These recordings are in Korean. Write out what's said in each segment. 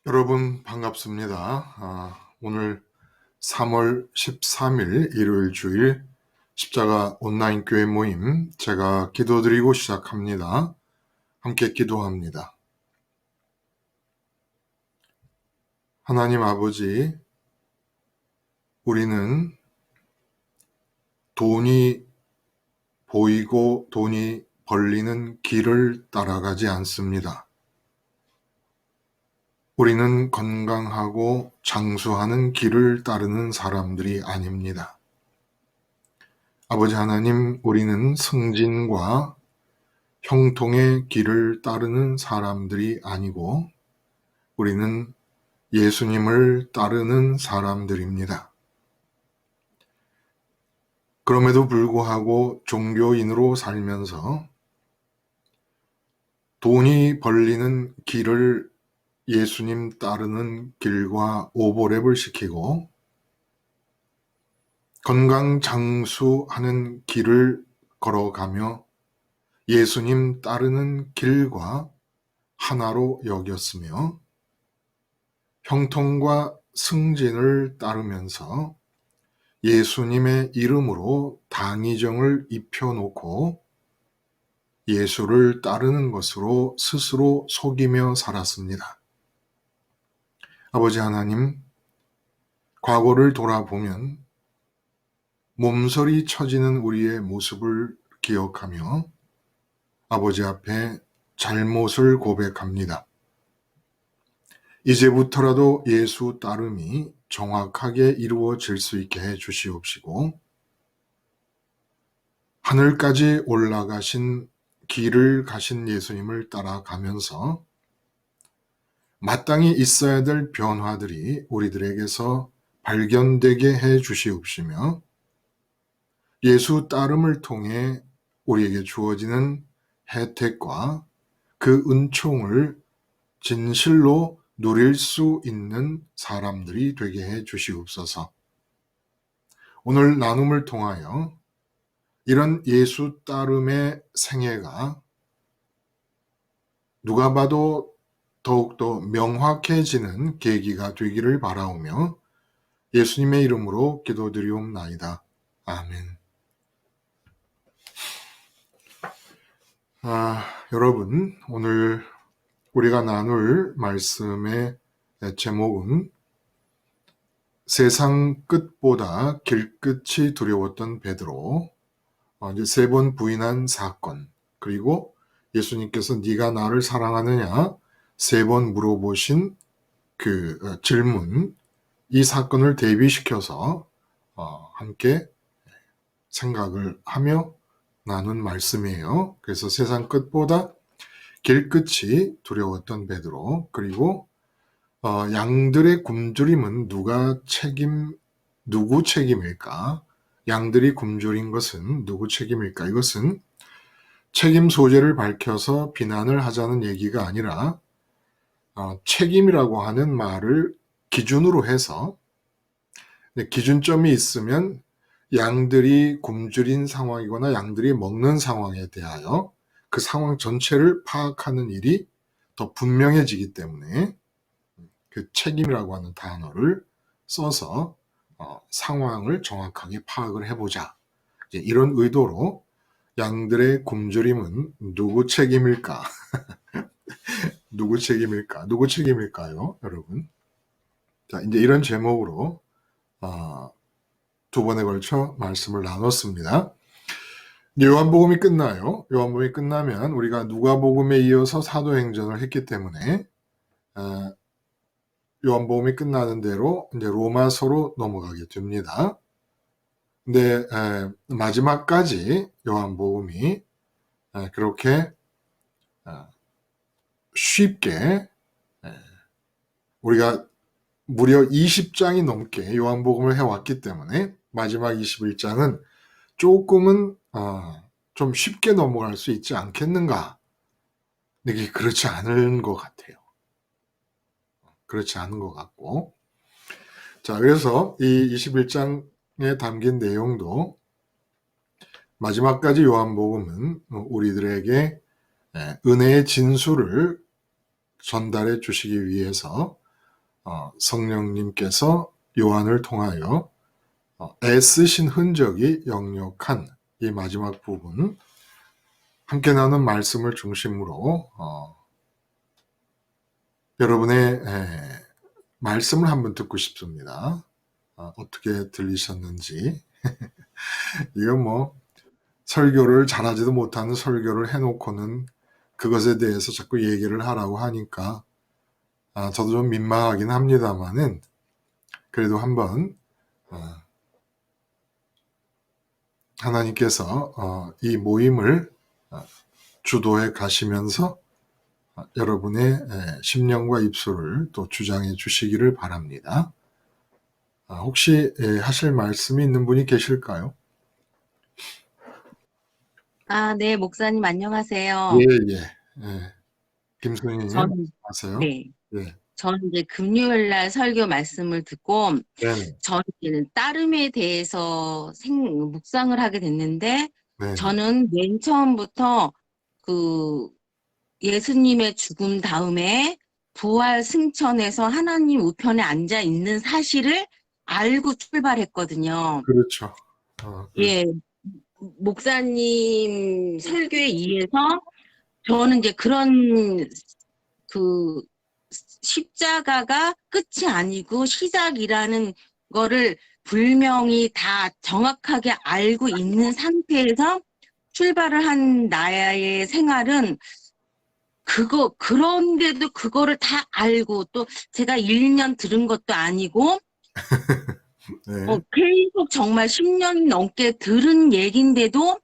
여러분 반갑습니다. 오늘 3월 13일 일요일 주일 십자가 온라인 교회 모임 제가 기도드리고 시작합니다. 함께 기도합니다. 하나님 아버지, 우리는 돈이 보이고 돈이 벌리는 길을 따라가지 않습니다. 우리는 건강하고 장수하는 길을 따르는 사람들이 아닙니다. 아버지 하나님, 우리는 승진과 형통의 길을 따르는 사람들이 아니고 우리는 예수님을 따르는 사람들입니다. 그럼에도 불구하고 종교인으로 살면서 돈이 벌리는 길을 예수님 따르는 길과 오버랩을 시키고 건강 장수하는 길을 걸어가며 예수님 따르는 길과 하나로 여겼으며 형통과 승진을 따르면서 예수님의 이름으로 당의정을 입혀놓고 예수를 따르는 것으로 스스로 속이며 살았습니다. 아버지 하나님, 과거를 돌아보면 몸서리 쳐지는 우리의 모습을 기억하며 아버지 앞에 잘못을 고백합니다. 이제부터라도 예수 따름이 정확하게 이루어질 수 있게 해 주시옵시고 하늘까지 올라가신 길을 가신 예수님을 따라가면서 마땅히 있어야 될 변화들이 우리들에게서 발견되게 해 주시옵시며 예수 따름을 통해 우리에게 주어지는 혜택과 그 은총을 진실로 누릴 수 있는 사람들이 되게 해 주시옵소서. 오늘 나눔을 통하여 이런 예수 따름의 생애가 누가 봐도 더욱더 명확해지는 계기가 되기를 바라오며 예수님의 이름으로 기도드리옵나이다. 아멘. 여러분, 오늘 우리가 나눌 말씀의 제목은 세상 끝보다 길끝이 두려웠던 베드로, 이제 3번 부인한 사건, 그리고 예수님께서 네가 나를 사랑하느냐 3번 물어보신 그 질문, 이 사건을 대비시켜서 함께 생각을 하며 나눈 말씀이에요. 그래서 세상 끝보다 길끝이 두려웠던 베드로, 그리고 양들의 굶주림은 누구 책임일까? 양들이 굶주린 것은 누구 책임일까? 이것은 책임 소재를 밝혀서 비난을 하자는 얘기가 아니라 책임이라고 하는 말을 기준으로 해서 기준점이 있으면 양들이 굶주린 상황이거나 양들이 먹는 상황에 대하여 그 상황 전체를 파악하는 일이 더 분명해지기 때문에 그 책임이라고 하는 단어를 써서 상황을 정확하게 파악을 해보자. 이런 의도로 양들의 굶주림은 누구 책임일까? 누구 책임일까요, 여러분? 자, 이제 이런 제목으로 2번에 걸쳐 말씀을 나눴습니다. 요한복음이 끝나요. 요한복음이 끝나면 우리가 누가복음에 이어서 사도행전을 했기 때문에 요한복음이 끝나는 대로 이제 로마서로 넘어가게 됩니다. 근데 마지막까지 요한복음이 그렇게 쉽게 우리가 무려 20장이 넘게 요한복음을 해왔기 때문에 마지막 21장은 조금은 좀 쉽게 넘어갈 수 있지 않겠는가? 이게 그렇지 않은 것 같아요. 그렇지 않은 것 같고, 자, 그래서 이 21장에 담긴 내용도 마지막까지 요한복음은 우리들에게 은혜의 진수를 전달해 주시기 위해서 성령님께서 요한을 통하여 애쓰신 흔적이 역력한 이 마지막 부분, 함께 나눈 말씀을 중심으로 여러분의 말씀을 한번 듣고 싶습니다. 어떻게 들리셨는지. 이건 뭐 설교를 잘하지도 못하는 설교를 해놓고는 그것에 대해서 자꾸 얘기를 하라고 하니까 저도 좀 민망하긴 합니다만은 그래도 한번 하나님께서 이 모임을 주도해 가시면서 여러분의 심령과 입술을 또 주장해 주시기를 바랍니다. 혹시 하실 말씀이 있는 분이 계실까요? 네, 목사님 안녕하세요. 예. 김순희님 저는, 하세요. 네, 예. 저는 이제 금요일 날 설교 말씀을 듣고, 네네. 저는 이제는 따름에 대해서 묵상을 하게 됐는데, 네네. 저는 맨 처음부터 그 예수님의 죽음 다음에 부활 승천해서 하나님 우편에 앉아 있는 사실을 알고 출발했거든요. 그렇죠. 그렇죠. 예, 목사님 설교에 의해서 저는 이제 그런 그 십자가가 끝이 아니고 시작이라는 거를 분명히 다 정확하게 알고 있는 상태에서 출발을 한 나의 생활은 그런데도 그거를 다 알고 또 제가 1년 들은 것도 아니고 네. 계속 정말 10년 넘게 들은 얘긴데도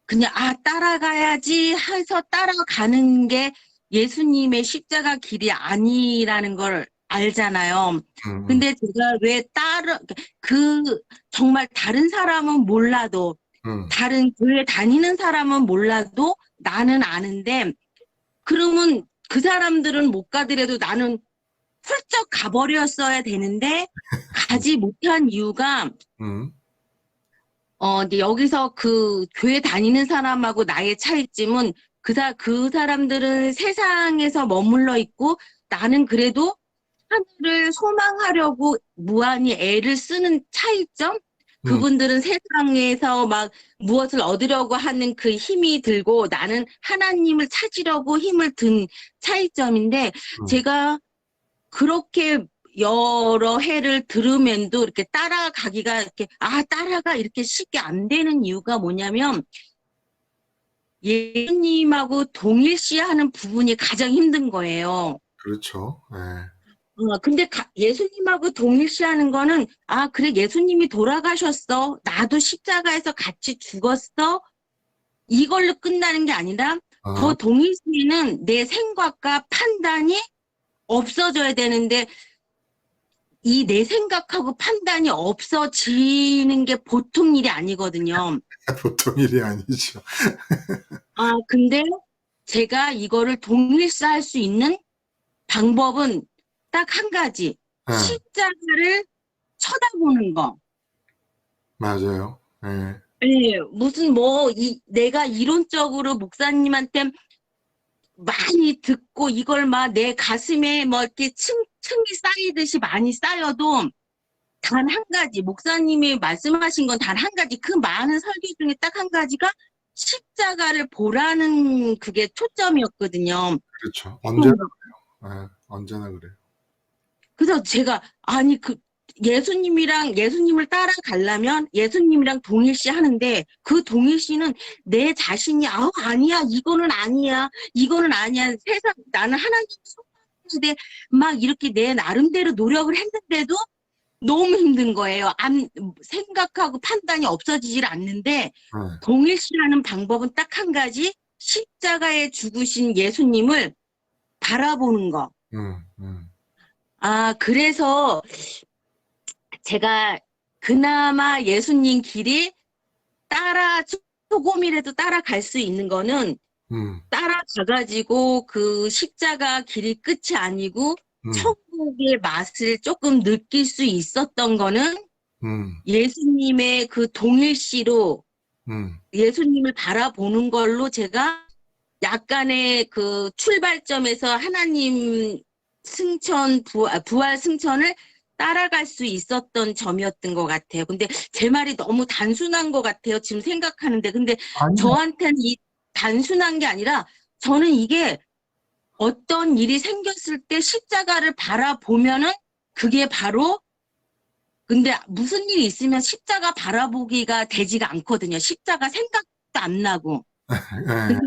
그냥 따라가야지 해서 따라가는 게 예수님의 십자가 길이 아니라는 걸 알잖아요. 음. 근데 제가 왜 정말 다른 사람은 몰라도, 음. 다른 교회 다니는 사람은 몰라도 나는 아는데, 그러면 그 사람들은 못 가더라도 나는 훌쩍 가버렸어야 되는데, 가지 못한 이유가 음. 근데 여기서 그 교회 다니는 사람하고 나의 차이점은 그 사람들은 세상에서 머물러 있고 나는 그래도 하늘을 소망하려고 무한히 애를 쓰는 차이점? 음. 그분들은 세상에서 막 무엇을 얻으려고 하는 그 힘이 들고 나는 하나님을 찾으려고 힘을 든 차이점인데 음. 제가 그렇게 여러 해를 들으면도 이렇게 따라가기가 따라가 이렇게 쉽게 안 되는 이유가 뭐냐면 예수님하고 동일시하는 부분이 가장 힘든 거예요. 그렇죠. 네. 근데 예수님하고 동일시하는 거는 그래 예수님이 돌아가셨어. 나도 십자가에서 같이 죽었어. 이걸로 끝나는 게 아니라 더 동일시는 내 생각과 판단이 없어져야 되는데 이 내 생각하고 판단이 없어지는 게 보통 일이 아니거든요. 보통 일이 아니죠. 근데 제가 이거를 동일시할 수 있는 방법은 딱 한 가지. 네. 십자가를 쳐다보는 거. 맞아요. 네. 예, 무슨 내가 이론적으로 목사님한테 많이 듣고 이걸 막 내 가슴에 이렇게 층이 쌓이듯이 많이 쌓여도 단 한 가지, 목사님이 말씀하신 건 단 한 가지, 그 많은 설교 중에 딱 한 가지가 십자가를 보라는 그게 초점이었거든요. 그렇죠. 언제나 그래요. 네. 언제나 그래요. 그래서 제가, 예수님을 따라가려면 예수님이랑 동일시 하는데 그 동일시는 내 자신이, 아니야, 이거는 아니야, 이거는 아니야. 나는 하나님을 속하는데 막 이렇게 내 나름대로 노력을 했는데도 너무 힘든 거예요. 생각하고 판단이 없어지질 않는데 네. 동일시하는 방법은 딱 한 가지, 십자가에 죽으신 예수님을 바라보는 거. 음. 그래서 제가 그나마 예수님 길이 조금이라도 따라갈 수 있는 거는 음. 따라가가지고 그 십자가 길이 끝이 아니고 음. 천국의 맛을 조금 느낄 수 있었던 거는 예수님의 그 동일시로 예수님을 바라보는 걸로 제가 약간의 그 출발점에서 하나님 부활 승천을 따라갈 수 있었던 점이었던 것 같아요. 근데 제 말이 너무 단순한 것 같아요. 지금 생각하는데. 근데 아니요. 저한테는 이 단순한 게 아니라 저는 이게 어떤 일이 생겼을 때 십자가를 바라보면은 그게 바로 근데 무슨 일이 있으면 십자가 바라보기가 되지가 않거든요. 십자가 생각도 안 나고. 예. 근데,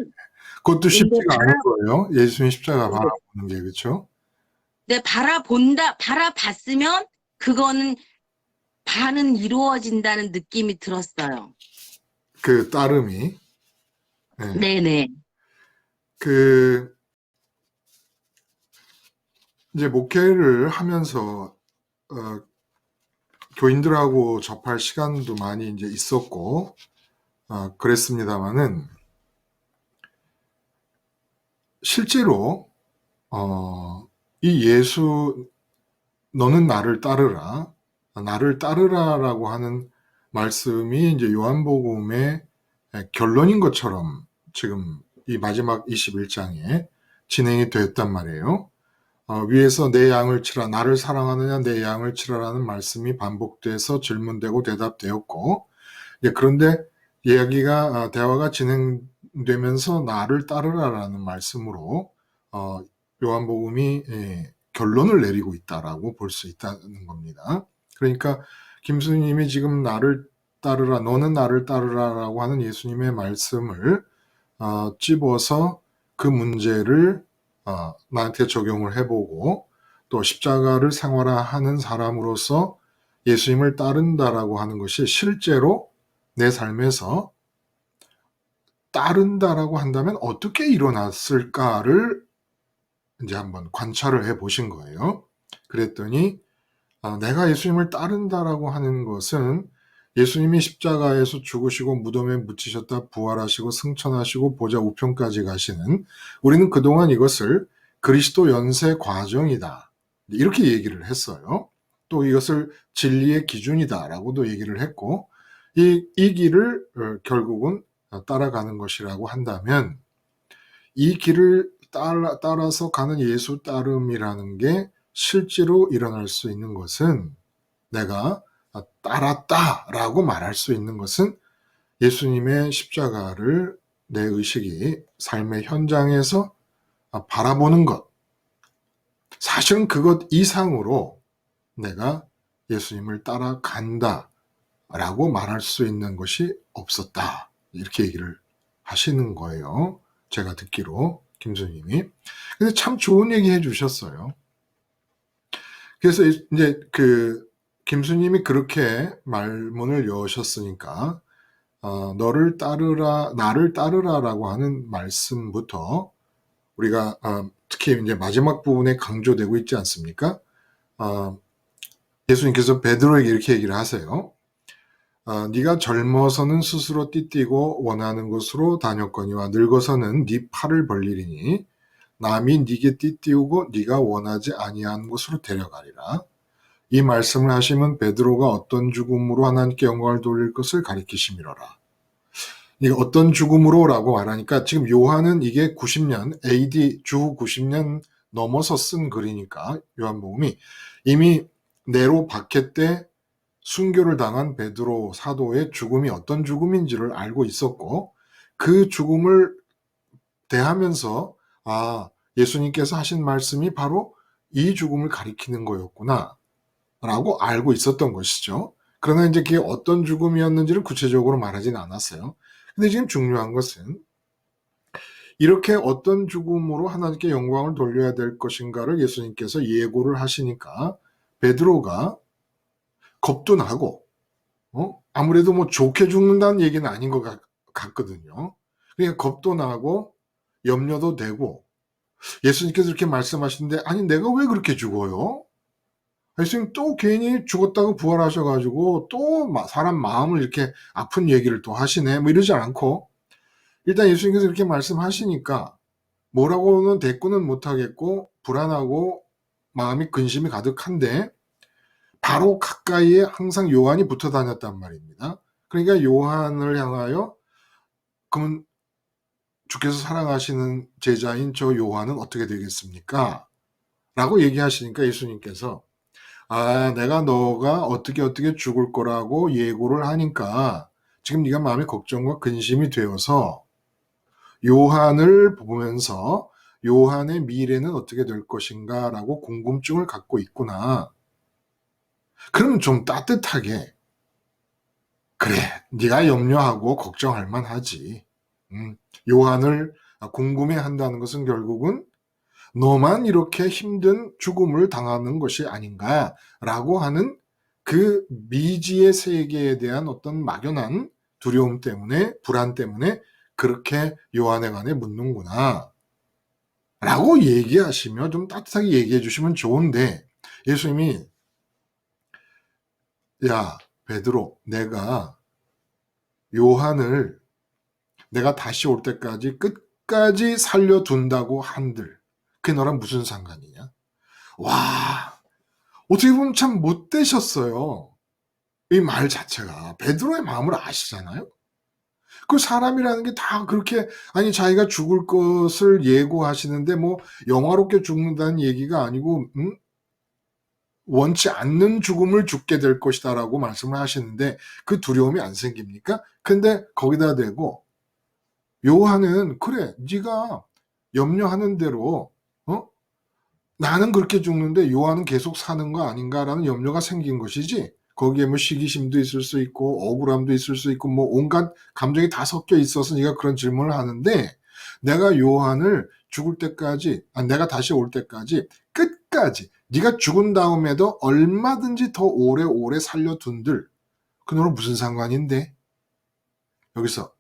그것도 근데 쉽지가 않을 거예요. 예수님 십자가 바라보는 게, 그렇죠? 바라봤으면 그거는 반은 이루어진다는 느낌이 들었어요. 그 따름이. 예. 네네. 그 이제 목회를 하면서 어, 교인들하고 접할 시간도 많이 이제 있었고 그랬습니다마는 실제로 이 예수 너는 나를 따르라, 나를 따르라라고 하는 말씀이 이제 요한복음의 결론인 것처럼 지금 이 마지막 21장에 진행이 되었단 말이에요. 위에서 내 양을 치라, 나를 사랑하느냐 내 양을 치라라는 말씀이 반복돼서 질문되고 대답되었고, 그런데 대화가 진행되면서 나를 따르라라는 말씀으로 요한복음이 결론을 내리고 있다라고 볼 수 있다는 겁니다. 그러니까 김수님이 지금 나를 따르라, 너는 나를 따르라라고 하는 예수님의 말씀을 찝어서 그 문제를 나한테 적용을 해보고 또 십자가를 생활화하는 사람으로서 예수님을 따른다라고 하는 것이 실제로 내 삶에서 따른다라고 한다면 어떻게 일어났을까를 이제 한번 관찰을 해 보신 거예요. 그랬더니 내가 예수님을 따른다라고 하는 것은 예수님이 십자가에서 죽으시고 무덤에 묻히셨다 부활하시고 승천하시고 보좌 우편까지 가시는, 우리는 그동안 이것을 그리스도 연세 과정이다, 이렇게 얘기를 했어요. 또 이것을 진리의 기준이다라고도 얘기를 했고, 이 길을 결국은 따라가는 것이라고 한다면 이 길을 따라서 가는 예수 따름이라는 게 실제로 일어날 수 있는 것은, 내가 따랐다라고 말할 수 있는 것은 예수님의 십자가를 내 의식이 삶의 현장에서 바라보는 것, 사실은 그것 이상으로 내가 예수님을 따라간다 라고 말할 수 있는 것이 없었다, 이렇게 얘기를 하시는 거예요. 제가 듣기로 김수님이. 근데 참 좋은 얘기 해주셨어요. 그래서 이제 김수님이 그렇게 말문을 여셨으니까 너를 따르라, 나를 따르라라고 하는 말씀부터 우리가 특히 이제 마지막 부분에 강조되고 있지 않습니까? 예수님께서 베드로에게 이렇게 얘기를 하세요. 네가 젊어서는 스스로 띠띠고 원하는 곳으로 다녔거니와 늙어서는 네 팔을 벌리리니 남이 네게 띠띠우고 네가 원하지 아니한 곳으로 데려가리라. 이 말씀을 하시면 베드로가 어떤 죽음으로 하나님께 영광을 돌릴 것을 가리키심이로라. 이게 어떤 죽음으로라고 말하니까 지금 요한은 이게 90년 AD 주 90년 넘어서 쓴 글이니까 요한복음이 이미 네로 박해 때 순교를 당한 베드로 사도의 죽음이 어떤 죽음인지를 알고 있었고, 그 죽음을 대하면서 예수님께서 하신 말씀이 바로 이 죽음을 가리키는 거였구나 라고 알고 있었던 것이죠. 그러나 이제 그게 어떤 죽음이었는지를 구체적으로 말하진 않았어요. 근데 지금 중요한 것은 이렇게 어떤 죽음으로 하나님께 영광을 돌려야 될 것인가를 예수님께서 예고를 하시니까 베드로가 겁도 나고 아무래도 뭐 좋게 죽는다는 얘기는 아닌 것 같거든요. 그러니까 겁도 나고 염려도 되고, 예수님께서 이렇게 말씀하시는데 아니 내가 왜 그렇게 죽어요? 예수님 또 괜히 죽었다고 부활하셔가지고 또 사람 마음을 이렇게 아픈 얘기를 또 하시네, 뭐 이러지 않고 일단 예수님께서 이렇게 말씀하시니까 뭐라고는 대꾸는 못하겠고 불안하고 마음이 근심이 가득한데 바로 가까이에 항상 요한이 붙어 다녔단 말입니다. 그러니까 요한을 향하여 그러면 주께서 사랑하시는 제자인 저 요한은 어떻게 되겠습니까? 라고 얘기하시니까 예수님께서 내가 너가 어떻게 죽을 거라고 예고를 하니까 지금 네가 마음에 걱정과 근심이 되어서 요한을 보면서 요한의 미래는 어떻게 될 것인가 라고 궁금증을 갖고 있구나. 그러면 좀 따뜻하게 그래, 네가 염려하고 걱정할 만하지. 요한을 궁금해한다는 것은 결국은 너만 이렇게 힘든 죽음을 당하는 것이 아닌가라고 하는 그 미지의 세계에 대한 어떤 막연한 두려움 때문에, 불안 때문에 그렇게 요한에 관해 묻는구나. 라고 얘기하시며 좀 따뜻하게 얘기해 주시면 좋은데, 예수님이, 야, 베드로, 요한을 내가 다시 올 때까지 끝까지 살려둔다고 한들, 그게 너랑 무슨 상관이냐? 와, 어떻게 보면 참 못되셨어요. 이 말 자체가. 베드로의 마음을 아시잖아요? 그 사람이라는 게 다 그렇게, 아니, 자기가 죽을 것을 예고하시는데, 뭐, 영화롭게 죽는다는 얘기가 아니고, 원치 않는 죽음을 죽게 될 것이다라고 말씀을 하시는데, 그 두려움이 안 생깁니까? 근데 거기다 대고, 요한은, 그래, 네가 염려하는 대로, 어? 나는 그렇게 죽는데 요한은 계속 사는 거 아닌가라는 염려가 생긴 것이지. 거기에 뭐 시기심도 있을 수 있고 억울함도 있을 수 있고 뭐 온갖 감정이 다 섞여 있어서 네가 그런 질문을 하는데, 내가 요한을 죽을 때까지, 내가 다시 올 때까지 끝까지 네가 죽은 다음에도 얼마든지 더 오래오래 살려둔들, 그 너는 무슨 상관인데? 여기서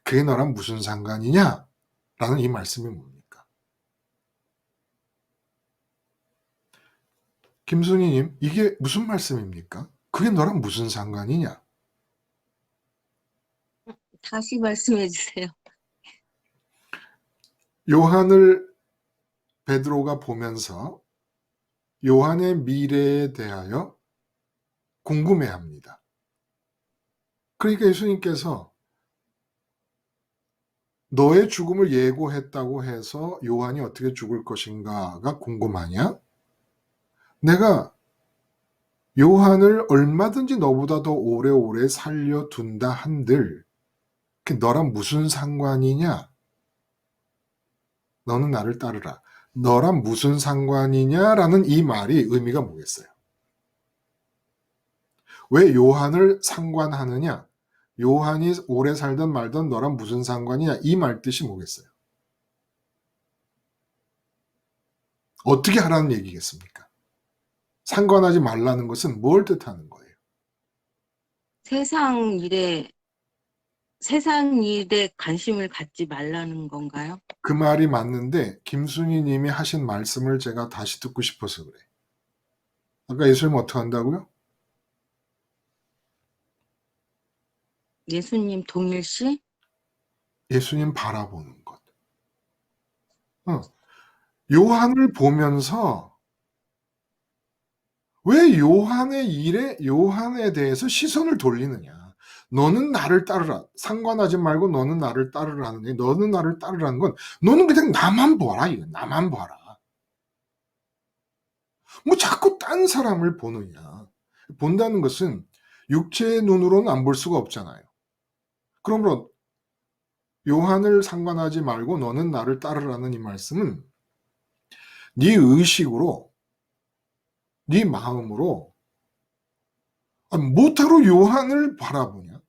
그게 너랑 무슨 상관이냐? 라는 이 말씀이 뭡니까? 김순희님, 이게 무슨 말씀입니까? 그게 너랑 무슨 상관이냐? 다시 말씀해 주세요. 요한을 베드로가 보면서 요한의 미래에 대하여 궁금해합니다. 그러니까 예수님께서 너의 죽음을 예고했다고 해서 요한이 어떻게 죽을 것인가가 궁금하냐? 내가 요한을 얼마든지 너보다 더 오래오래 살려둔다 한들 그게 너랑 무슨 상관이냐? 너는 나를 따르라. 너랑 무슨 상관이냐라는 이 말이 의미가 뭐겠어요? 왜 요한을 상관하느냐? 요한이 오래 살든 말든 너랑 무슨 상관이냐? 이 말 뜻이 뭐겠어요? 어떻게 하라는 얘기겠습니까? 상관하지 말라는 것은 뭘 뜻하는 거예요? 세상 일에, 세상 일에 관심을 갖지 말라는 건가요? 그 말이 맞는데 김순희 님이 하신 말씀을 제가 다시 듣고 싶어서 그래. 아까 예수님 어떻게 한다고요? 예수님 동일시? 예수님 바라보는 것. 요한을 보면서 왜 요한의 일에, 요한에 대해서 시선을 돌리느냐? 너는 나를 따르라. 상관하지 말고 너는 나를 따르라 하는데, 너는 나를 따르라는 건 너는 그냥 나만 봐라. 이거 나만 봐라. 뭐 자꾸 딴 사람을 보느냐? 본다는 것은 육체의 눈으로는 안 볼 수가 없잖아요. 그러므로 요한을 상관하지 말고 너는 나를 따르라는 이 말씀은 네 의식으로, 네 마음으로 뭐하러 요한을 바라보냐?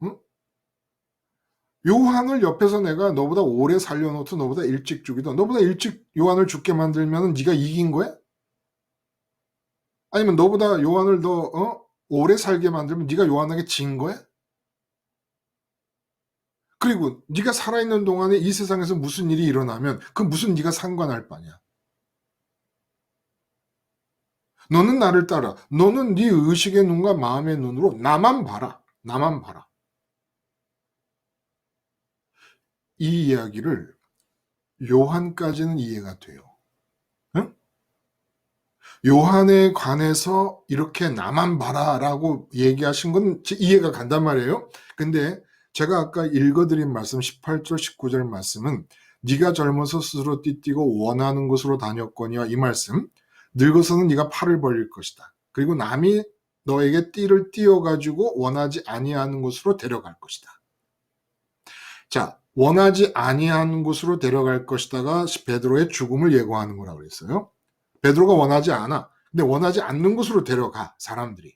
응? 요한을 옆에서 내가 너보다 오래 살려놓든 너보다 일찍 죽이든 너보다 일찍 요한을 죽게 만들면 네가 이긴 거야? 아니면 너보다 요한을 더 오래 살게 만들면 네가 요한에게 진 거야? 그리고 네가 살아있는 동안에 이 세상에서 무슨 일이 일어나면 그 무슨 네가 상관할 바냐? 너는 나를 따라. 너는 네 의식의 눈과 마음의 눈으로 나만 봐라. 나만 봐라. 이 이야기를 요한까지는 이해가 돼요. 응? 요한에 관해서 이렇게 나만 봐라라고 얘기하신 건 이해가 간단 말이에요. 근데 제가 아까 읽어드린 말씀 18절 19절 말씀은 네가 젊어서 스스로 띠뛰고 원하는 곳으로 다녔거니와 이 말씀, 늙어서는 네가 팔을 벌릴 것이다. 그리고 남이 너에게 띠를 띄워가지고 원하지 아니하는 곳으로 데려갈 것이다. 자, 원하지 아니하는 곳으로 데려갈 것이다가 베드로의 죽음을 예고하는 거라고 그랬어요. 베드로가 원하지 않아. 근데 원하지 않는 곳으로 데려가, 사람들이.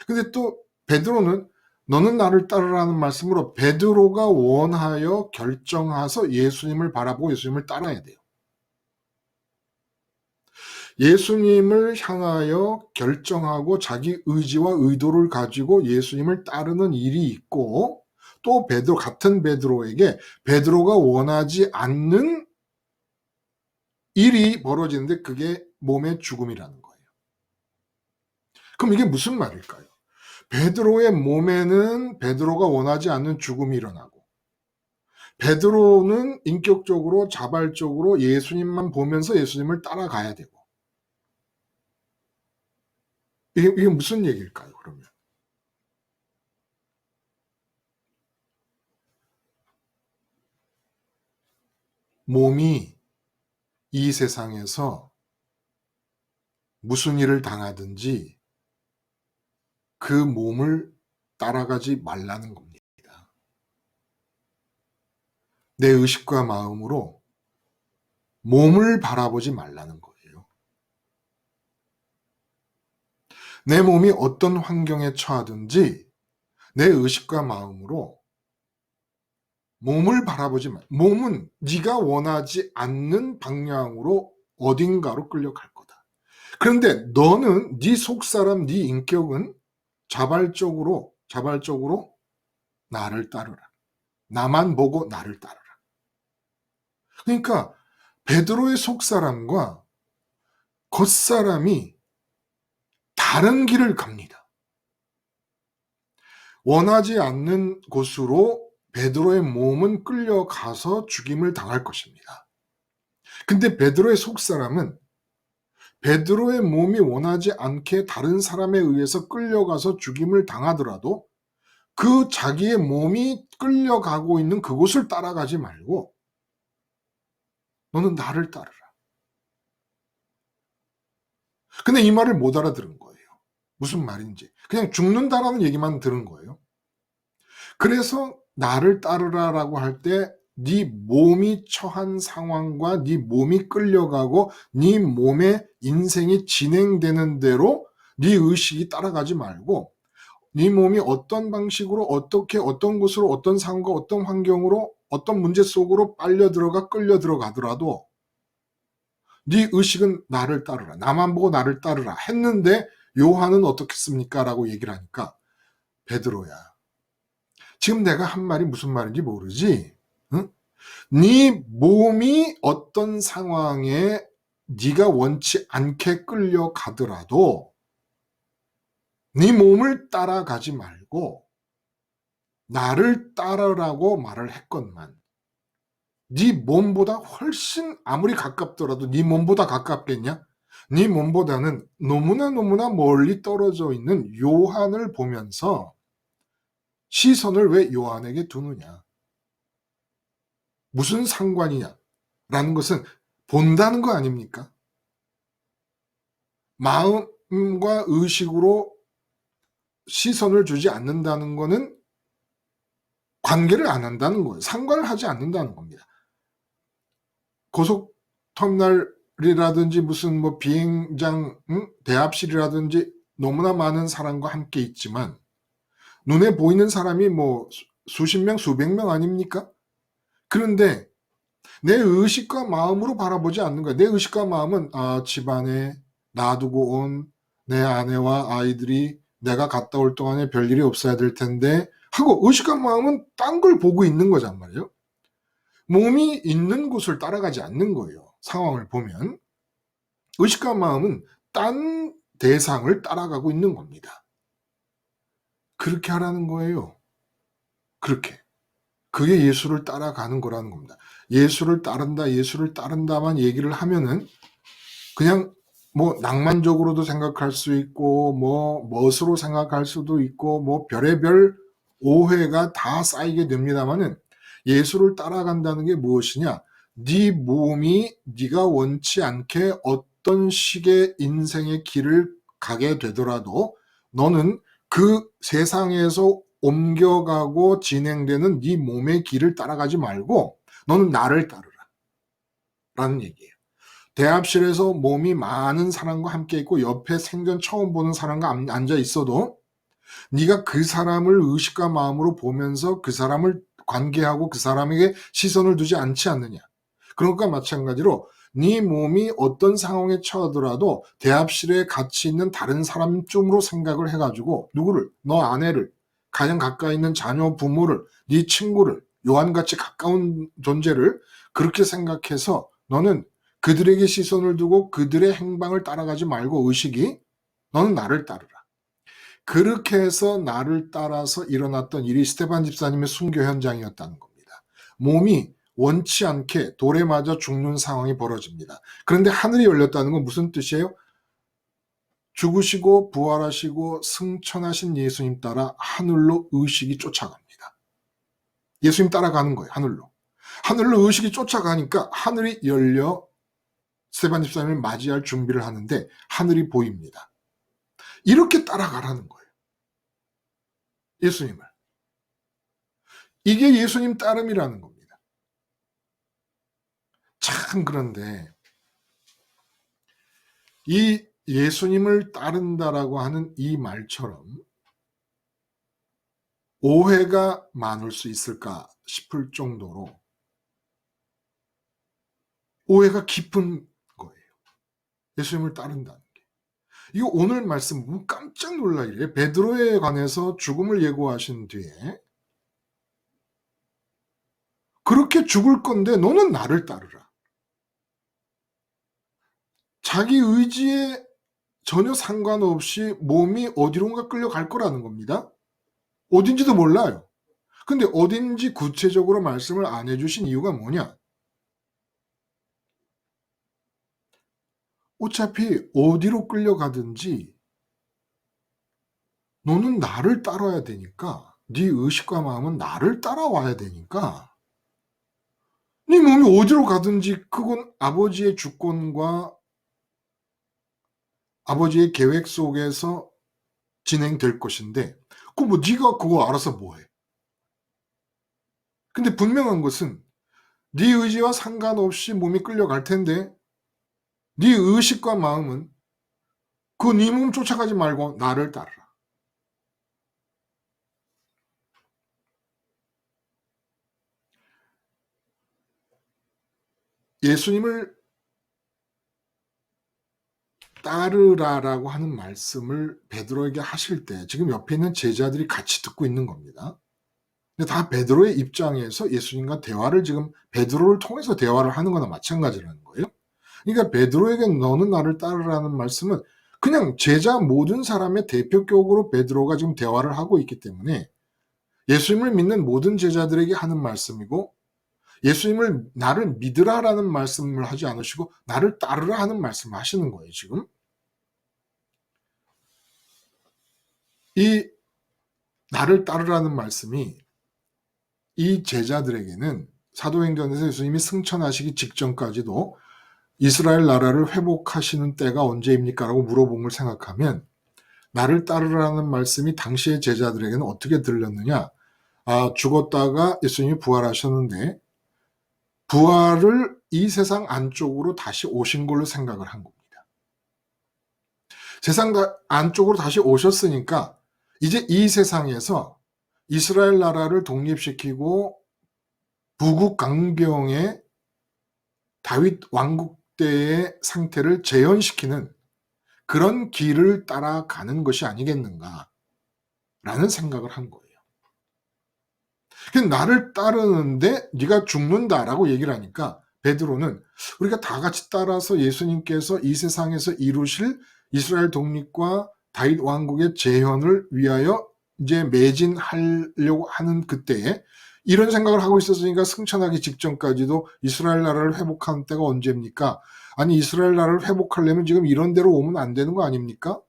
근데 또 베드로는 너는 나를 따르라는 말씀으로 베드로가 원하여 결정해서 예수님을 바라보고 예수님을 따라야 돼요. 예수님을 향하여 결정하고 자기 의지와 의도를 가지고 예수님을 따르는 일이 있고, 또 베드로, 같은 베드로에게 베드로가 원하지 않는 일이 벌어지는데 그게 몸의 죽음이라는 거예요. 그럼 이게 무슨 말일까요? 베드로의 몸에는 베드로가 원하지 않는 죽음이 일어나고, 베드로는 인격적으로 자발적으로 예수님만 보면서 예수님을 따라가야 되고, 이게 무슨 얘기일까요, 그러면? 몸이 이 세상에서 무슨 일을 당하든지 그 몸을 따라가지 말라는 겁니다. 내 의식과 마음으로 몸을 바라보지 말라는 거예요. 내 몸이 어떤 환경에 처하든지 내 의식과 마음으로 몸을 바라보지 말. 몸은 네가 원하지 않는 방향으로 어딘가로 끌려갈 거다. 그런데 너는 네 속사람, 네 인격은 자발적으로 나를 따르라. 나만 보고 나를 따르라. 그러니까 베드로의 속사람과 겉사람이 다른 길을 갑니다. 원하지 않는 곳으로 베드로의 몸은 끌려가서 죽임을 당할 것입니다. 근데 베드로의 속사람은 베드로의 몸이 원하지 않게 다른 사람에 의해서 끌려가서 죽임을 당하더라도 그 자기의 몸이 끌려가고 있는 그곳을 따라가지 말고 너는 나를 따르라. 근데 이 말을 못 알아들은 거예요. 무슨 말인지. 그냥 죽는다라는 얘기만 들은 거예요. 그래서 나를 따르라라고 할 때 네 몸이 처한 상황과 네 몸이 끌려가고 네 몸의 인생이 진행되는 대로 네 의식이 따라가지 말고 네 몸이 어떤 방식으로 어떻게 어떤 곳으로 어떤 상황과 어떤 환경으로 어떤 문제 속으로 빨려 들어가 끌려 들어가더라도 네 의식은 나를 따르라. 나만 보고 나를 따르라 했는데 요한은 어떻겠습니까? 라고 얘기를 하니까 베드로야. 지금 내가 한 말이 무슨 말인지 모르지? 응? 네 몸이 어떤 상황에 네가 원치 않게 끌려가더라도 네 몸을 따라가지 말고 나를 따르라고 말을 했건만 네 몸보다 훨씬 아무리 가깝더라도 네 몸보다 가깝겠냐? 네 몸보다는 너무나 멀리 떨어져 있는 요한을 보면서 시선을 왜 요한에게 두느냐? 무슨 상관이냐? 라는 것은 본다는 거 아닙니까? 마음과 의식으로 시선을 주지 않는다는 것은 관계를 안 한다는 거예요. 상관을 하지 않는다는 겁니다. 고속터미널이라든지 무슨 뭐 비행장, 대합실이라든지 너무나 많은 사람과 함께 있지만 눈에 보이는 사람이 뭐 수십 명, 수백 명 아닙니까? 그런데 내 의식과 마음으로 바라보지 않는 거야. 내 의식과 마음은 집안에 놔두고 온 내 아내와 아이들이 내가 갔다 올 동안에 별일이 없어야 될 텐데 하고 의식과 마음은 딴 걸 보고 있는 거란 말이에요. 몸이 있는 곳을 따라가지 않는 거예요. 상황을 보면 의식과 마음은 딴 대상을 따라가고 있는 겁니다. 그렇게 하라는 거예요. 그렇게. 그게 예수를 따라가는 거라는 겁니다. 예수를 따른다만 얘기를 하면은 그냥 뭐 낭만적으로도 생각할 수 있고 뭐 멋으로 생각할 수도 있고 뭐 별의별 오해가 다 쌓이게 됩니다만은 예수를 따라간다는 게 무엇이냐? 네 몸이 네가 원치 않게 어떤 식의 인생의 길을 가게 되더라도 너는 그 세상에서 옮겨가고 진행되는 네 몸의 길을 따라가지 말고 너는 나를 따르라 라는 얘기예요. 대합실에서 몸이 많은 사람과 함께 있고 옆에 생전 처음 보는 사람과 앉아 있어도 네가 그 사람을 의식과 마음으로 보면서 그 사람을 관계하고 그 사람에게 시선을 두지 않지 않느냐. 그러니까 마찬가지로 네 몸이 어떤 상황에 처하더라도 대합실에 같이 있는 다른 사람쯤으로 생각을 해가지고 누구를? 너 아내를, 가장 가까이 있는 자녀, 부모를, 네 친구를, 요한같이 가까운 존재를 그렇게 생각해서 너는 그들에게 시선을 두고 그들의 행방을 따라가지 말고 의식이 너는 나를 따르라. 그렇게 해서 나를 따라서 일어났던 일이 스테반 집사님의 순교 현장이었다는 겁니다. 몸이 원치 않게 돌에 맞아 죽는 상황이 벌어집니다. 그런데 하늘이 열렸다는 건 무슨 뜻이에요? 죽으시고 부활하시고 승천하신 예수님 따라 하늘로 의식이 쫓아갑니다. 예수님 따라가는 거예요. 하늘로. 하늘로 의식이 쫓아가니까 하늘이 열려 스테반 집사님을 맞이할 준비를 하는데 하늘이 보입니다. 이렇게 따라가라는 거예요. 예수님을. 이게 예수님 따름이라는 겁니다. 참 그런데 이 예수님을 따른다라고 하는 이 말처럼 오해가 많을 수 있을까 싶을 정도로 오해가 깊은 거예요. 예수님을 따른다는 게. 이거 오늘 말씀 보면 깜짝 놀라 이래요. 베드로에 관해서 죽음을 예고하신 뒤에 그렇게 죽을 건데 너는 나를 따르라. 자기 의지에 전혀 상관없이 몸이 어디론가 끌려갈 거라는 겁니다. 어딘지도 몰라요. 근데 어딘지 구체적으로 말씀을 안 해주신 이유가 뭐냐? 어차피 어디로 끌려가든지 너는 나를 따라야 되니까 네 의식과 마음은 나를 따라와야 되니까 네 몸이 어디로 가든지 그건 아버지의 주권과 아버지의 계획 속에서 진행될 것인데 그 뭐 네가 그거 알아서 뭐해. 근데 분명한 것은 네 의지와 상관없이 몸이 끌려갈 텐데 네 의식과 마음은 그 네 몸 쫓아가지 말고 나를 따르라. 예수님을 따르라라고 하는 말씀을 베드로에게 하실 때 지금 옆에 있는 제자들이 같이 듣고 있는 겁니다. 근데 다 베드로의 입장에서 예수님과 대화를 지금 베드로를 통해서 대화를 하는 거나 마찬가지라는 거예요. 그러니까 베드로에게 너는 나를 따르라는 말씀은 그냥 제자 모든 사람의 대표격으로 베드로가 지금 대화를 하고 있기 때문에 예수님을 믿는 모든 제자들에게 하는 말씀이고 예수님을 나를 믿으라라는 말씀을 하지 않으시고 나를 따르라 하는 말씀을 하시는 거예요, 지금. 이 나를 따르라는 말씀이 이 제자들에게는 사도행전에서 예수님이 승천하시기 직전까지도 이스라엘 나라를 회복하시는 때가 언제입니까? 라고 물어본 걸 생각하면 나를 따르라는 말씀이 당시의 제자들에게는 어떻게 들렸느냐? 죽었다가 예수님이 부활하셨는데 부활을 이 세상 안쪽으로 다시 오신 걸로 생각을 한 겁니다. 세상 안쪽으로 다시 오셨으니까 이제 이 세상에서 이스라엘 나라를 독립시키고 부국 강병의 다윗 왕국 때의 상태를 재현시키는 그런 길을 따라가는 것이 아니겠는가 라는 생각을 한 거예요. 나를 따르는데 네가 죽는다라고 얘기를 하니까 베드로는 우리가 다 같이 따라서 예수님께서 이 세상에서 이루실 이스라엘 독립과 다윗 왕국의 재현을 위하여 이제 매진하려고 하는 그때에 이런 생각을 하고 있었으니까 승천하기 직전까지도 이스라엘 나라를 회복하는 때가 언제입니까? 아니 이스라엘 나라를 회복하려면 지금 이런 데로 오면 안 되는 거 아닙니까?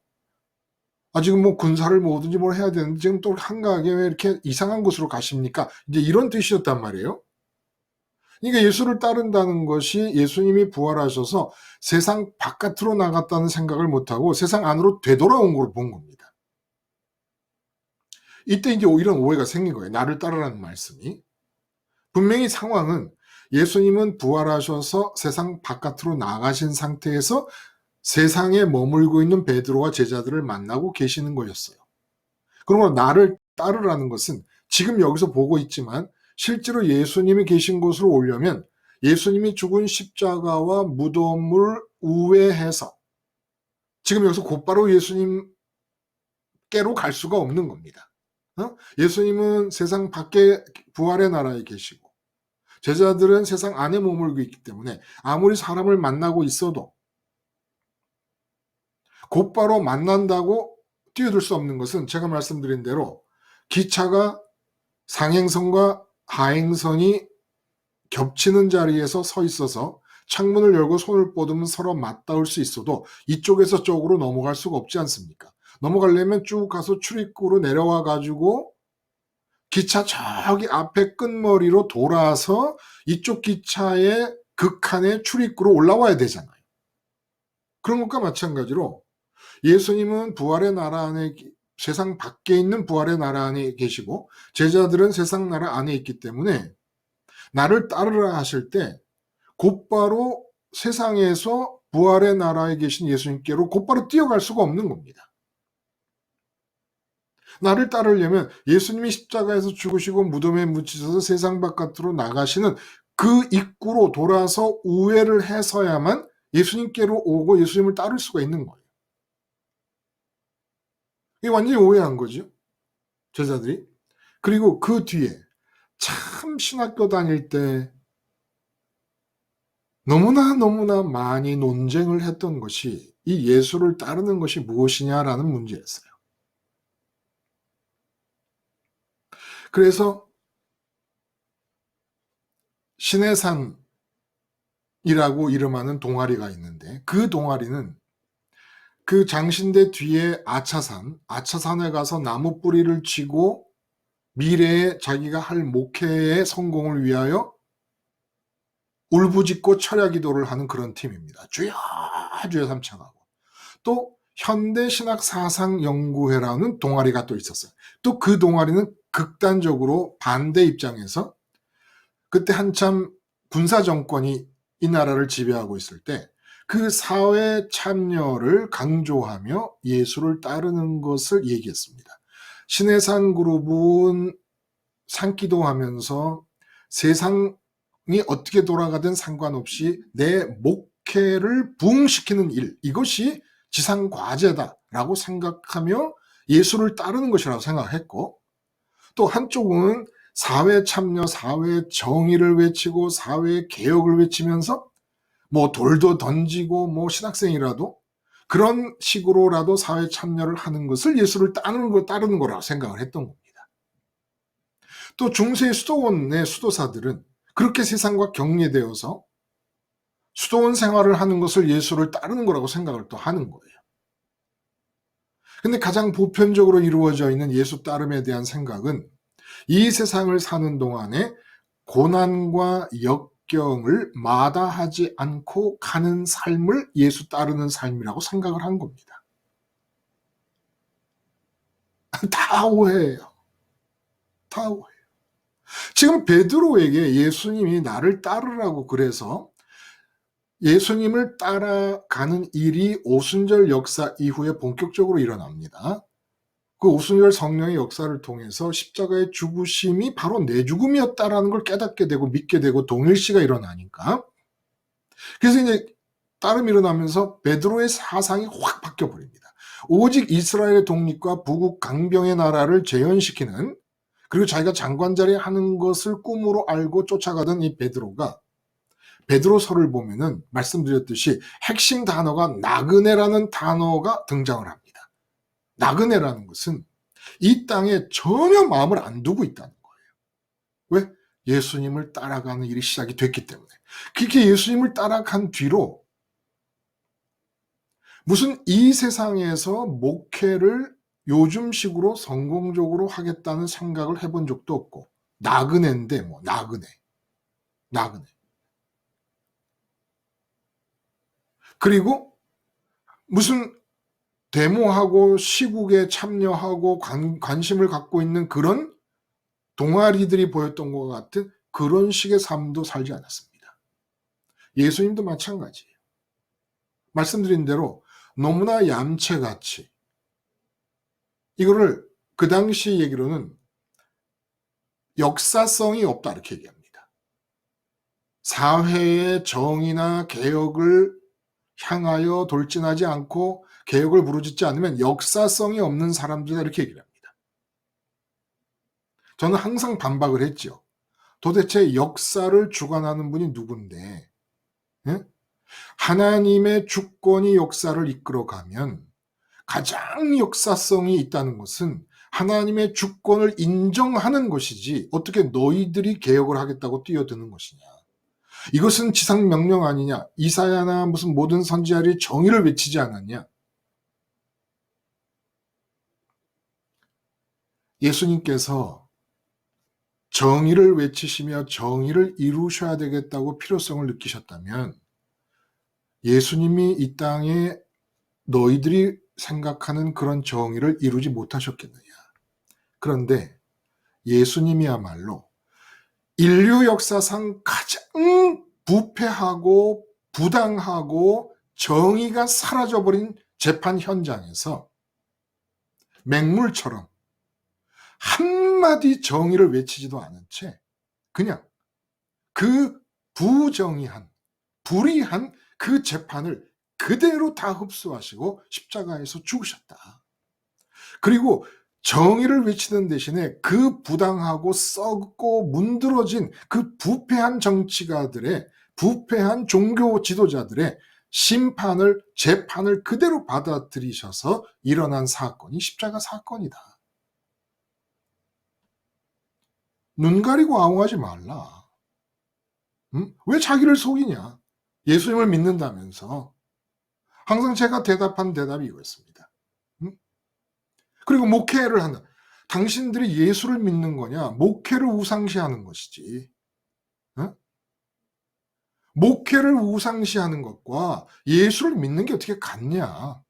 지금 뭐 군사를 뭐든지 뭘 해야 되는데 지금 또 한가하게 왜 이렇게 이상한 곳으로 가십니까? 이제 이런 뜻이었단 말이에요. 그러니까 예수를 따른다는 것이 예수님이 부활하셔서 세상 바깥으로 나갔다는 생각을 못하고 세상 안으로 되돌아온 걸 본 겁니다. 이때 이제 이런 오해가 생긴 거예요. 나를 따르라는 말씀이. 분명히 상황은 예수님은 부활하셔서 세상 바깥으로 나가신 상태에서 세상에 머물고 있는 베드로와 제자들을 만나고 계시는 거였어요. 그러므로 나를 따르라는 것은 지금 여기서 보고 있지만 실제로 예수님이 계신 곳으로 오려면 예수님이 죽은 십자가와 무덤을 우회해서 지금 여기서 곧바로 예수님께로 갈 수가 없는 겁니다. 예수님은 세상 밖에 부활의 나라에 계시고 제자들은 세상 안에 머물고 있기 때문에 아무리 사람을 만나고 있어도 곧바로 만난다고 뛰어들 수 없는 것은 제가 말씀드린 대로 기차가 상행선과 하행선이 겹치는 자리에서 서 있어서 창문을 열고 손을 뻗으면 서로 맞닿을 수 있어도 이쪽에서 저쪽으로 넘어갈 수가 없지 않습니까? 넘어가려면 쭉 가서 출입구로 내려와 가지고 기차 저기 앞에 끝머리로 돌아서 이쪽 기차의 극한의 출입구로 올라와야 되잖아요. 그런 것과 마찬가지로 예수님은 부활의 나라 안에 세상 밖에 있는 부활의 나라 안에 계시고 제자들은 세상 나라 안에 있기 때문에 나를 따르라 하실 때 곧바로 세상에서 부활의 나라에 계신 예수님께로 곧바로 뛰어갈 수가 없는 겁니다. 나를 따르려면 예수님이 십자가에서 죽으시고 무덤에 묻히셔서 세상 바깥으로 나가시는 그 입구로 돌아서 우회를 해서야만 예수님께로 오고 예수님을 따를 수가 있는 거예요. 이게 완전히 오해한 거죠. 제자들이. 그리고 그 뒤에 참 신학교 다닐 때 너무나 많이 논쟁을 했던 것이 이 예수를 따르는 것이 무엇이냐라는 문제였어요. 그래서 신의 산이라고 이름하는 동아리가 있는데 그 동아리는 그 장신대 뒤에 아차산에 가서 나무 뿌리를 치고 미래에 자기가 할 목회의 성공을 위하여 울부짖고 철야 기도를 하는 그런 팀입니다. 주여 주여 삼창하고. 또 현대신학사상연구회라는 동아리가 또 있었어요. 또 그 동아리는 극단적으로 반대 입장에서 그때 한참 군사정권이 이 나라를 지배하고 있을 때 그 사회 참여를 강조하며 예수를 따르는 것을 얘기했습니다. 신해산 그룹은 산기도하면서 세상이 어떻게 돌아가든 상관없이 내 목회를 부흥시키는 일, 이것이 지상과제다라고 생각하며 예수를 따르는 것이라고 생각했고, 또 한쪽은 사회 참여, 사회 정의를 외치고 사회 개혁을 외치면서 뭐 돌도 던지고 뭐 신학생이라도 그런 식으로라도 사회 참여를 하는 것을 예수를 따르는 거라고 생각을 했던 겁니다. 또 중세 수도원의 수도사들은 그렇게 세상과 격리되어서 수도원 생활을 하는 것을 예수를 따르는 거라고 생각을 또 하는 거예요. 근데 가장 보편적으로 이루어져 있는 예수 따름에 대한 생각은 이 세상을 사는 동안에 고난과 역경을 마다하지 않고 가는 삶을 예수 따르는 삶이라고 생각을 한 겁니다. 다 오해예요. 다 오해예요. 지금 베드로에게 예수님이 나를 따르라고 그래서 예수님을 따라가는 일이 오순절 역사 이후에 본격적으로 일어납니다. 그 오순절 성령의 역사를 통해서 십자가의 죽으심이 바로 내 죽음이었다라는 걸 깨닫게 되고 믿게 되고 동일시가 일어나니까, 그래서 이제 따름이 일어나면서 베드로의 사상이 확 바뀌어 버립니다. 오직 이스라엘의 독립과 북국 강병의 나라를 재현시키는, 그리고 자기가 장관 자리에 하는 것을 꿈으로 알고 쫓아가던 이 베드로가 베드로서를 보면은 말씀드렸듯이 핵심 단어가 나그네라는 단어가 등장을 합니다. 나그네라는 것은 이 땅에 전혀 마음을 안 두고 있다는 거예요. 왜? 예수님을 따라가는 일이 시작이 됐기 때문에. 그렇게 예수님을 따라간 뒤로 무슨 이 세상에서 목회를 요즘식으로 성공적으로 하겠다는 생각을 해본 적도 없고, 나그네인데 뭐 나그네. 그리고 무슨 데모하고 시국에 참여하고 관심을 갖고 있는 그런 동아리들이 보였던 것 같은 그런 식의 삶도 살지 않았습니다. 예수님도 마찬가지예요. 말씀드린 대로 너무나 얌체같이, 이거를 그 당시 얘기로는 역사성이 없다 이렇게 얘기합니다. 사회의 정의나 개혁을 향하여 돌진하지 않고 개혁을 부르짖지 않으면 역사성이 없는 사람들이다 이렇게 얘기를 합니다. 저는 항상 반박을 했죠. 도대체 역사를 주관하는 분이 누군데, 예? 하나님의 주권이 역사를 이끌어가면 가장 역사성이 있다는 것은 하나님의 주권을 인정하는 것이지 어떻게 너희들이 개혁을 하겠다고 뛰어드는 것이냐. 이것은 지상명령 아니냐. 이사야나 무슨 모든 선지자들이 정의를 외치지 않았냐. 예수님께서 정의를 외치시며 정의를 이루셔야 되겠다고 필요성을 느끼셨다면 예수님이 이 땅에 너희들이 생각하는 그런 정의를 이루지 못하셨겠느냐. 그런데 예수님이야말로 인류 역사상 가장 부패하고 부당하고 정의가 사라져버린 재판 현장에서 맹물처럼 한마디 정의를 외치지도 않은 채 그냥 그 부정의한 불의한 그 재판을 그대로 다 흡수하시고 십자가에서 죽으셨다. 그리고 정의를 외치는 대신에 그 부당하고 썩고 문드러진 그 부패한 정치가들의, 부패한 종교 지도자들의 심판을, 재판을 그대로 받아들이셔서 일어난 사건이 십자가 사건이다. 눈 가리고 아웅하지 말라. 응? 왜 자기를 속이냐? 예수님을 믿는다면서. 항상 제가 대답한 대답이 이거였습니다. 응? 그리고 목회를 한다. 당신들이 예수를 믿는 거냐? 목회를 우상시하는 것이지. 응? 목회를 우상시하는 것과 예수를 믿는 게 어떻게 같냐?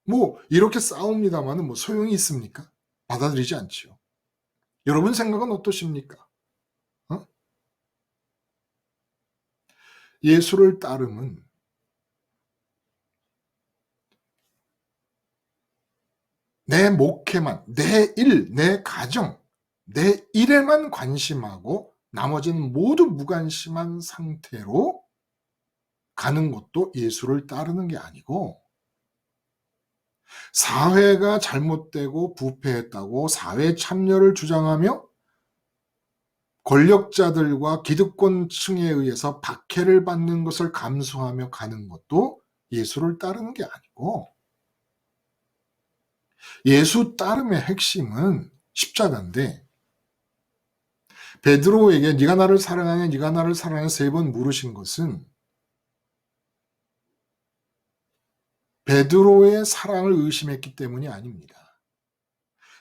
뭐 이렇게 싸웁니다마는 뭐 소용이 있습니까? 받아들이지 않지요. 여러분 생각은 어떠십니까? 어? 예수를 따름은 내 목회만, 내 일, 내 가정, 내 일에만 관심하고 나머지는 모두 무관심한 상태로 가는 것도 예수를 따르는 게 아니고, 사회가 잘못되고 부패했다고 사회 참여를 주장하며 권력자들과 기득권층에 의해서 박해를 받는 것을 감수하며 가는 것도 예수를 따르는 게 아니고, 예수 따름의 핵심은 십자가인데, 베드로에게 네가 나를 사랑하냐, 네가 나를 사랑하냐 3번 물으신 것은 베드로의 사랑을 의심했기 때문이 아닙니다.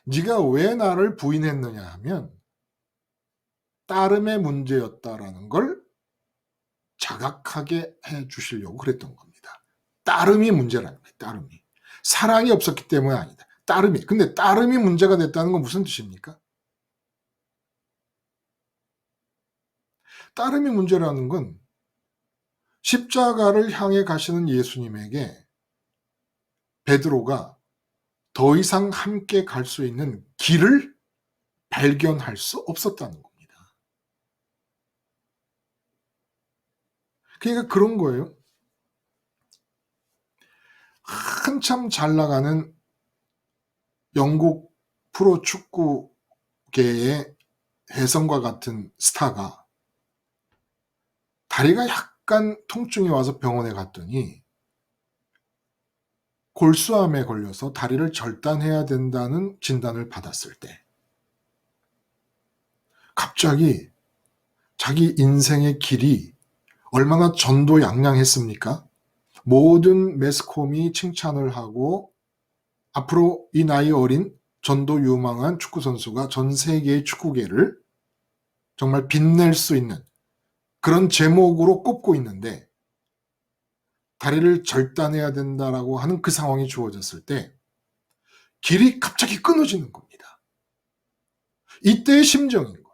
네가 왜 나를 부인했느냐 하면 따름의 문제였다라는 걸 자각하게 해 주시려고 그랬던 겁니다. 따름이 문제라는 거예요. 따름이. 사랑이 없었기 때문이 아니다. 따름이. 근데 따름이 문제가 됐다는 건 무슨 뜻입니까? 따름이 문제라는 건 십자가를 향해 가시는 예수님에게 베드로가 더 이상 함께 갈 수 있는 길을 발견할 수 없었다는 겁니다. 그러니까 그런 거예요. 한참 잘 나가는 영국 프로축구계의 혜성과 같은 스타가 다리가 약간 통증이 와서 병원에 갔더니 골수암에 걸려서 다리를 절단해야 된다는 진단을 받았을 때 갑자기 자기 인생의 길이 얼마나 전도양양했습니까? 모든 매스컴이 칭찬을 하고 앞으로 이 나이 어린 전도 유망한 축구선수가 전 세계의 축구계를 정말 빛낼 수 있는 그런 제목으로 꼽고 있는데 다리를 절단해야 된다라고 하는 그 상황이 주어졌을 때 길이 갑자기 끊어지는 겁니다. 이때의 심정인 거예요.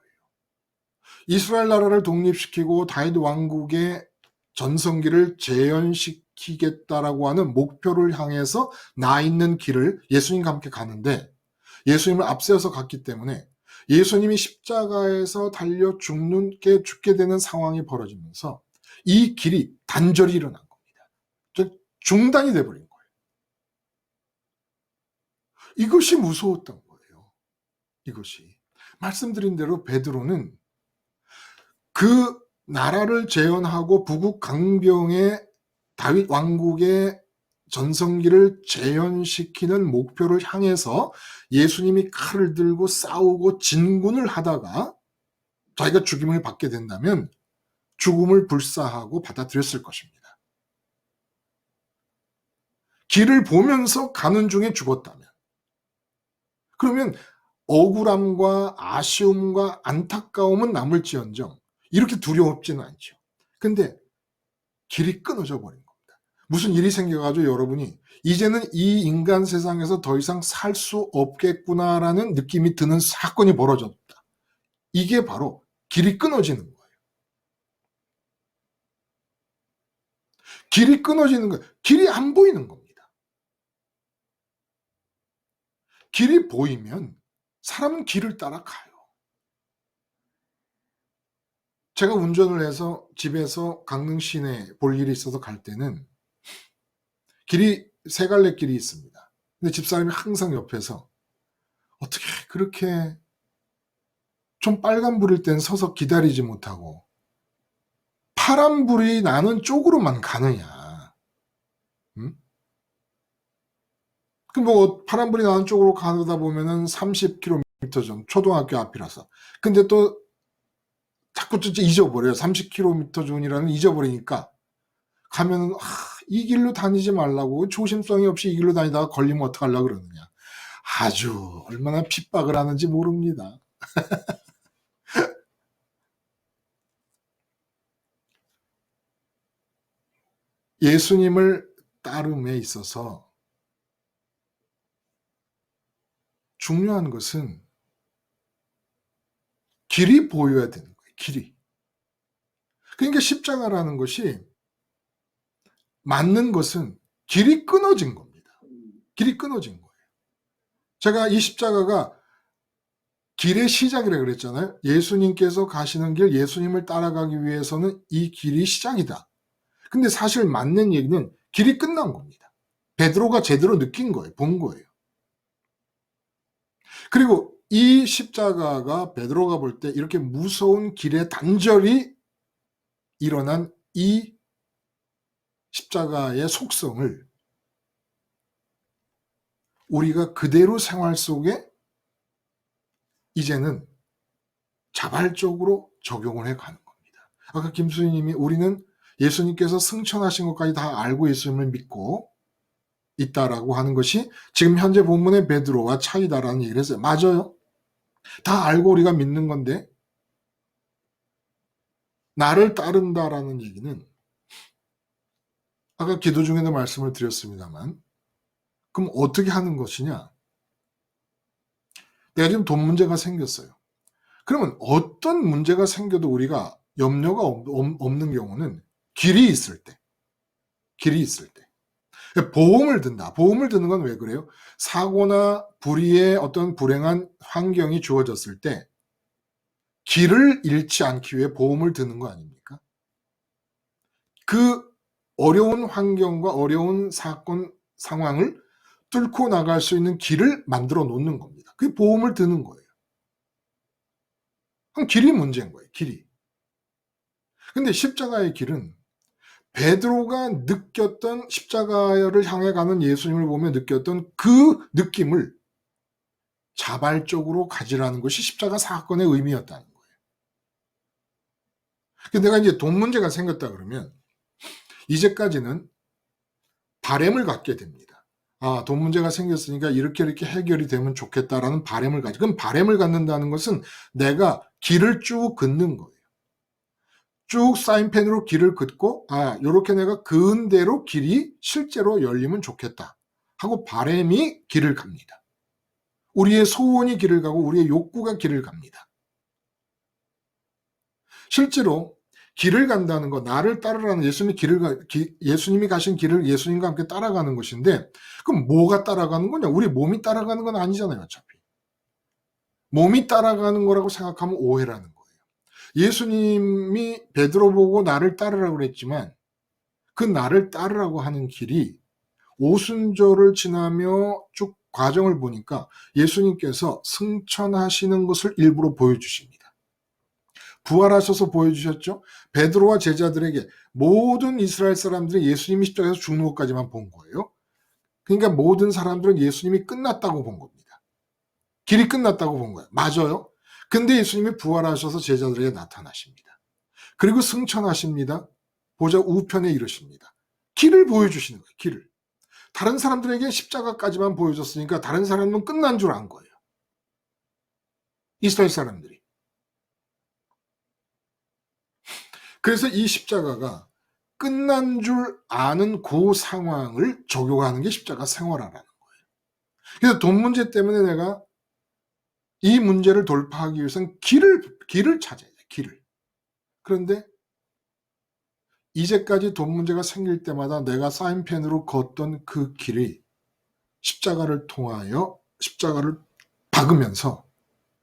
이스라엘 나라를 독립시키고 다윗 왕국의 전성기를 재현시키겠다라고 하는 목표를 향해서 나 있는 길을 예수님과 함께 가는데 예수님을 앞세워서 갔기 때문에 예수님이 십자가에서 달려 죽게 되는 상황이 벌어지면서 이 길이 단절이 일어난 겁니다. 즉 중단이 돼버린 거예요. 이것이 무서웠던 거예요. 이것이. 말씀드린 대로 베드로는 그 나라를 재현하고 부국 강병의 다윗 왕국의 전성기를 재현시키는 목표를 향해서 예수님이 칼을 들고 싸우고 진군을 하다가 자기가 죽임을 받게 된다면 죽음을 불사하고 받아들였을 것입니다. 길을 보면서 가는 중에 죽었다면 그러면 억울함과 아쉬움과 안타까움은 남을지언정 이렇게 두려웠지는 않죠. 근데 길이 끊어져 버린 겁니다. 무슨 일이 생겨가지고 여러분이 이제는 이 인간 세상에서 더 이상 살 수 없겠구나라는 느낌이 드는 사건이 벌어졌다. 이게 바로 길이 끊어지는 거예요. 길이 끊어지는 거예요. 길이 안 보이는 겁니다. 길이 보이면 사람은 길을 따라 가요. 제가 운전을 해서 집에서 강릉 시내 볼 일이 있어서 갈 때는 길이 세 갈래 길이 있습니다. 근데 집사람이 항상 옆에서 어떻게 그렇게 좀 빨간불일 땐 서서 기다리지 못하고 파란불이 나는 쪽으로만 가느냐. 응? 뭐 파란불이 나는 쪽으로 가다 보면은 30km 전 초등학교 앞이라서. 근데 또 자꾸 잊어버려요. 30km 전이라는 잊어버리니까 가면은 이 길로 다니지 말라고 조심성이 없이 이 길로 다니다가 걸리면 어떡하려고 그러느냐. 아주 얼마나 핍박을 하는지 모릅니다. 예수님을 따름에 있어서 중요한 것은 길이 보여야 되는 거예요. 길이. 그러니까 십자가라는 것이 맞는 것은 길이 끊어진 겁니다. 길이 끊어진 거예요. 제가 이 십자가가 길의 시작이라고 그랬잖아요. 예수님께서 가시는 길, 예수님을 따라가기 위해서는 이 길이 시작이다. 근데 사실 맞는 얘기는 길이 끝난 겁니다. 베드로가 제대로 느낀 거예요. 본 거예요. 그리고 이 십자가가 베드로가 볼 때 이렇게 무서운 길의 단절이 일어난 이 십자가의 속성을 우리가 그대로 생활 속에 이제는 자발적으로 적용을 해가는 겁니다. 아까 김수희님이 우리는 예수님께서 승천하신 것까지 다 알고 예수님을 믿고 있다라고 하는 것이 지금 현재 본문의 베드로와 차이다라는 얘기를 했어요. 맞아요. 다 알고 우리가 믿는 건데 나를 따른다라는 얘기는 아까 기도 중에도 말씀을 드렸습니다만 그럼 어떻게 하는 것이냐? 내가 지금 돈 문제가 생겼어요. 그러면 어떤 문제가 생겨도 우리가 염려가 없는 경우는 길이 있을 때 보험을 든다. 보험을 드는 건 왜 그래요? 사고나 불의의 어떤 불행한 환경이 주어졌을 때 길을 잃지 않기 위해 보험을 드는 거 아닙니까? 그 어려운 환경과 어려운 사건 상황을 뚫고 나갈 수 있는 길을 만들어 놓는 겁니다. 그게 보험을 드는 거예요. 그럼 길이 문제인 거예요. 길이. 근데 십자가의 길은 베드로가 느꼈던 십자가를 향해 가는 예수님을 보며 느꼈던 그 느낌을 자발적으로 가지라는 것이 십자가 사건의 의미였다는 거예요. 근데 내가 이제 돈 문제가 생겼다 그러면 이제까지는 바램을 갖게 됩니다. 돈 문제가 생겼으니까 이렇게 해결이 되면 좋겠다라는 바램을 가지. 그럼 바램을 갖는다는 것은 내가 길을 쭉 긋는 거예요. 쭉 사인펜으로 길을 긋고 요렇게 내가 그은 대로 길이 실제로 열리면 좋겠다 하고 바람이 길을 갑니다. 우리의 소원이 길을 가고 우리의 욕구가 길을 갑니다. 실제로 길을 간다는 거, 나를 따르라는 예수님이 가신 길을 예수님과 함께 따라가는 것인데, 그럼 뭐가 따라가는 거냐? 우리 몸이 따라가는 건 아니잖아요, 어차피. 몸이 따라가는 거라고 생각하면 오해라는 거예요. 예수님이 베드로 보고 나를 따르라고 그랬지만 그 나를 따르라고 하는 길이 오순절을 지나며 쭉 과정을 보니까 예수님께서 승천하시는 것을 일부러 보여주십니다. 부활하셔서 보여주셨죠. 베드로와 제자들에게 모든 이스라엘 사람들이 예수님이 십자가에서 죽는 것까지만 본 거예요. 그러니까 모든 사람들은 예수님이 끝났다고 본 겁니다. 길이 끝났다고 본 거예요. 맞아요. 근데 예수님이 부활하셔서 제자들에게 나타나십니다. 그리고 승천하십니다. 보좌 우편에 이르십니다. 길을 보여주시는 거예요. 길을. 다른 사람들에게 십자가까지만 보여줬으니까 다른 사람은 끝난 줄 안 거예요. 이스라엘 사람들이. 그래서 이 십자가가 끝난 줄 아는 그 상황을 적용하는 게 십자가 생활화라는 거예요. 그래서 돈 문제 때문에 내가 이 문제를 돌파하기 위해서는 길을 찾아야 돼. 길을. 그런데 이제까지 돈 문제가 생길 때마다 내가 사인펜으로 걷던 그 길이 십자가를 통하여 십자가를 박으면서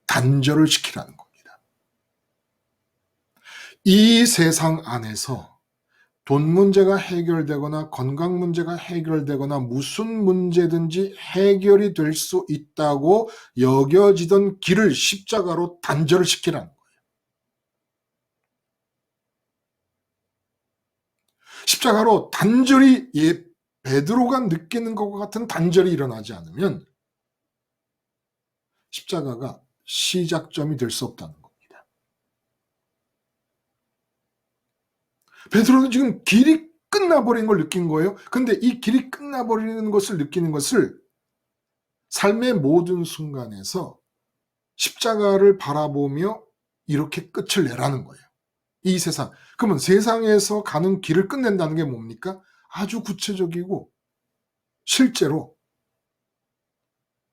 단절을 시키라는 겁니다. 이 세상 안에서 돈 문제가 해결되거나 건강 문제가 해결되거나 무슨 문제든지 해결이 될 수 있다고 여겨지던 길을 십자가로 단절을 시키라는 거예요. 십자가로 단절이 베드로가 느끼는 것과 같은 단절이 일어나지 않으면 십자가가 시작점이 될 수 없다는 겁니다. 베드로는 지금 길이 끝나버린 걸 느낀 거예요. 근데 이 길이 끝나버리는 것을 느끼는 것을 삶의 모든 순간에서 십자가를 바라보며 이렇게 끝을 내라는 거예요. 이 세상. 그러면 세상에서 가는 길을 끝낸다는 게 뭡니까? 아주 구체적이고 실제로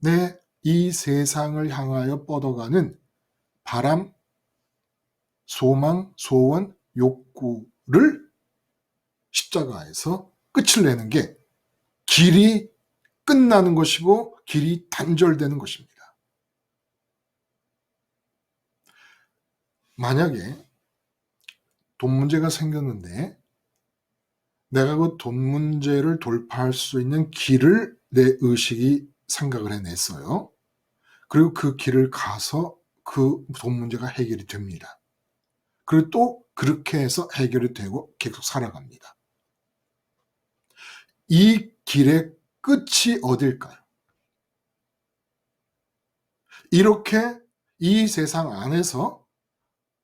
내 이 세상을 향하여 뻗어가는 바람, 소망, 소원, 욕구를 십자가에서 끝을 내는 게 길이 끝나는 것이고 길이 단절되는 것입니다. 만약에 돈 문제가 생겼는데 내가 그 돈 문제를 돌파할 수 있는 길을 내 의식이 생각을 해냈어요. 그리고 그 길을 가서 그 돈 문제가 해결이 됩니다. 그리고 또 그렇게 해서 해결이 되고 계속 살아갑니다. 이 길의 끝이 어딜까요? 이렇게 이 세상 안에서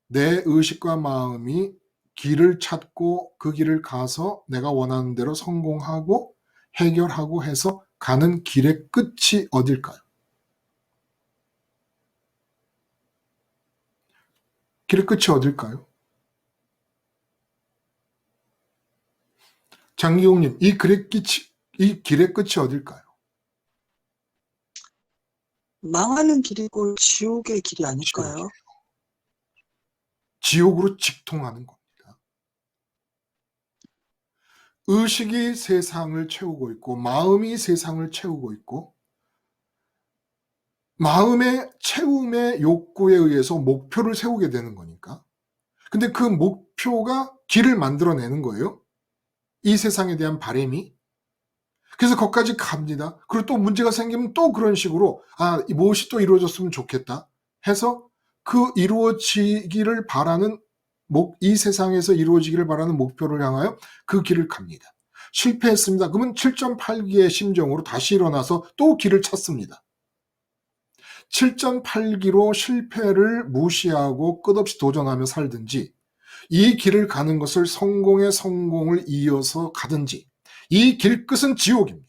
내 의식과 마음이 길을 찾고 그 길을 가서 내가 원하는 대로 성공하고 해결하고 해서 가는 길의 끝이 어딜까요? 길의 끝이 어딜까요? 장기용님, 이 길의 끝이 어딜까요? 망하는 길이고 지옥의 길이 아닐까요? 지옥으로 직통하는 겁니다. 의식이 세상을 채우고 있고 마음이 세상을 채우고 있고 마음의 채움의 욕구에 의해서 목표를 세우게 되는 거니까. 근데 그 목표가 길을 만들어내는 거예요. 이 세상에 대한 바람이. 그래서 거기까지 갑니다. 그리고 또 문제가 생기면 또 그런 식으로 무엇이 또 이루어졌으면 좋겠다 해서 그 이루어지기를 바라는 이 세상에서 이루어지기를 바라는 목표를 향하여 그 길을 갑니다. 실패했습니다. 그러면 7.8기의 심정으로 다시 일어나서 또 길을 찾습니다. 7.8기로 실패를 무시하고 끝없이 도전하며 살든지 이 길을 가는 것을 성공의 성공을 이어서 가든지 이 길 끝은 지옥입니다.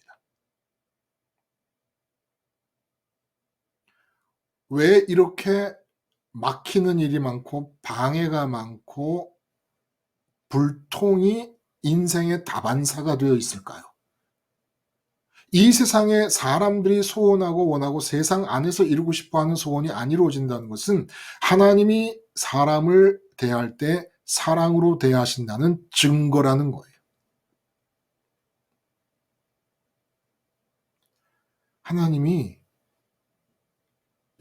왜 이렇게 막히는 일이 많고 방해가 많고 불통이 인생의 다반사가 되어 있을까요? 이 세상에 사람들이 소원하고 원하고 세상 안에서 이루고 싶어하는 소원이 안 이루어진다는 것은 하나님이 사람을 대할 때 사랑으로 대하신다는 증거라는 거예요. 하나님이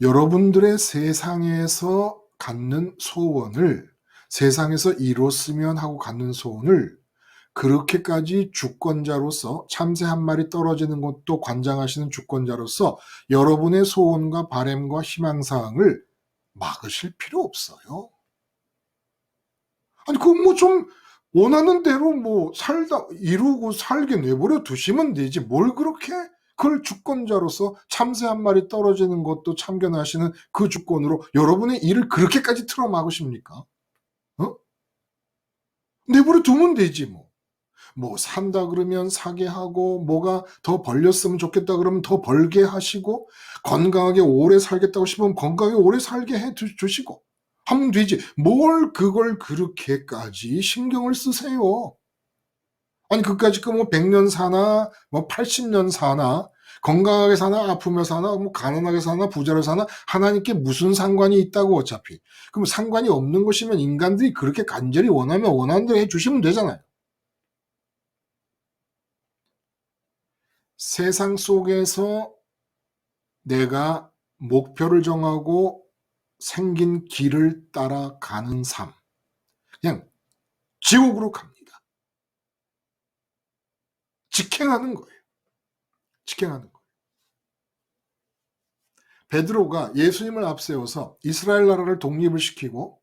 여러분들의 세상에서 갖는 소원을, 세상에서 이뤘으면 하고 갖는 소원을 그렇게까지 주권자로서, 참새 한 마리 떨어지는 것도 관장하시는 주권자로서 여러분의 소원과 바램과 희망사항을 막으실 필요 없어요. 아니 그거 뭐 좀 원하는 대로 뭐 살다 이루고 살게 내버려 두시면 되지, 뭘 그렇게 그걸 주권자로서 참새 한 마리 떨어지는 것도 참견하시는 그 주권으로 여러분의 일을 그렇게까지 틀어 막으십니까? 내버려 두면 되지 뭐. 뭐 산다 그러면 사게 하고, 뭐가 더 벌렸으면 좋겠다 그러면 더 벌게 하시고, 건강하게 오래 살겠다고 싶으면 건강하게 오래 살게 해 주시고 하면 되지, 뭘 그걸 그렇게까지 신경을 쓰세요. 아니 그까짓 거 뭐 100년 사나 뭐 80년 사나, 건강하게 사나 아프며 사나 뭐 가난하게 사나 부자로 사나 하나님께 무슨 상관이 있다고. 어차피 그럼 상관이 없는 것이면 인간들이 그렇게 간절히 원하면 원하는 대로 해주시면 되잖아요. 세상 속에서 내가 목표를 정하고 생긴 길을 따라가는 삶, 그냥 지옥으로 갑니다. 직행하는 거예요. 직행하는 거예요. 베드로가 예수님을 앞세워서 이스라엘 나라를 독립을 시키고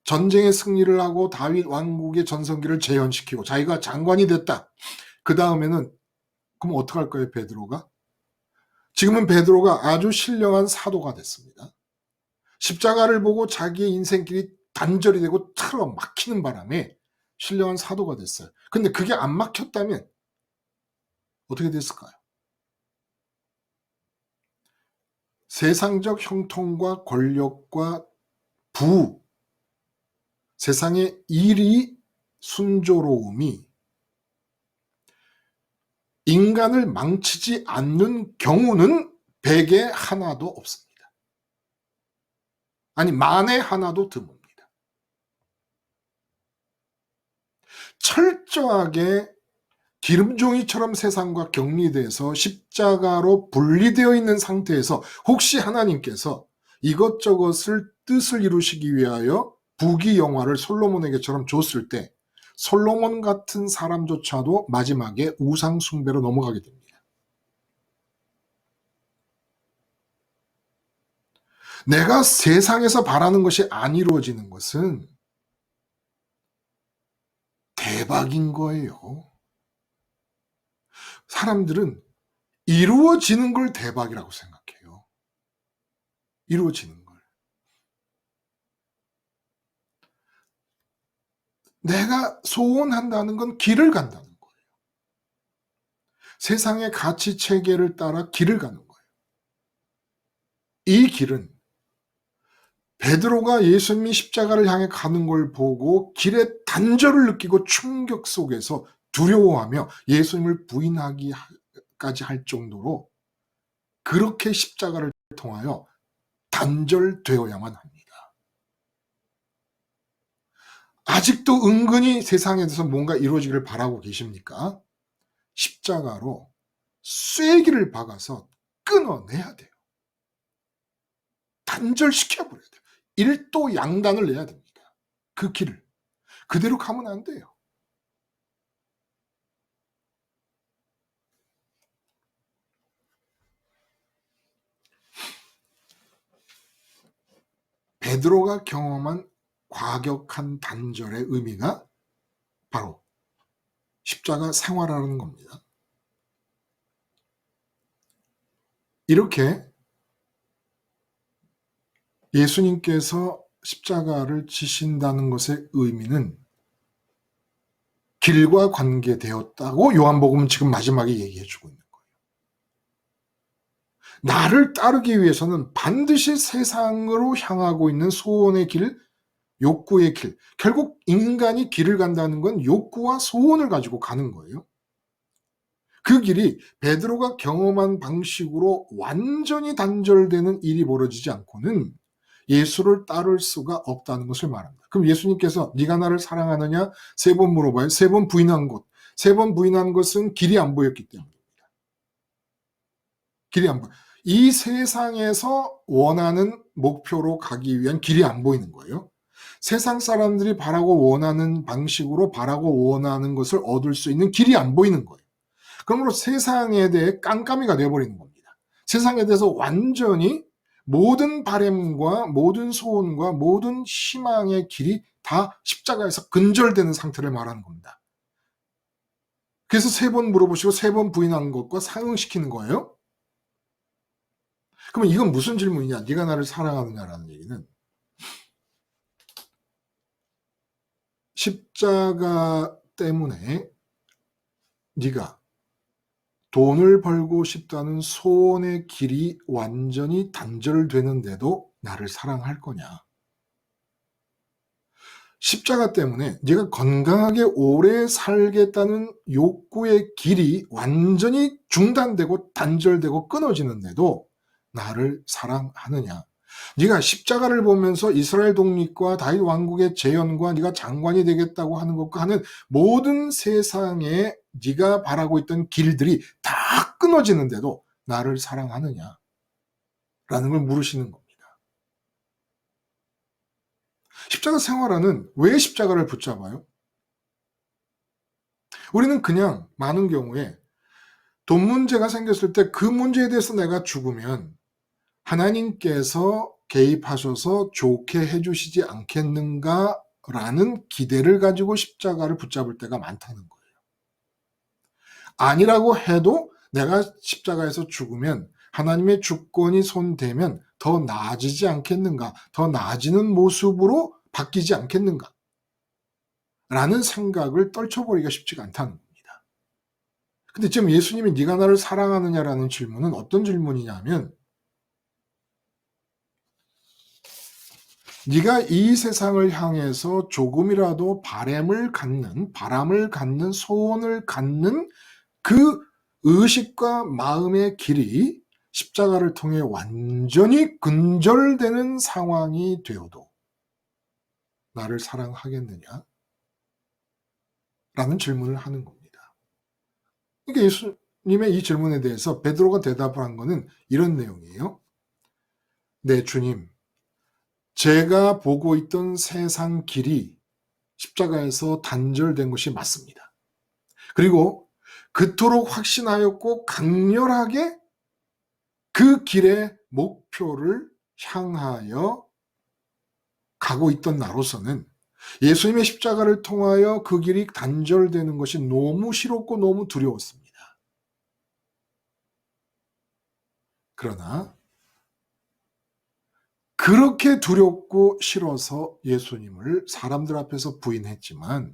전쟁의 승리를 하고 다윗 왕국의 전성기를 재현시키고 자기가 장관이 됐다. 그 다음에는 그럼 어떡할 거예요, 베드로가? 지금은 베드로가 아주 신령한 사도가 됐습니다. 십자가를 보고 자기의 인생길이 단절이 되고 틀어 막히는 바람에 신령한 사도가 됐어요. 근데 그게 안 막혔다면 어떻게 됐을까요? 세상적 형통과 권력과 부, 세상의 일이 순조로움이 인간을 망치지 않는 경우는 100에 하나도 없습니다. 아니 만에 하나도 드뭅니다. 철저하게 기름종이처럼 세상과 격리돼서 십자가로 분리되어 있는 상태에서 혹시 하나님께서 이것저것을 뜻을 이루시기 위하여 부귀영화를 솔로몬에게처럼 줬을 때 솔로몬 같은 사람조차도 마지막에 우상 숭배로 넘어가게 됩니다. 내가 세상에서 바라는 것이 안 이루어지는 것은 대박인 거예요. 사람들은 이루어지는 걸 대박이라고 생각해요. 이루어지는 걸. 내가 소원한다는 건 길을 간다는 거예요. 세상의 가치 체계를 따라 길을 가는 거예요. 이 길은 베드로가 예수님이 십자가를 향해 가는 걸 보고 길의 단절을 느끼고 충격 속에서 두려워하며 예수님을 부인하기까지 할 정도로 그렇게 십자가를 통하여 단절되어야만 합니다. 아직도 은근히 세상에 대해서 뭔가 이루어지기를 바라고 계십니까? 십자가로 쐐기를 박아서 끊어내야 돼요. 단절시켜버려야 돼요. 일도 양단을 내야 됩니다. 그 길을. 그대로 가면 안 돼요. 베드로가 경험한 과격한 단절의 의미가 바로 십자가 생활하는 겁니다. 이렇게 예수님께서 십자가를 지신다는 것의 의미는 길과 관계되었다고 요한복음은 지금 마지막에 얘기해주고 있는 거예요. 나를 따르기 위해서는 반드시 세상으로 향하고 있는 소원의 길, 욕구의 길. 결국 인간이 길을 간다는 건 욕구와 소원을 가지고 가는 거예요. 그 길이 베드로가 경험한 방식으로 완전히 단절되는 일이 벌어지지 않고는 예수를 따를 수가 없다는 것을 말합니다. 그럼 예수님께서 네가 나를 사랑하느냐 3번 물어봐요. 3번 부인한 것. 3번 부인한 것은 길이 안 보였기 때문입니다. 길이 안 보여. 이 세상에서 원하는 목표로 가기 위한 길이 안 보이는 거예요. 세상 사람들이 바라고 원하는 방식으로 바라고 원하는 것을 얻을 수 있는 길이 안 보이는 거예요. 그러므로 세상에 대해 깜깜이가 되어버리는 겁니다. 세상에 대해서 완전히 모든 바램과 모든 소원과 모든 희망의 길이 다 십자가에서 근절되는 상태를 말하는 겁니다. 그래서 3번 물어보시고 3번 부인한 것과 상응시키는 거예요. 그러면 이건 무슨 질문이냐? 네가 나를 사랑하느냐라는 얘기는 십자가 때문에 네가 돈을 벌고 싶다는 소원의 길이 완전히 단절되는데도 나를 사랑할 거냐? 십자가 때문에 네가 건강하게 오래 살겠다는 욕구의 길이 완전히 중단되고 단절되고 끊어지는데도 나를 사랑하느냐? 네가 십자가를 보면서 이스라엘 독립과 다윗 왕국의 재현과 네가 장관이 되겠다고 하는 것과 하는 모든 세상에 네가 바라고 있던 길들이 다 끊어지는데도 나를 사랑하느냐? 라는 걸 물으시는 겁니다. 십자가 생활하는 왜 십자가를 붙잡아요? 우리는 그냥 많은 경우에 돈 문제가 생겼을 때 그 문제에 대해서 내가 죽으면 하나님께서 개입하셔서 좋게 해주시지 않겠는가라는 기대를 가지고 십자가를 붙잡을 때가 많다는 거예요. 아니라고 해도 내가 십자가에서 죽으면 하나님의 주권이 손대면 더 나아지지 않겠는가, 더 나아지는 모습으로 바뀌지 않겠는가 라는 생각을 떨쳐버리기가 쉽지가 않다는 겁니다. 근데 지금 예수님이 네가 나를 사랑하느냐라는 질문은 어떤 질문이냐면 네가 이 세상을 향해서 조금이라도 바람을 갖는 소원을 갖는 그 의식과 마음의 길이 십자가를 통해 완전히 근절되는 상황이 되어도 나를 사랑하겠느냐? 라는 질문을 하는 겁니다. 그러니까 예수님의 이 질문에 대해서 베드로가 대답을 한 거는 이런 내용이에요. 네, 주님. 제가 보고 있던 세상 길이 십자가에서 단절된 것이 맞습니다. 그리고 그토록 확신하였고 강렬하게 그 길의 목표를 향하여 가고 있던 나로서는 예수님의 십자가를 통하여 그 길이 단절되는 것이 너무 싫었고 너무 두려웠습니다. 그러나 그렇게 두렵고 싫어서 예수님을 사람들 앞에서 부인했지만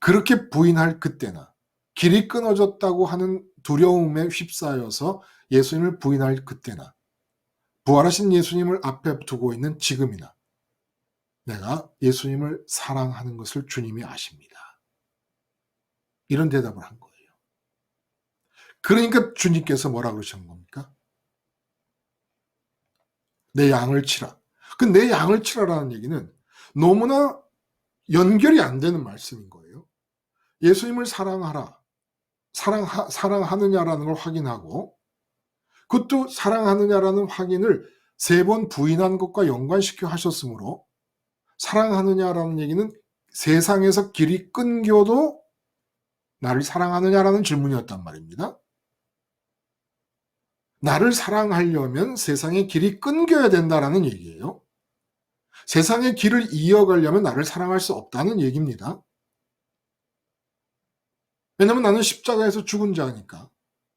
그렇게 부인할 그때나 길이 끊어졌다고 하는 두려움에 휩싸여서 예수님을 부인할 그때나 부활하신 예수님을 앞에 두고 있는 지금이나 내가 예수님을 사랑하는 것을 주님이 아십니다. 이런 대답을 한 거예요. 그러니까 주님께서 뭐라 그러신 겁니까? 내 양을 치라. 그 내 양을 치라라는 얘기는 너무나 연결이 안 되는 말씀인 거예요. 예수님을 사랑하라. 사랑하느냐라는 걸 확인하고 그것도 사랑하느냐라는 확인을 3번 부인한 것과 연관시켜 하셨으므로 사랑하느냐라는 얘기는 세상에서 길이 끊겨도 나를 사랑하느냐라는 질문이었단 말입니다. 나를 사랑하려면 세상의 길이 끊겨야 된다라는 얘기예요. 세상의 길을 이어가려면 나를 사랑할 수 없다는 얘기입니다. 왜냐하면 나는 십자가에서 죽은 자니까,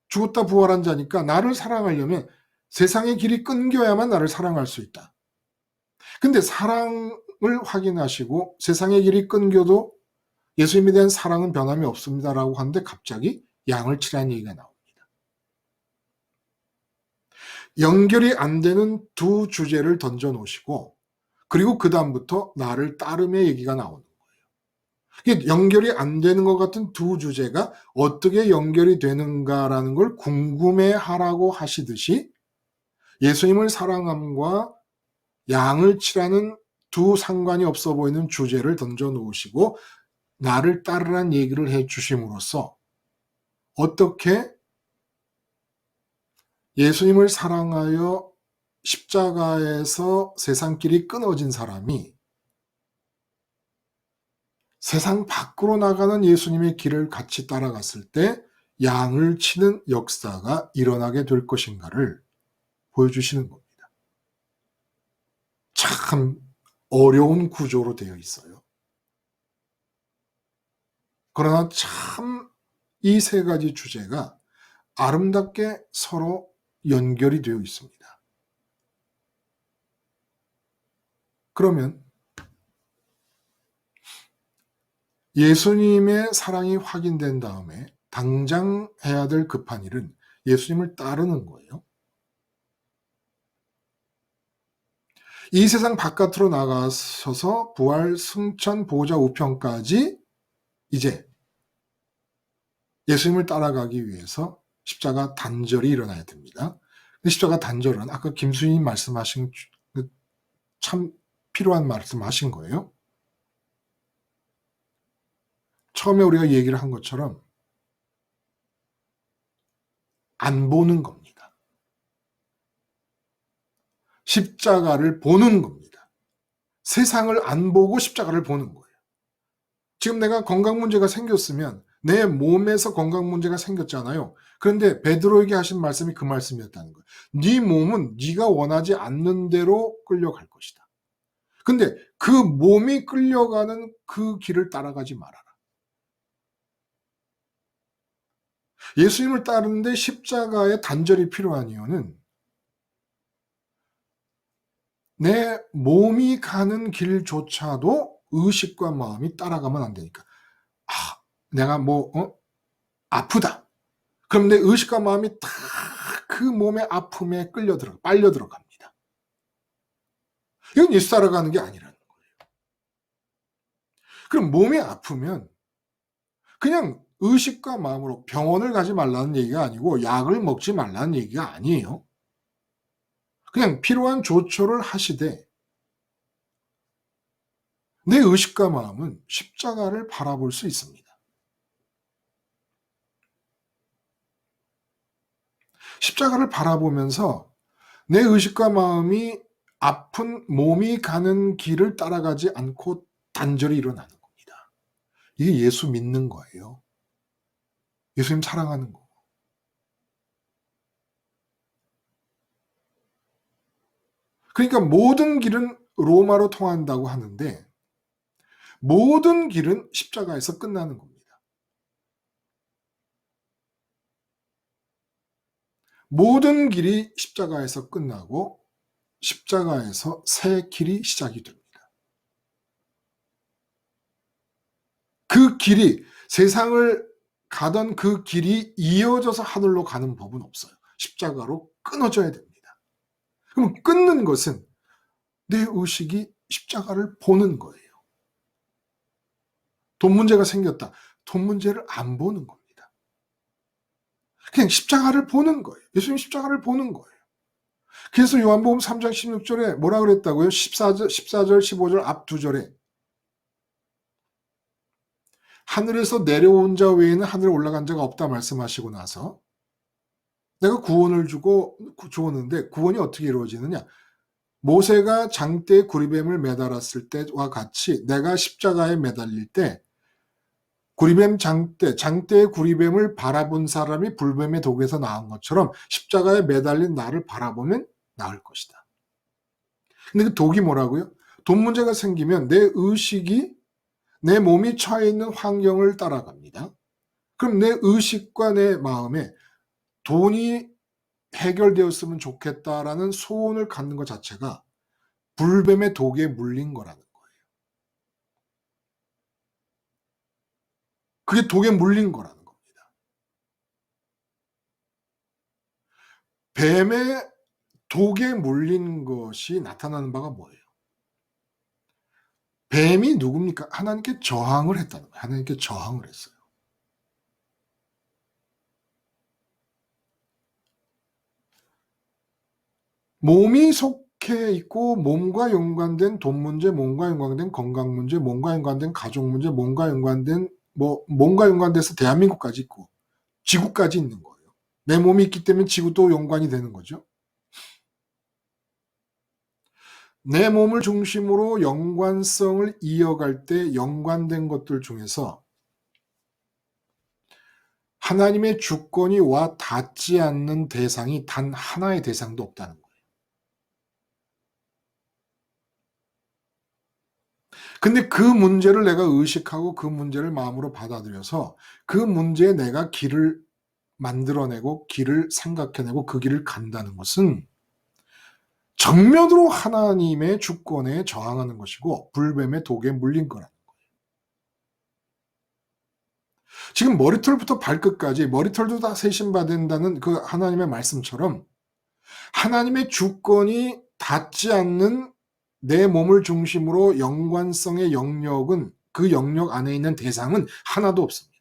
죽었다 부활한 자니까 나를 사랑하려면 세상의 길이 끊겨야만 나를 사랑할 수 있다. 근데 사랑을 확인하시고 세상의 길이 끊겨도 예수님에 대한 사랑은 변함이 없습니다라고 하는데 갑자기 양을 치라는 얘기가 나옵니다. 연결이 안 되는 두 주제를 던져 놓으시고 그리고 그 다음부터 나를 따름의 얘기가 나오는 거예요. 이게 연결이 안 되는 것 같은 두 주제가 어떻게 연결이 되는가라는 걸 궁금해하라고 하시듯이 예수님을 사랑함과 양을 치라는 두 상관이 없어 보이는 주제를 던져 놓으시고 나를 따르라는 얘기를 해 주심으로써 어떻게 예수님을 사랑하여 십자가에서 세상길이 끊어진 사람이 세상 밖으로 나가는 예수님의 길을 같이 따라갔을 때 양을 치는 역사가 일어나게 될 것인가를 보여주시는 겁니다. 참 어려운 구조로 되어 있어요. 그러나 참 이 세 가지 주제가 아름답게 서로 연결이 되어 있습니다. 그러면 예수님의 사랑이 확인된 다음에 당장 해야 될 급한 일은 예수님을 따르는 거예요. 이 세상 바깥으로 나가셔서 부활, 승천, 보좌, 우편까지 이제 예수님을 따라가기 위해서 십자가 단절이 일어나야 됩니다. 십자가 단절은 아까 김수희님 말씀하신 참 필요한 말씀하신 거예요. 처음에 우리가 얘기를 한 것처럼 안 보는 겁니다. 십자가를 보는 겁니다. 세상을 안 보고 십자가를 보는 거예요. 지금 내가 건강 문제가 생겼으면 내 몸에서 건강 문제가 생겼잖아요. 그런데 베드로에게 하신 말씀이 그 말씀이었다는 거예요. 네 몸은 네가 원하지 않는 대로 끌려갈 것이다. 근데 그 몸이 끌려가는 그 길을 따라가지 말아라. 예수님을 따르는데 십자가의 단절이 필요한 이유는 내 몸이 가는 길조차도 의식과 마음이 따라가면 안 되니까. 내가 아프다. 그럼 내 의식과 마음이 다 그 몸의 아픔에 빨려 들어갑니다. 이건 예수 따라가는 게 아니라는 거예요. 그럼 몸이 아프면 그냥 의식과 마음으로 병원을 가지 말라는 얘기가 아니고 약을 먹지 말라는 얘기가 아니에요. 그냥 필요한 조처를 하시되 내 의식과 마음은 십자가를 바라볼 수 있습니다. 십자가를 바라보면서 내 의식과 마음이 아픈 몸이 가는 길을 따라가지 않고 단절이 일어나는 겁니다. 이게 예수 믿는 거예요. 예수님 사랑하는 거. 그러니까 모든 길은 로마로 통한다고 하는데 모든 길은 십자가에서 끝나는 겁니다. 모든 길이 십자가에서 끝나고 십자가에서 새 길이 시작이 됩니다. 그 길이 세상을 가던 그 길이 이어져서 하늘로 가는 법은 없어요. 십자가로 끊어져야 됩니다. 그럼 끊는 것은 내 의식이 십자가를 보는 거예요. 돈 문제가 생겼다. 돈 문제를 안 보는 겁니다. 그냥 십자가를 보는 거예요. 예수님 십자가를 보는 거예요. 그래서 요한복음 3장 16절에 뭐라 그랬다고요? 14절, 15절 앞 두 절에 하늘에서 내려온 자 외에는 하늘에 올라간 자가 없다 말씀하시고 나서 내가 구원을 주었는데 구원이 어떻게 이루어지느냐? 모세가 장대에 구리뱀을 매달았을 때와 같이 내가 십자가에 매달릴 때 구리뱀 장대의 구리뱀을 바라본 사람이 불뱀의 독에서 나은 것처럼 십자가에 매달린 나를 바라보면 나을 것이다. 근데 그 독이 뭐라고요? 돈 문제가 생기면 내 의식이 내 몸이 처해 있는 환경을 따라갑니다. 그럼 내 의식과 내 마음에 돈이 해결되었으면 좋겠다라는 소원을 갖는 것 자체가 불뱀의 독에 물린 거라는 거예요. 그게 독에 물린 거라는 겁니다. 뱀의 독에 물린 것이 나타나는 바가 뭐예요? 뱀이 누굽니까? 하나님께 저항을 했다는 거예요. 하나님께 저항을 했어요. 몸이 속해 있고 몸과 연관된 돈 문제, 몸과 연관된 건강 문제, 몸과 연관된 가족 문제, 몸과 연관된 몸과 연관돼서 대한민국까지 있고 지구까지 있는 거예요. 내 몸이 있기 때문에 지구도 연관이 되는 거죠. 내 몸을 중심으로 연관성을 이어갈 때 연관된 것들 중에서 하나님의 주권이 와 닿지 않는 대상이 단 하나의 대상도 없다는 거예요. 근데 그 문제를 내가 의식하고 그 문제를 마음으로 받아들여서 그 문제에 내가 길을 만들어내고 길을 생각해내고 그 길을 간다는 것은 정면으로 하나님의 주권에 저항하는 것이고 불뱀의 독에 물린 거라는 거예요. 지금 머리털부터 발끝까지 머리털도 다 세심받는다는 그 하나님의 말씀처럼 하나님의 주권이 닿지 않는 내 몸을 중심으로 연관성의 영역은 그 영역 안에 있는 대상은 하나도 없습니다.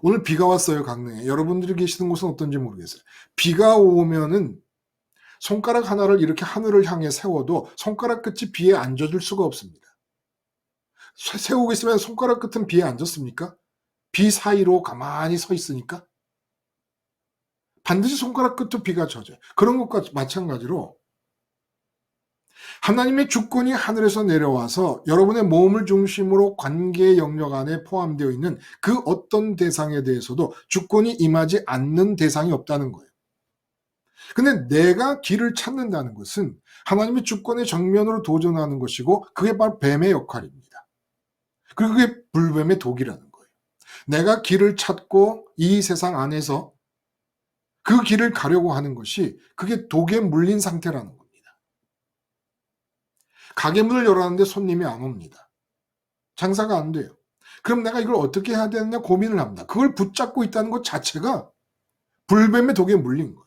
오늘 비가 왔어요, 강릉에. 여러분들이 계시는 곳은 어떤지 모르겠어요. 비가 오면은 손가락 하나를 이렇게 하늘을 향해 세워도 손가락 끝이 비에 안 젖을 수가 없습니다. 세우고 있으면 손가락 끝은 비에 안 젖습니까? 비 사이로 가만히 서 있으니까 반드시 손가락 끝도 비가 젖어요. 그런 것과 마찬가지로 하나님의 주권이 하늘에서 내려와서 여러분의 몸을 중심으로 관계의 영역 안에 포함되어 있는 그 어떤 대상에 대해서도 주권이 임하지 않는 대상이 없다는 거예요. 근데 내가 길을 찾는다는 것은 하나님의 주권의 정면으로 도전하는 것이고 그게 바로 뱀의 역할입니다. 그리고 그게 불뱀의 독이라는 거예요. 내가 길을 찾고 이 세상 안에서 그 길을 가려고 하는 것이 그게 독에 물린 상태라는 겁니다. 가게 문을 열었는데 손님이 안 옵니다. 장사가 안 돼요. 그럼 내가 이걸 어떻게 해야 되느냐 고민을 합니다. 그걸 붙잡고 있다는 것 자체가 불뱀의 독에 물린 거예요.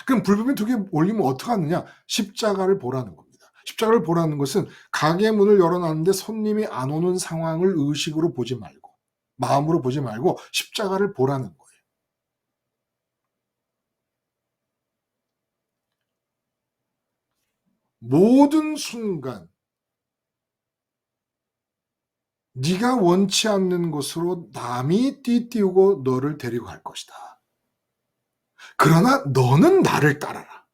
그럼 불뱀의 독에 몰리면 어떻게 하느냐? 십자가를 보라는 겁니다. 십자가를 보라는 것은 가게 문을 열어놨는데 손님이 안 오는 상황을 의식으로 보지 말고 마음으로 보지 말고 십자가를 보라는 거예요. 모든 순간 네가 원치 않는 곳으로 남이 띠띠우고 너를 데리고 갈 것이다. 그러나 너는 나를 따라라.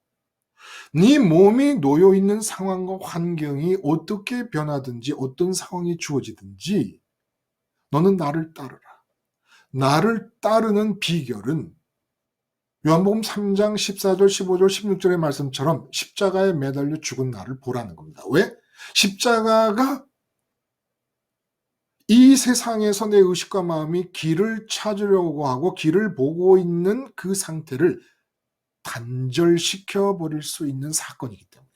네 몸이 놓여 있는 상황과 환경이 어떻게 변하든지 어떤 상황이 주어지든지 너는 나를 따르라. 나를 따르는 비결은 요한복음 3장 14절, 15절, 16절의 말씀처럼 십자가에 매달려 죽은 나를 보라는 겁니다. 왜? 십자가가 이 세상에서 내 의식과 마음이 길을 찾으려고 하고 길을 보고 있는 그 상태를 단절시켜 버릴 수 있는 사건이기 때문에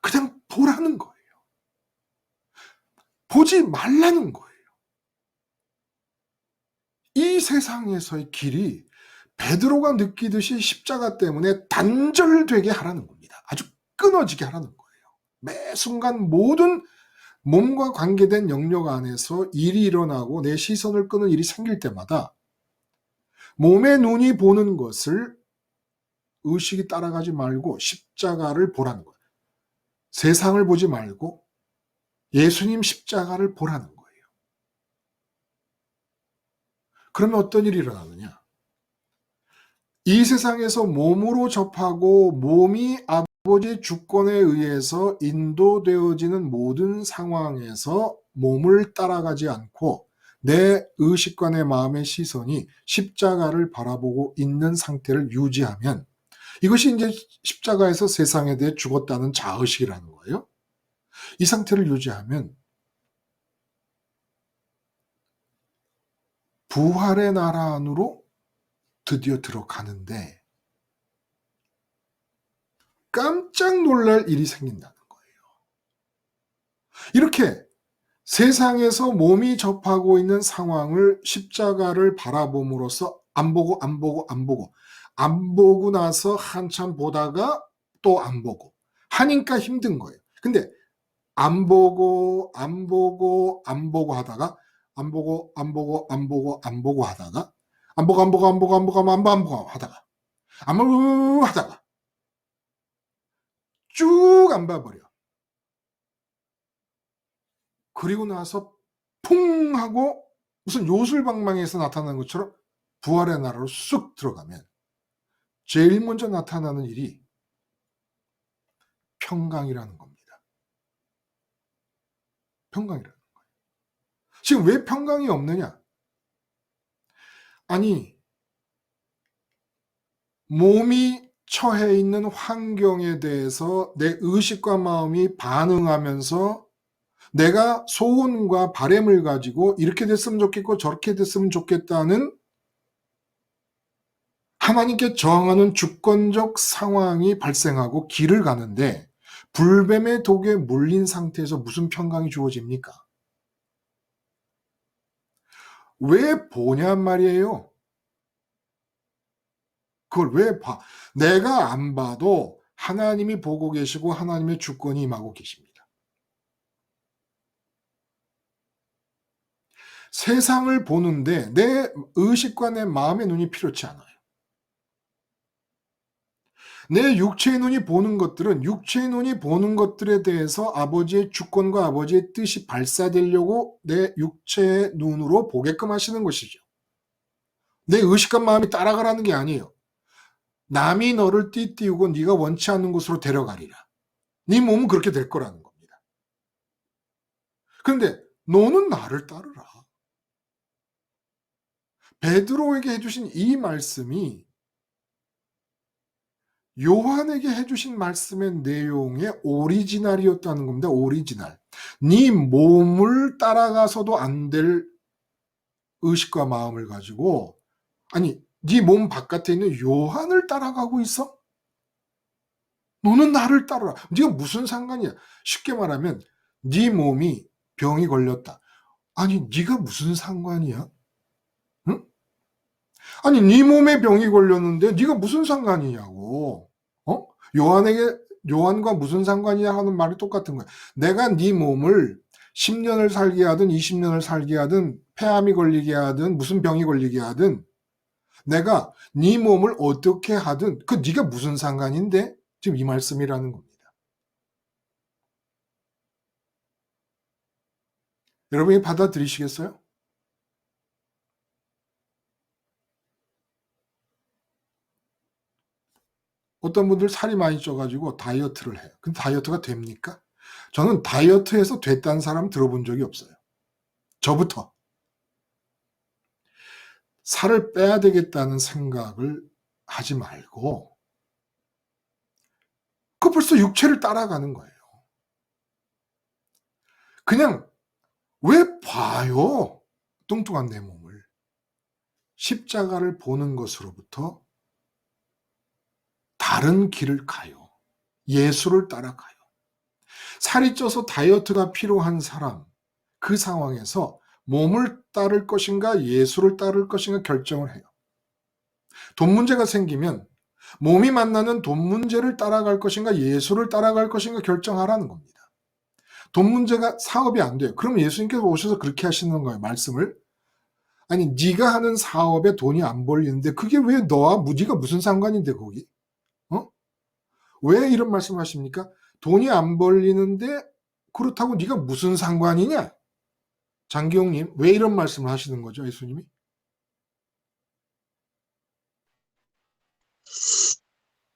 그냥 보라는 거예요. 보지 말라는 거예요. 이 세상에서의 길이 베드로가 느끼듯이 십자가 때문에 단절되게 하라는 겁니다. 아주 끊어지게 하라는 거예요. 매 순간 모든 몸과 관계된 영역 안에서 일이 일어나고 내 시선을 끄는 일이 생길 때마다 몸의 눈이 보는 것을 의식이 따라가지 말고 십자가를 보라는 거예요. 세상을 보지 말고 예수님 십자가를 보라는 거예요. 그러면 어떤 일이 일어나느냐? 이 세상에서 몸으로 접하고 몸이 아버지의 주권에 의해서 인도되어지는 모든 상황에서 몸을 따라가지 않고 내 의식과 내 마음의 시선이 십자가를 바라보고 있는 상태를 유지하면 이것이 이제 십자가에서 세상에 대해 죽었다는 자의식이라는 거예요. 이 상태를 유지하면 부활의 나라 안으로 드디어 들어가는데 깜짝 놀랄 일이 생긴다는 거예요. 이렇게 세상에서 몸이 접하고 있는 상황을 십자가를 바라봄으로써 안 보고 안 보고 안 보고 안 보고 나서 한참 보다가 또 안 보고 하니까 힘든 거예요. 근데 안 보고 안 보고 안 보고 하다가 안 보고 안 보고 안 보고 안 보고 하다가 안 보고 안 보고 안 보고 안 보고 안 보고 안 보고 하다가 안 보고 하다가 쭉 안 봐버려. 그리고 나서 퐁 하고 무슨 요술방망이에서 나타나는 것처럼 부활의 나라로 쑥 들어가면 제일 먼저 나타나는 일이 평강이라는 겁니다. 평강이라는 거예요. 지금 왜 평강이 없느냐? 아니, 몸이 처해 있는 환경에 대해서 내 의식과 마음이 반응하면서 내가 소원과 바램을 가지고 이렇게 됐으면 좋겠고 저렇게 됐으면 좋겠다는 하나님께 저항하는 주권적 상황이 발생하고 길을 가는데 불뱀의 독에 물린 상태에서 무슨 평강이 주어집니까? 왜 보냔 말이에요. 그걸 왜 봐? 내가 안 봐도 하나님이 보고 계시고 하나님의 주권이 임하고 계십니다. 세상을 보는데 내 의식과 내 마음의 눈이 필요치 않아요. 내 육체의 눈이 보는 것들은 육체의 눈이 보는 것들에 대해서 아버지의 주권과 아버지의 뜻이 발사되려고 내 육체의 눈으로 보게끔 하시는 것이죠. 내 의식과 마음이 따라가라는 게 아니에요. 남이 너를 띠띠우고 네가 원치 않는 곳으로 데려가리라. 네 몸은 그렇게 될 거라는 겁니다. 그런데 너는 나를 따르라. 베드로에게 해주신 이 말씀이 요한에게 해주신 말씀의 내용의 오리지널이었다는 겁니다. 오리지널. 네 몸을 따라가서도 안 될 의식과 마음을 가지고 아니 네 몸 바깥에 있는 요한을 따라가고 있어? 너는 나를 따르라. 네가 무슨 상관이야? 쉽게 말하면 네 몸이 병이 걸렸다. 아니 네가 무슨 상관이야? 응? 아니 네 몸에 병이 걸렸는데 네가 무슨 상관이냐고. 요한과 무슨 상관이냐 하는 말이 똑같은 거야. 내가 네 몸을 10년을 살게 하든 20년을 살게 하든 폐암이 걸리게 하든 무슨 병이 걸리게 하든 내가 네 몸을 어떻게 하든 그 네가 무슨 상관인데? 지금 이 말씀이라는 겁니다. 여러분이 받아들이시겠어요? 어떤 분들 살이 많이 쪄가지고 다이어트를 해요. 근데 다이어트가 됩니까? 저는 다이어트해서 됐다는 사람 들어본 적이 없어요. 저부터. 살을 빼야 되겠다는 생각을 하지 말고 그 벌써 육체를 따라가는 거예요. 그냥 왜 봐요? 뚱뚱한 내 몸을. 십자가를 보는 것으로부터 다른 길을 가요. 예수를 따라가요. 살이 쪄서 다이어트가 필요한 사람, 그 상황에서 몸을 따를 것인가 예수를 따를 것인가 결정을 해요. 돈 문제가 생기면 몸이 만나는 돈 문제를 따라갈 것인가 예수를 따라갈 것인가 결정하라는 겁니다. 돈 문제가 사업이 안 돼요. 그럼 예수님께서 오셔서 그렇게 하시는 거예요. 말씀을. 아니 네가 하는 사업에 돈이 안 벌리는데 그게 왜 너와 네가 무슨 상관인데 거기? 왜 이런 말씀을 하십니까? 돈이 안 벌리는데 그렇다고 네가 무슨 상관이냐? 장기용님 왜 이런 말씀을 하시는 거죠? 예수님이?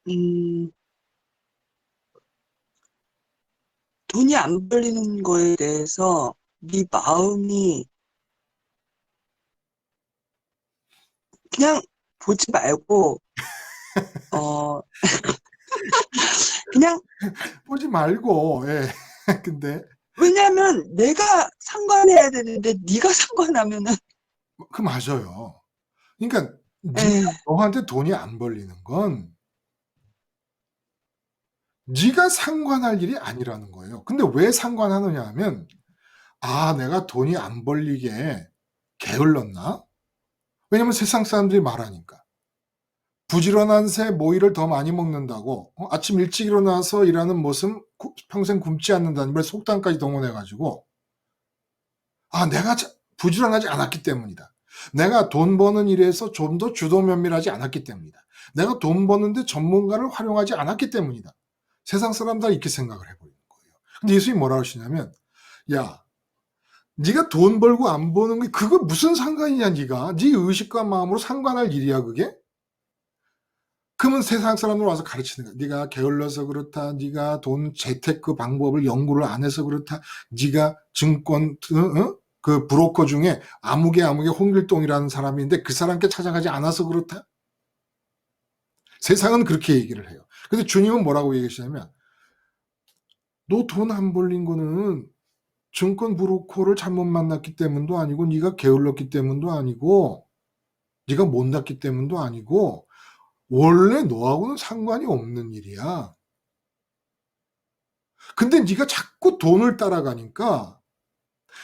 음, 돈이 안 벌리는 거에 대해서 네 마음이 그냥 보지 말고 그냥 보지 말고 예. 근데 왜냐면 내가 상관해야 되는데 네가 상관하면은 그 맞아요. 그러니까 에, 네가 너한테 돈이 안 벌리는 건 네가 상관할 일이 아니라는 거예요. 근데 왜 상관하느냐 하면 아 내가 돈이 안 벌리게 게을렀나? 왜냐면 세상 사람들이 말하니까. 부지런한 새 모이를 더 많이 먹는다고, 아침 일찍 일어나서 일하는 모습 평생 굶지 않는다는 말 속담까지 동원해가지고, 내가 부지런하지 않았기 때문이다. 내가 돈 버는 일에서 좀 더 주도 면밀하지 않았기 때문이다. 내가 돈 버는데 전문가를 활용하지 않았기 때문이다. 세상 사람들 이렇게 생각을 해버리는 거예요. 근데 예수님이 뭐라고 하시냐면, 야, 네가 돈 벌고 안 버는 게 그거 무슨 상관이냐, 네가. 네 의식과 마음으로 상관할 일이야, 그게? 그러면 세상 사람들 와서 가르치는 거야. 네가 게을러서 그렇다. 네가 돈 재테크 방법을 연구를 안 해서 그렇다. 네가 증권 그 브로커 중에 아무개 홍길동이라는 사람이 있는데 그 사람께 찾아가지 않아서 그렇다. 세상은 그렇게 얘기를 해요. 근데 주님은 뭐라고 얘기하시냐면, 너 돈 안 벌린 거는 증권 브로커를 잘못 만났기 때문도 아니고, 네가 게을렀기 때문도 아니고, 네가 못났기 때문도 아니고, 원래 너하고는 상관이 없는 일이야. 근데 네가 자꾸 돈을 따라가니까,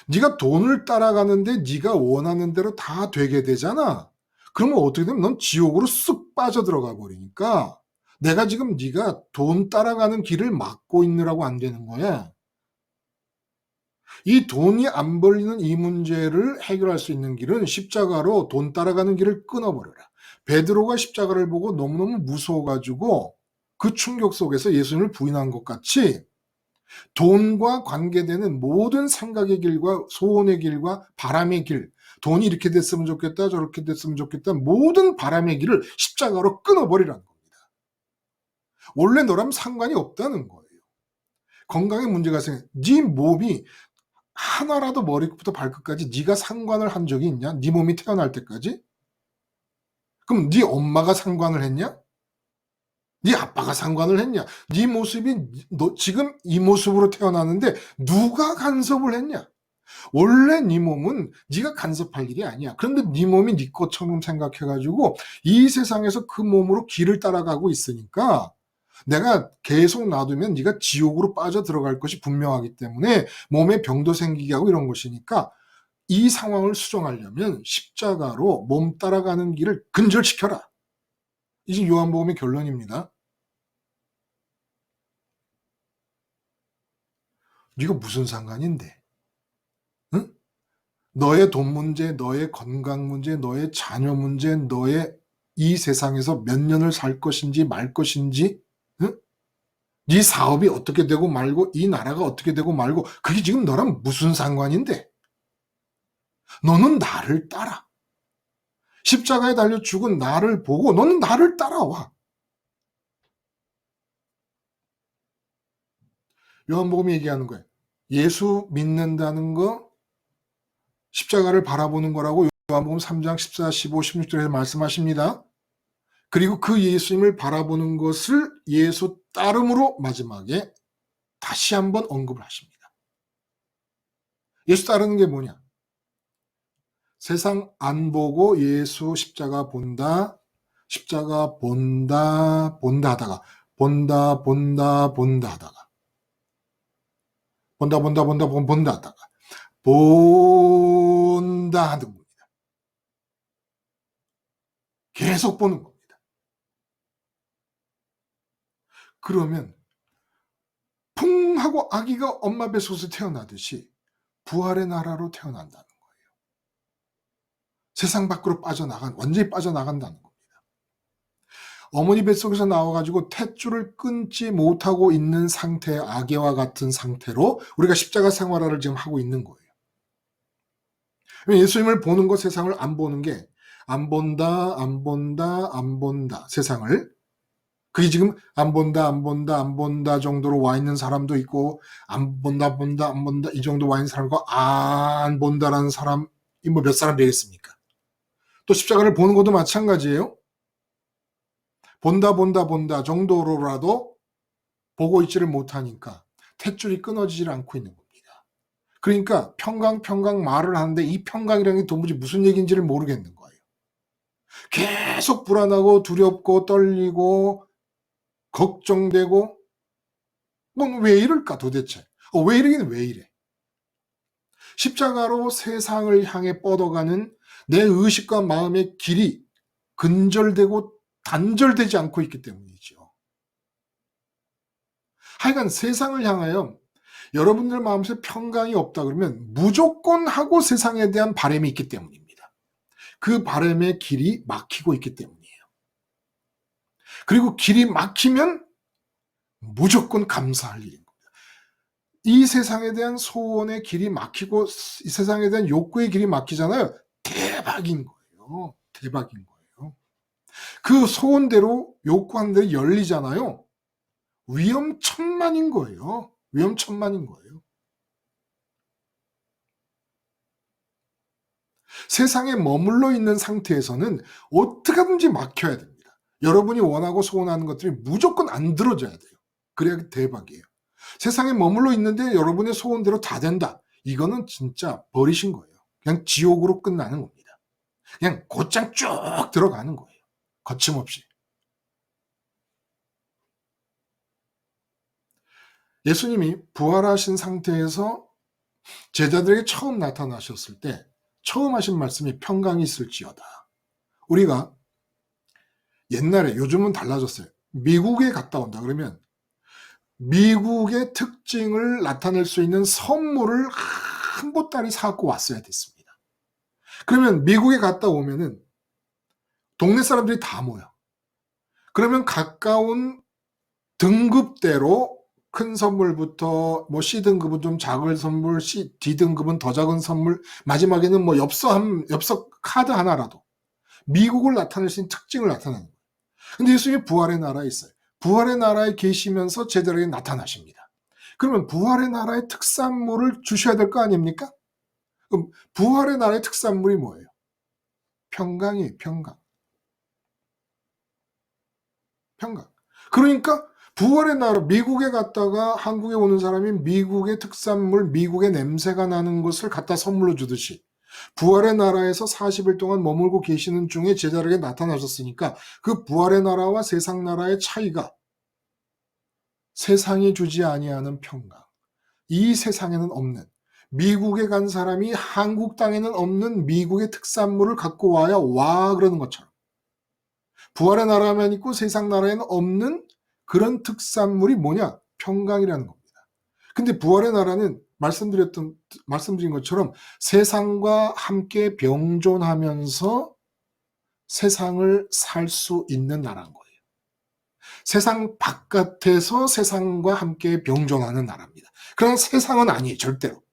네가 돈을 따라가는데 네가 원하는 대로 다 되게 되잖아. 그러면 어떻게 되면 넌 지옥으로 쓱 빠져들어가 버리니까, 내가 지금 네가 돈 따라가는 길을 막고 있느라고 안 되는 거야. 이 돈이 안 벌리는 이 문제를 해결할 수 있는 길은 십자가로 돈 따라가는 길을 끊어버려라. 베드로가 십자가를 보고 너무너무 무서워가지고 그 충격 속에서 예수님을 부인한 것 같이, 돈과 관계되는 모든 생각의 길과 소원의 길과 바람의 길, 돈이 이렇게 됐으면 좋겠다, 저렇게 됐으면 좋겠다, 모든 바람의 길을 십자가로 끊어버리라는 겁니다. 원래 너라면 상관이 없다는 거예요. 건강에 문제가 생겨, 네 몸이 하나라도 머리부터 발끝까지 네가 상관을 한 적이 있냐? 네 몸이 태어날 때까지? 그럼 네 엄마가 상관을 했냐? 네 아빠가 상관을 했냐? 네 모습이 너 지금 이 모습으로 태어났는데 누가 간섭을 했냐? 원래 네 몸은 네가 간섭할 일이 아니야. 그런데 네 몸이 네 것처럼 생각해가지고 이 세상에서 그 몸으로 길을 따라가고 있으니까, 내가 계속 놔두면 네가 지옥으로 빠져 들어갈 것이 분명하기 때문에 몸에 병도 생기게 하고 이런 것이니까, 이 상황을 수정하려면 십자가로 몸 따라가는 길을 근절시켜라. 이게 요한복음의 결론입니다. 네가 무슨 상관인데? 응? 너의 돈 문제, 너의 건강 문제, 너의 자녀 문제, 너의 이 세상에서 몇 년을 살 것인지 말 것인지, 응? 네 사업이 어떻게 되고 말고, 이 나라가 어떻게 되고 말고, 그게 지금 너랑 무슨 상관인데? 너는 나를 따라. 십자가에 달려 죽은 나를 보고 너는 나를 따라와. 요한복음이 얘기하는 거예요. 예수 믿는다는 거, 십자가를 바라보는 거라고 요한복음 3장 14, 15, 16절에서 말씀하십니다. 그리고 그 예수님을 바라보는 것을 예수 따름으로 마지막에 다시 한번 언급을 하십니다. 예수 따르는 게 뭐냐? 세상 안 보고 예수 십자가 본다, 십자가 본다 하다가, 본다 하다가, 본다 하다가, 본다 하는 겁니다. 계속 보는 겁니다. 그러면 풍 하고 아기가 엄마 뱃속에서 태어나듯이 부활의 나라로 태어난다는 거예요. 세상 밖으로 완전히 빠져나간다는 겁니다. 어머니 뱃속에서 나와가지고 탯줄을 끊지 못하고 있는 상태, 아기와 같은 상태로 우리가 십자가 생활화를 지금 하고 있는 거예요. 예수님을 보는 것, 세상을 안 보는 게, 안 본다 세상을, 그게 지금 안 본다 정도로 와 있는 사람도 있고, 안 본다 이 정도 와 있는 사람과 안 본다라는 사람이 뭐 몇 사람 되겠습니까? 또 십자가를 보는 것도 마찬가지예요. 본다 정도로라도 보고 있지를 못하니까 탯줄이 끊어지질 않고 있는 겁니다. 그러니까 평강 말을 하는데 이 평강이라는 게 도무지 무슨 얘기인지를 모르겠는 거예요. 계속 불안하고 두렵고 떨리고 걱정되고, 왜 이럴까 도대체? 왜 이러긴 왜 이래? 십자가로 세상을 향해 뻗어가는 내 의식과 마음의 길이 근절되고 단절되지 않고 있기 때문이죠. 하여간 세상을 향하여 여러분들 마음속에 평강이 없다 그러면 무조건 하고 세상에 대한 바람이 있기 때문입니다. 그 바람의 길이 막히고 있기 때문이에요. 그리고 길이 막히면 무조건 감사할 일인 겁니다. 이 세상에 대한 소원의 길이 막히고 이 세상에 대한 욕구의 길이 막히잖아요. 대박인 거예요. 대박인 거예요. 그 소원대로 욕구한 대로 열리잖아요. 위험천만인 거예요. 위험천만인 거예요. 세상에 머물러 있는 상태에서는 어떻게든지 막혀야 됩니다. 여러분이 원하고 소원하는 것들이 무조건 안 들어져야 돼요. 그래야 대박이에요. 세상에 머물러 있는데 여러분의 소원대로 다 된다. 이거는 진짜 버리신 거예요. 그냥 지옥으로 끝나는 겁니다. 그냥 곧장 쭉 들어가는 거예요. 거침없이. 예수님이 부활하신 상태에서 제자들에게 처음 나타나셨을 때 처음 하신 말씀이 평강이 있을지어다. 우리가 옛날에, 요즘은 달라졌어요. 미국에 갔다 온다 그러면 미국의 특징을 나타낼 수 있는 선물을 한 보따리 사갖고 왔어야 됐습니다. 그러면 미국에 갔다 오면은 동네 사람들이 다 모여. 그러면 가까운 등급대로 큰 선물부터 뭐 C등급은 좀 작은 선물, D등급은 더 작은 선물, 마지막에는 뭐 엽서 카드 하나라도 미국을 나타낼 수 있는 특징을 나타내는 거예요. 근데 예수님이 부활의 나라에 있어요. 부활의 나라에 계시면서 제자들에게 나타나십니다. 그러면 부활의 나라의 특산물을 주셔야 될 거 아닙니까? 그럼 부활의 나라의 특산물이 뭐예요? 평강이에요. 평강. 평강. 그러니까 부활의 나라, 미국에 갔다가 한국에 오는 사람이 미국의 특산물, 미국의 냄새가 나는 것을 갖다 선물로 주듯이 부활의 나라에서 40일 동안 머물고 계시는 중에 제자들에게 나타나셨으니까 그 부활의 나라와 세상 나라의 차이가 세상이 주지 아니하는 평강. 이 세상에는 없는, 미국에 간 사람이 한국 땅에는 없는 미국의 특산물을 갖고 와야 와 그러는 것처럼 부활의 나라만 있고 세상 나라에는 없는 그런 특산물이 뭐냐? 평강이라는 겁니다. 근데 부활의 나라는 말씀드린 것처럼 세상과 함께 병존하면서 세상을 살 수 있는 나라인 거예요. 세상 바깥에서 세상과 함께 병존하는 나라입니다. 그러나 세상은 아니에요. 절대로.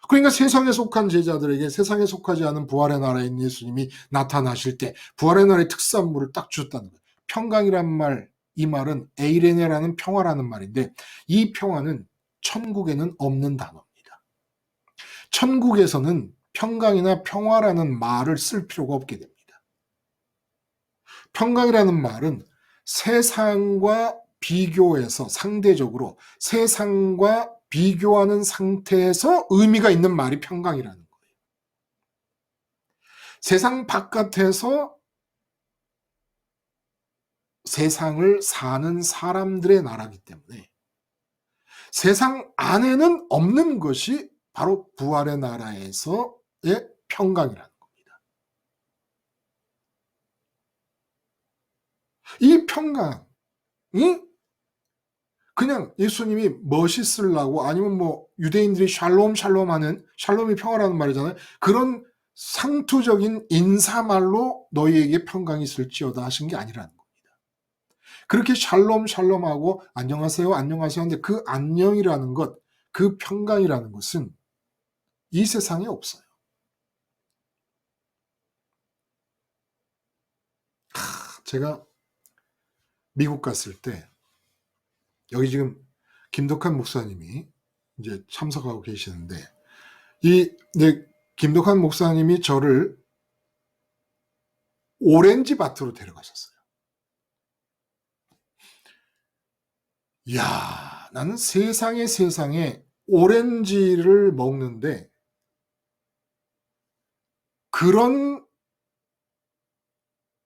그러니까 세상에 속한 제자들에게 세상에 속하지 않은 부활의 나라에 있는 예수님이 나타나실 때 부활의 나라의 특산물을 딱 주셨다는 거예요. 평강이란 말, 이 말은 에이레네라는 평화라는 말인데 이 평화는 천국에는 없는 단어입니다. 천국에서는 평강이나 평화라는 말을 쓸 필요가 없게 됩니다. 평강이라는 말은 세상과 비교해서 상대적으로 세상과 비교하는 상태에서 의미가 있는 말이 평강이라는 거예요. 세상 바깥에서 세상을 사는 사람들의 나라이기 때문에 세상 안에는 없는 것이 바로 부활의 나라에서의 평강이라는 겁니다. 이 평강이 그냥 예수님이 멋있으려고 아니면 뭐 유대인들이 샬롬 하는 샬롬이 평화라는 말이잖아요. 그런 상투적인 인사말로 너희에게 평강이 있을지어다 하신 게 아니라는 겁니다. 그렇게 샬롬하고 안녕하세요 하는데 그 안녕이라는 것, 그 평강이라는 것은 이 세상에 없어요. 제가 미국 갔을 때 여기 지금 김덕한 목사님이 이제 참석하고 계시는데 김덕한 목사님이 저를 오렌지 밭으로 데려가셨어요. 이야, 나는 세상에 오렌지를 먹는데 그런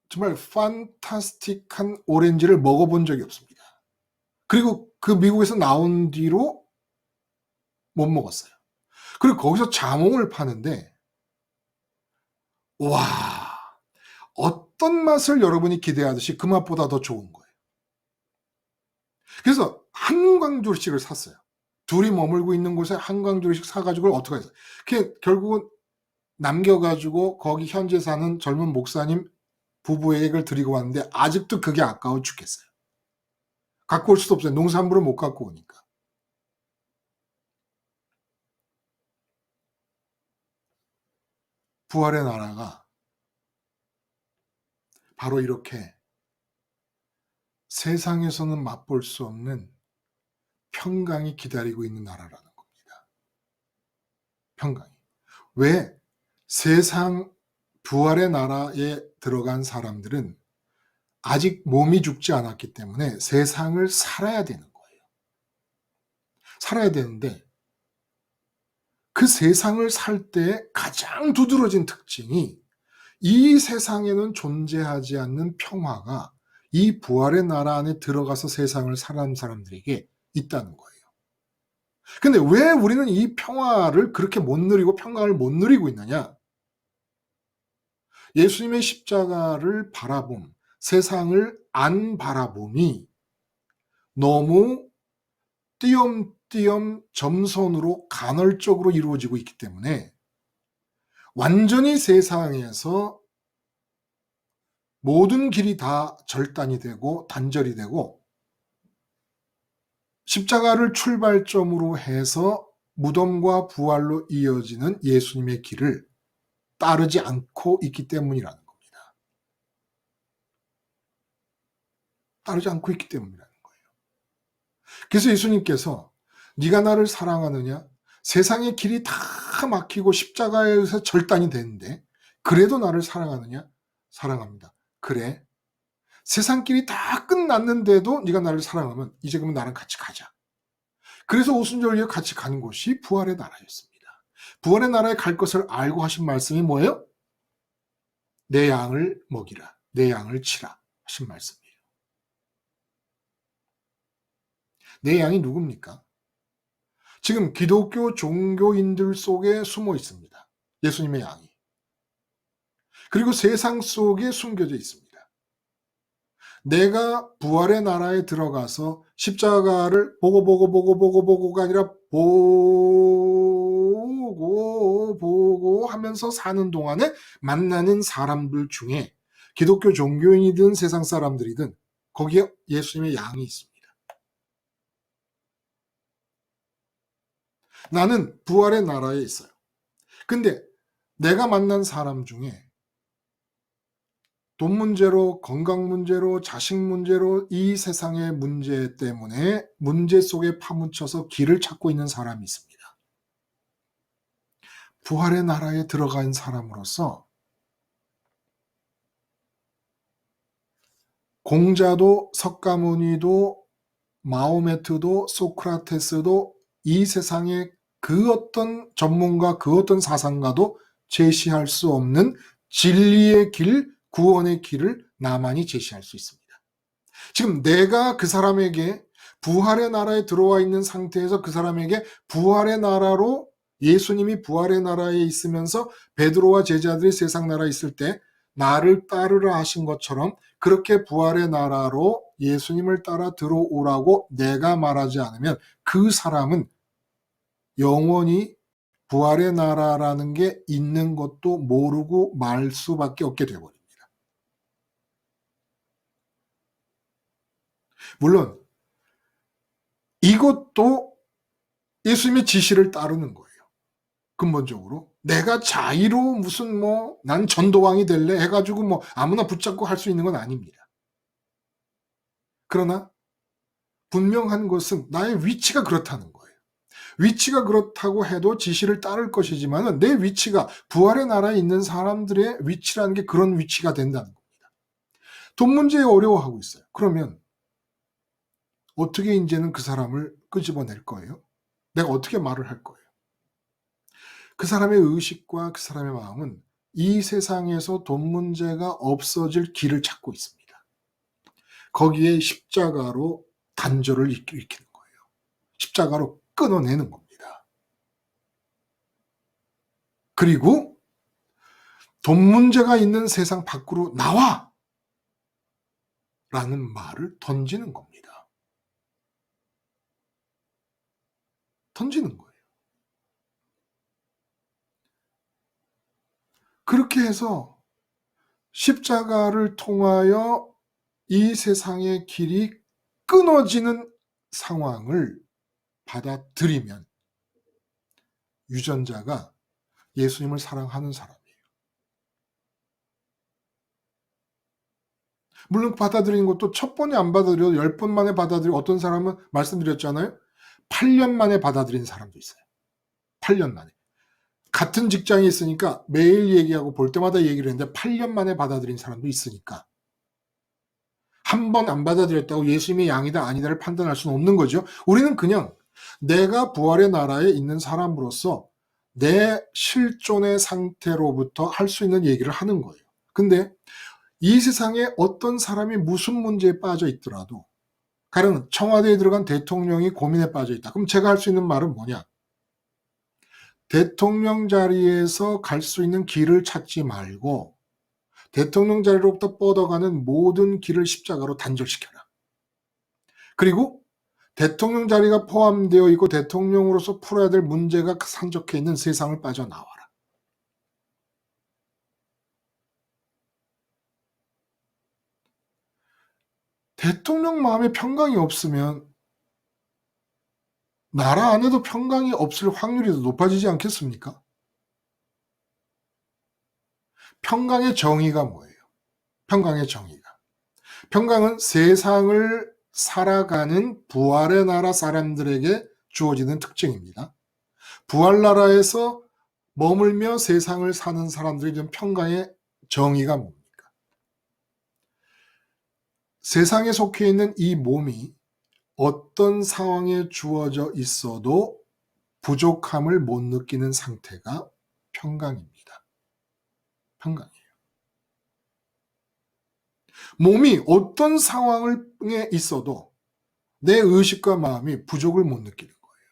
정말 판타스틱한 오렌지를 먹어본 적이 없습니다. 그리고 그 미국에서 나온 뒤로 못 먹었어요. 그리고 거기서 자몽을 파는데 와, 어떤 맛을 여러분이 기대하듯이 그 맛보다 더 좋은 거예요. 그래서 한광조리식을 샀어요. 둘이 머물고 있는 곳에 한광조리식 사가지고 어떻게 했어요? 그게 결국은 남겨가지고 거기 현지에 사는 젊은 목사님 부부에게 그걸 드리고 왔는데 아직도 그게 아까워 죽겠어요. 갖고 올 수도 없어요. 농산물을 못 갖고 오니까. 부활의 나라가 바로 이렇게 세상에서는 맛볼 수 없는 평강이 기다리고 있는 나라라는 겁니다. 평강이. 왜? 세상 부활의 나라에 들어간 사람들은 아직 몸이 죽지 않았기 때문에 세상을 살아야 되는 거예요. 살아야 되는데 그 세상을 살 때 가장 두드러진 특징이 이 세상에는 존재하지 않는 평화가 이 부활의 나라 안에 들어가서 세상을 살아가는 사람들에게 있다는 거예요. 근데 왜 우리는 이 평화를 그렇게 못 누리고 평강을 못 누리고 있느냐? 예수님의 십자가를 바라봄, 세상을 안 바라봄이 너무 띄엄띄엄 점선으로 간헐적으로 이루어지고 있기 때문에 완전히 세상에서 모든 길이 다 절단이 되고 단절이 되고 십자가를 출발점으로 해서 무덤과 부활로 이어지는 예수님의 길을 따르지 않고 있기 때문이라는 겁니다. 따르지 않고 있기 때문이라는 거예요. 그래서 예수님께서 네가 나를 사랑하느냐? 세상의 길이 다 막히고 십자가에서 절단이 되는데 그래도 나를 사랑하느냐? 사랑합니다. 그래. 세상 길이 다 끝났는데도 네가 나를 사랑하면 이제 그러면 나랑 같이 가자. 그래서 오순절에 같이 가는 곳이 부활의 나라였습니다. 부활의 나라에 갈 것을 알고 하신 말씀이 뭐예요? 내 양을 먹이라. 내 양을 치라. 하신 말씀이에요. 내 양이 누굽니까? 지금 기독교 종교인들 속에 숨어 있습니다. 예수님의 양이. 그리고 세상 속에 숨겨져 있습니다. 내가 부활의 나라에 들어가서 십자가를 보고가 아니라 보고 하면서 사는 동안에 만나는 사람들 중에 기독교 종교인이든 세상 사람들이든 거기에 예수님의 양이 있습니다. 나는 부활의 나라에 있어요. 근데 내가 만난 사람 중에 돈 문제로, 건강 문제로, 자식 문제로 이 세상의 문제 때문에 문제 속에 파묻혀서 길을 찾고 있는 사람이 있습니다. 부활의 나라에 들어간 사람으로서 공자도 석가모니도 마호메트도 소크라테스도 이 세상의 그 어떤 전문가, 그 어떤 사상가도 제시할 수 없는 진리의 길, 구원의 길을 나만이 제시할 수 있습니다. 지금 내가 그 사람에게 부활의 나라에 들어와 있는 상태에서 그 사람에게 부활의 나라로 예수님이 부활의 나라에 있으면서 베드로와 제자들이 세상 나라에 있을 때 나를 따르라 하신 것처럼 그렇게 부활의 나라로 예수님을 따라 들어오라고 내가 말하지 않으면 그 사람은 영원히 부활의 나라라는 게 있는 것도 모르고 말 수밖에 없게 되어버립니다. 물론 이것도 예수님의 지시를 따르는 거예요. 근본적으로 내가 자의로 무슨 난 전도왕이 될래 해가지고 아무나 붙잡고 할 수 있는 건 아닙니다. 그러나 분명한 것은 나의 위치가 그렇다는 거예요. 위치가 그렇다고 해도 지시를 따를 것이지만 내 위치가 부활의 나라에 있는 사람들의 위치라는 게 그런 위치가 된다는 겁니다. 돈 문제에 어려워하고 있어요. 그러면 어떻게 이제는 그 사람을 끄집어낼 거예요? 내가 어떻게 말을 할 거예요? 그 사람의 의식과 그 사람의 마음은 이 세상에서 돈 문제가 없어질 길을 찾고 있습니다. 거기에 십자가로 단절을 일으키는 거예요. 십자가로 끊어내는 겁니다. 그리고 돈 문제가 있는 세상 밖으로 나와! 라는 말을 던지는 겁니다. 던지는 거예요. 그렇게 해서 십자가를 통하여 이 세상의 길이 끊어지는 상황을 받아들이면 유전자가 예수님을 사랑하는 사람이에요. 물론 받아들이는 것도 첫 번에 안 받아들여도 10번 만에 받아들이고, 어떤 사람은 말씀드렸잖아요. 8년 만에 받아들인 사람도 있어요. 8년 만에. 같은 직장에 있으니까 매일 얘기하고 볼 때마다 얘기를 했는데 8년 만에 받아들인 사람도 있으니까, 한 번 안 받아들였다고 예수님의 양이다 아니다를 판단할 수는 없는 거죠. 우리는 그냥 내가 부활의 나라에 있는 사람으로서 내 실존의 상태로부터 할 수 있는 얘기를 하는 거예요. 근데 이 세상에 어떤 사람이 무슨 문제에 빠져 있더라도, 가령 청와대에 들어간 대통령이 고민에 빠져 있다. 그럼 제가 할 수 있는 말은 뭐냐? 대통령 자리에서 갈 수 있는 길을 찾지 말고 대통령 자리로부터 뻗어가는 모든 길을 십자가로 단절시켜라. 그리고 대통령 자리가 포함되어 있고 대통령으로서 풀어야 될 문제가 산적해 있는 세상을 빠져나와라. 대통령 마음에 평강이 없으면 나라 안에도 평강이 없을 확률이 더 높아지지 않겠습니까? 평강의 정의가 뭐예요? 평강의 정의가. 평강은 세상을 살아가는 부활의 나라 사람들에게 주어지는 특징입니다. 부활 나라에서 머물며 세상을 사는 사람들이 좀 평강의 정의가 뭡니까? 세상에 속해 있는 이 몸이 어떤 상황에 주어져 있어도 부족함을 못 느끼는 상태가 평강입니다. 평강이에요. 몸이 어떤 상황에 있어도 내 의식과 마음이 부족을 못 느끼는 거예요.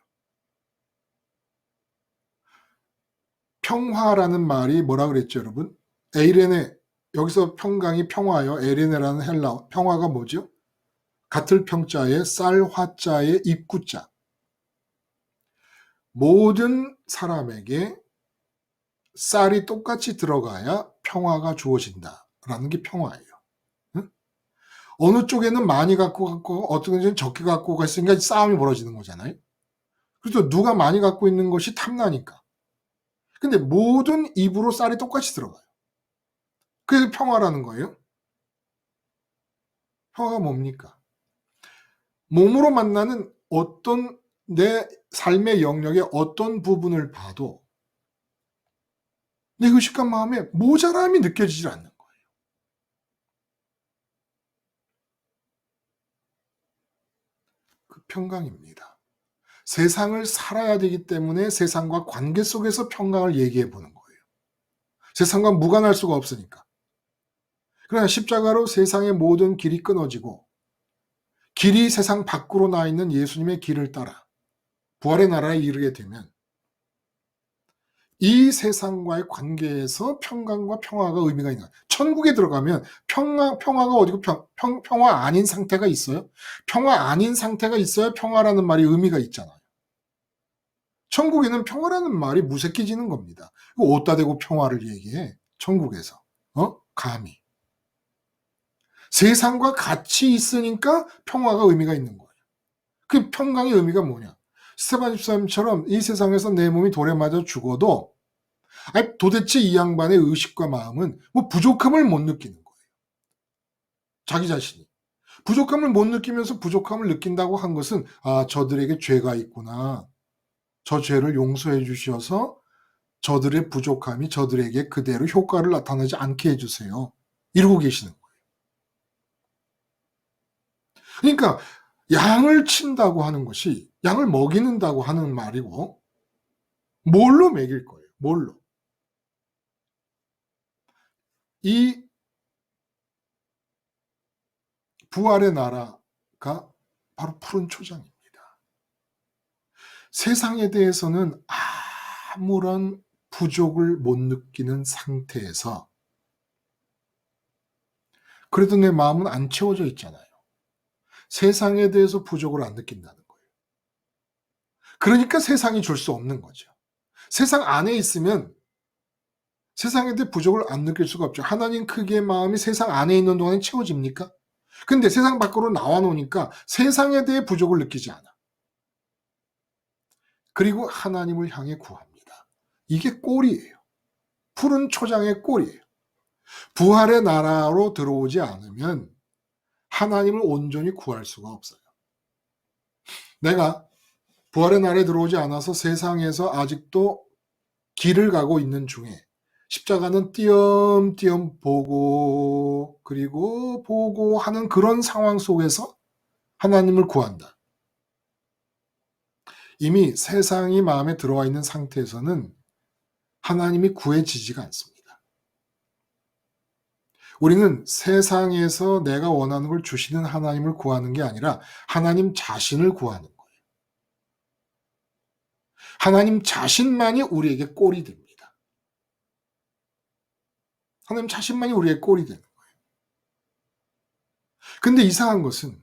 평화라는 말이 뭐라 그랬죠, 여러분? 에이레네, 여기서 평강이 평화요. 에이레네라는 헬라어, 평화가 뭐죠? 같을 평자에 쌀 화자에 입구자. 모든 사람에게 쌀이 똑같이 들어가야 평화가 주어진다라는 게 평화예요. 응? 어느 쪽에는 많이 갖고 어떤 데는 적게 갖고 있으니까 싸움이 벌어지는 거잖아요. 그래서 누가 많이 갖고 있는 것이 탐나니까. 근데 모든 입으로 쌀이 똑같이 들어가요. 그게 평화라는 거예요. 평화가 뭡니까? 몸으로 만나는 어떤 내 삶의 영역의 어떤 부분을 봐도 내 의식과 마음에 모자람이 느껴지질 않는 거예요. 그 평강입니다. 세상을 살아야 되기 때문에 세상과 관계 속에서 평강을 얘기해 보는 거예요. 세상과 무관할 수가 없으니까. 그러나 십자가로 세상의 모든 길이 끊어지고 길이 세상 밖으로 나 있는 예수님의 길을 따라 부활의 나라에 이르게 되면 이 세상과의 관계에서 평강과 평화가 의미가 있는 거예요. 천국에 들어가면 평화가 어디고 평화 아닌 상태가 있어요? 평화 아닌 상태가 있어야 평화라는 말이 의미가 있잖아요. 천국에는 평화라는 말이 무색해지는 겁니다. 어디다 대고 평화를 얘기해? 천국에서. 감히. 세상과 같이 있으니까 평화가 의미가 있는 거예요. 그 평강의 의미가 뭐냐? 스테반 집사님처럼 이 세상에서 내 몸이 돌에 맞아 죽어도 도대체 이 양반의 의식과 마음은 뭐 부족함을 못 느끼는 거예요. 자기 자신이. 부족함을 못 느끼면서 부족함을 느낀다고 한 것은 저들에게 죄가 있구나. 저 죄를 용서해 주셔서 저들의 부족함이 저들에게 그대로 효과를 나타내지 않게 해주세요. 이러고 계시는 거예요. 그러니까 양을 친다고 하는 것이 양을 먹이는다고 하는 말이고 뭘로 먹일 거예요? 뭘로? 이 부활의 나라가 바로 푸른 초장입니다. 세상에 대해서는 아무런 부족을 못 느끼는 상태에서 그래도 내 마음은 안 채워져 있잖아요. 세상에 대해서 부족을 안 느낀다는 거예요. 그러니까 세상이 줄 수 없는 거죠. 세상 안에 있으면 세상에 대해 부족을 안 느낄 수가 없죠. 하나님 크기의 마음이 세상 안에 있는 동안에 채워집니까? 근데 세상 밖으로 나와 놓으니까 세상에 대해 부족을 느끼지 않아. 그리고 하나님을 향해 구합니다. 이게 꼴이에요. 푸른 초장의 꼴이에요. 부활의 나라로 들어오지 않으면 하나님을 온전히 구할 수가 없어요. 내가 부활의 나라에 들어오지 않아서 세상에서 아직도 길을 가고 있는 중에 십자가는 띄엄띄엄 보고 그리고 보고 하는 그런 상황 속에서 하나님을 구한다. 이미 세상이 마음에 들어와 있는 상태에서는 하나님이 구해지지가 않습니다. 우리는 세상에서 내가 원하는 걸 주시는 하나님을 구하는 게 아니라 하나님 자신을 구하는 거예요. 하나님 자신만이 우리에게 꼴이 됩니다. 하나님 자신만이 우리의 꼴이 되는 거예요. 근데 이상한 것은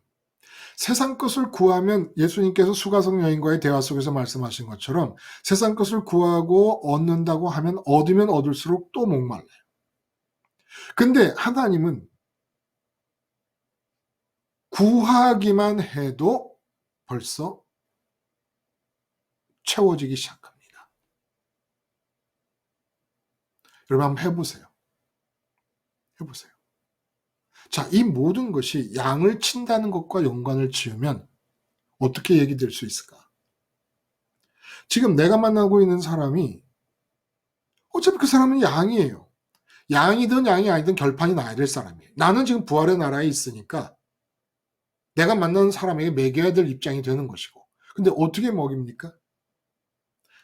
세상 것을 구하면 예수님께서 수가성 여인과의 대화 속에서 말씀하신 것처럼 세상 것을 구하고 얻는다고 하면 얻으면 얻을수록 또 목말라요. 근데 하나님은 구하기만 해도 벌써 채워지기 시작합니다. 여러분 한번 해보세요. 해보세요. 자, 이 모든 것이 양을 친다는 것과 연관을 지으면 어떻게 얘기될 수 있을까? 지금 내가 만나고 있는 사람이 어차피 그 사람은 양이에요. 양이든 양이 아니든 결판이 나야 될 사람이에요. 나는 지금 부활의 나라에 있으니까 내가 만나는 사람에게 먹여야 될 입장이 되는 것이고. 근데 어떻게 먹입니까?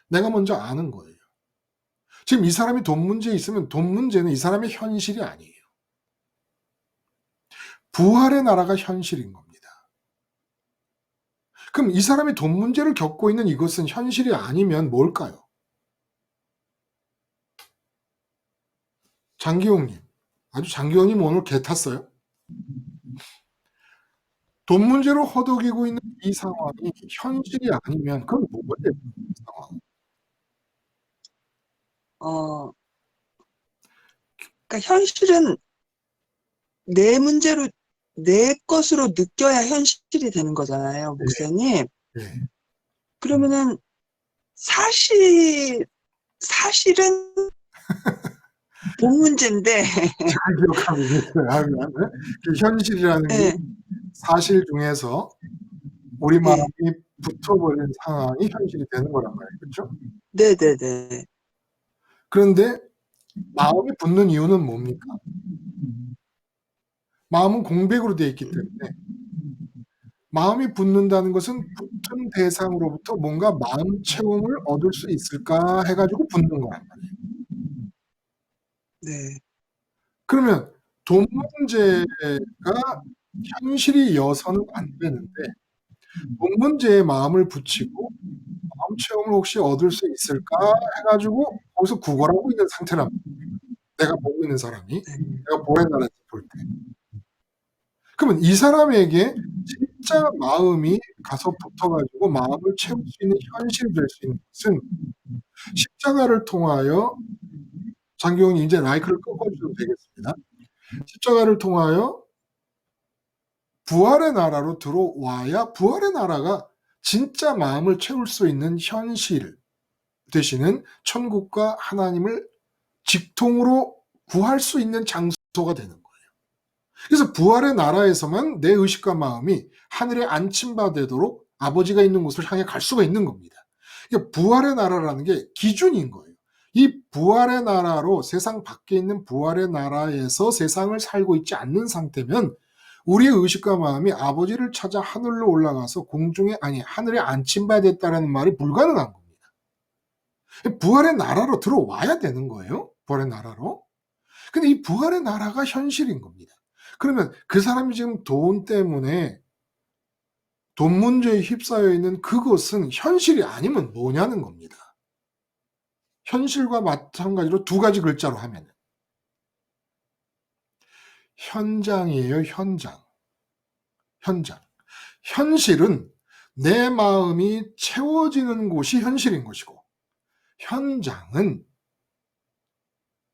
내가 먼저 아는 거예요. 지금 이 사람이 돈 문제에 있으면 돈 문제는 이 사람의 현실이 아니에요. 부활의 나라가 현실인 겁니다. 그럼 이 사람이 돈 문제를 겪고 있는 이것은 현실이 아니면 뭘까요? 장기용님, 아주 장기용님 오늘 개 탔어요. 돈 문제로 허덕이고 있는 이 상황이 현실이 아니면 그건 뭐예요? 상황. 그러니까 현실은 내 문제로 내 것으로 느껴야 현실이 되는 거잖아요, 목사님. 네. 그러면은 사실은 돈 문제인데 잘 기억하고 계세요. 그 현실이라는 게 네, 사실 중에서 우리 네. 마음이 붙어버린 상황이 현실이 되는 거란 말이에요. 그렇죠? 네네네. 그런데 마음이 붙는 이유는 뭡니까? 마음은 공백으로 되어 있기 때문에 마음이 붙는다는 것은 붙은 대상으로부터 뭔가 마음 채움을 얻을 수 있을까 해가지고 붙는 거란 말이에요. 네. 그러면 돈 문제가 현실이어서는 안 되는데 돈 문제에 마음을 붙이고 마음 체험을 혹시 얻을 수 있을까 해가지고 거기서 구걸하고 있는 상태란 말이에요. 내가 보고 있는 사람이 내가 보낸 나라에서 볼 때. 그러면 이 사람에게 진짜 마음이 가서 붙어가지고 마음을 채울 수 있는 현실이 될 수 있는 것은 십자가를 통하여 장기용이 이제 마이크를 꺾어주셔도 되겠습니다. 십자가를 통하여 부활의 나라로 들어와야 부활의 나라가 진짜 마음을 채울 수 있는 현실 되시는 천국과 하나님을 직통으로 구할 수 있는 장소가 되는 거예요. 그래서 부활의 나라에서만 내 의식과 마음이 하늘에 안침받도록 아버지가 있는 곳을 향해 갈 수가 있는 겁니다. 그러니까 부활의 나라라는 게 기준인 거예요. 이 부활의 나라로 세상 밖에 있는 부활의 나라에서 세상을 살고 있지 않는 상태면 우리의 의식과 마음이 아버지를 찾아 하늘로 올라가서 하늘에 안침받았다라는 말이 불가능한 겁니다. 부활의 나라로 들어와야 되는 거예요. 부활의 나라로. 근데 이 부활의 나라가 현실인 겁니다. 그러면 그 사람이 지금 돈 때문에 돈 문제에 휩싸여 있는 그것은 현실이 아니면 뭐냐는 겁니다. 현실과 마찬가지로 두 가지 글자로 하면 현장이에요. 현장. 현실은 내 마음이 채워지는 곳이 현실인 것이고, 현장은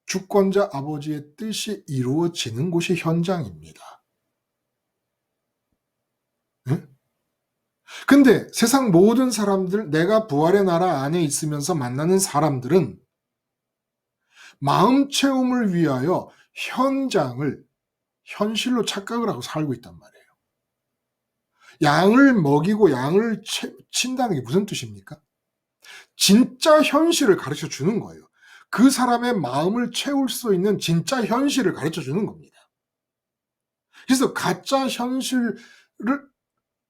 주권자 아버지의 뜻이 이루어지는 곳이 현장입니다. 응? 근데 세상 모든 사람들, 내가 부활의 나라 안에 있으면서 만나는 사람들은 마음 채움을 위하여 현장을 현실로 착각을 하고 살고 있단 말이에요. 양을 먹이고 양을 친다는 게 무슨 뜻입니까? 진짜 현실을 가르쳐 주는 거예요. 그 사람의 마음을 채울 수 있는 진짜 현실을 가르쳐 주는 겁니다. 그래서 가짜 현실을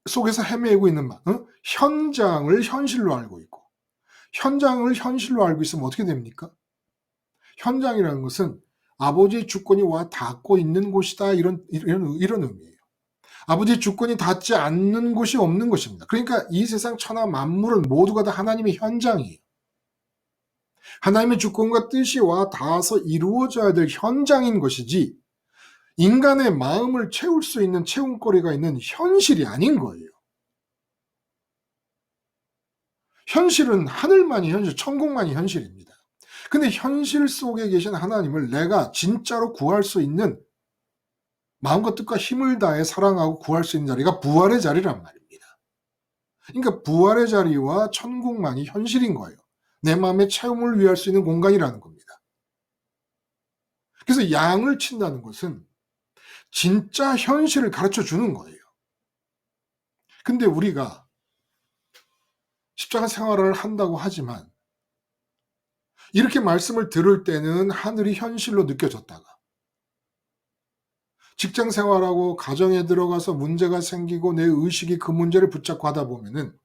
속에서 헤매고 있는 현장을 현실로 알고 있고, 현장을 현실로 알고 있으면 어떻게 됩니까? 현장이라는 것은 아버지의 주권이 와 닿고 있는 곳이다, 이런 의미예요. 아버지의 주권이 닿지 않는 곳이 없는 것입니다. 그러니까 이 세상 천하 만물은 모두가 다 하나님의 현장이에요. 하나님의 주권과 뜻이 와 닿아서 이루어져야 될 현장인 것이지, 인간의 마음을 채울 수 있는 채움거리가 있는 현실이 아닌 거예요. 현실은 하늘만이 현실, 천국만이 현실입니다. 근데 현실 속에 계신 하나님을 내가 진짜로 구할 수 있는, 마음과 뜻과 힘을 다해 사랑하고 구할 수 있는 자리가 부활의 자리란 말입니다. 그러니까 부활의 자리와 천국만이 현실인 거예요. 내 마음의 체험을 위할 수 있는 공간이라는 겁니다. 그래서 양을 친다는 것은 진짜 현실을 가르쳐 주는 거예요. 근데 우리가 십자가 생활을 한다고 하지만 이렇게 말씀을 들을 때는 하늘이 현실로 느껴졌다가, 직장 생활하고 가정에 들어가서 문제가 생기고 내 의식이 그 문제를 붙잡고 하다 보면은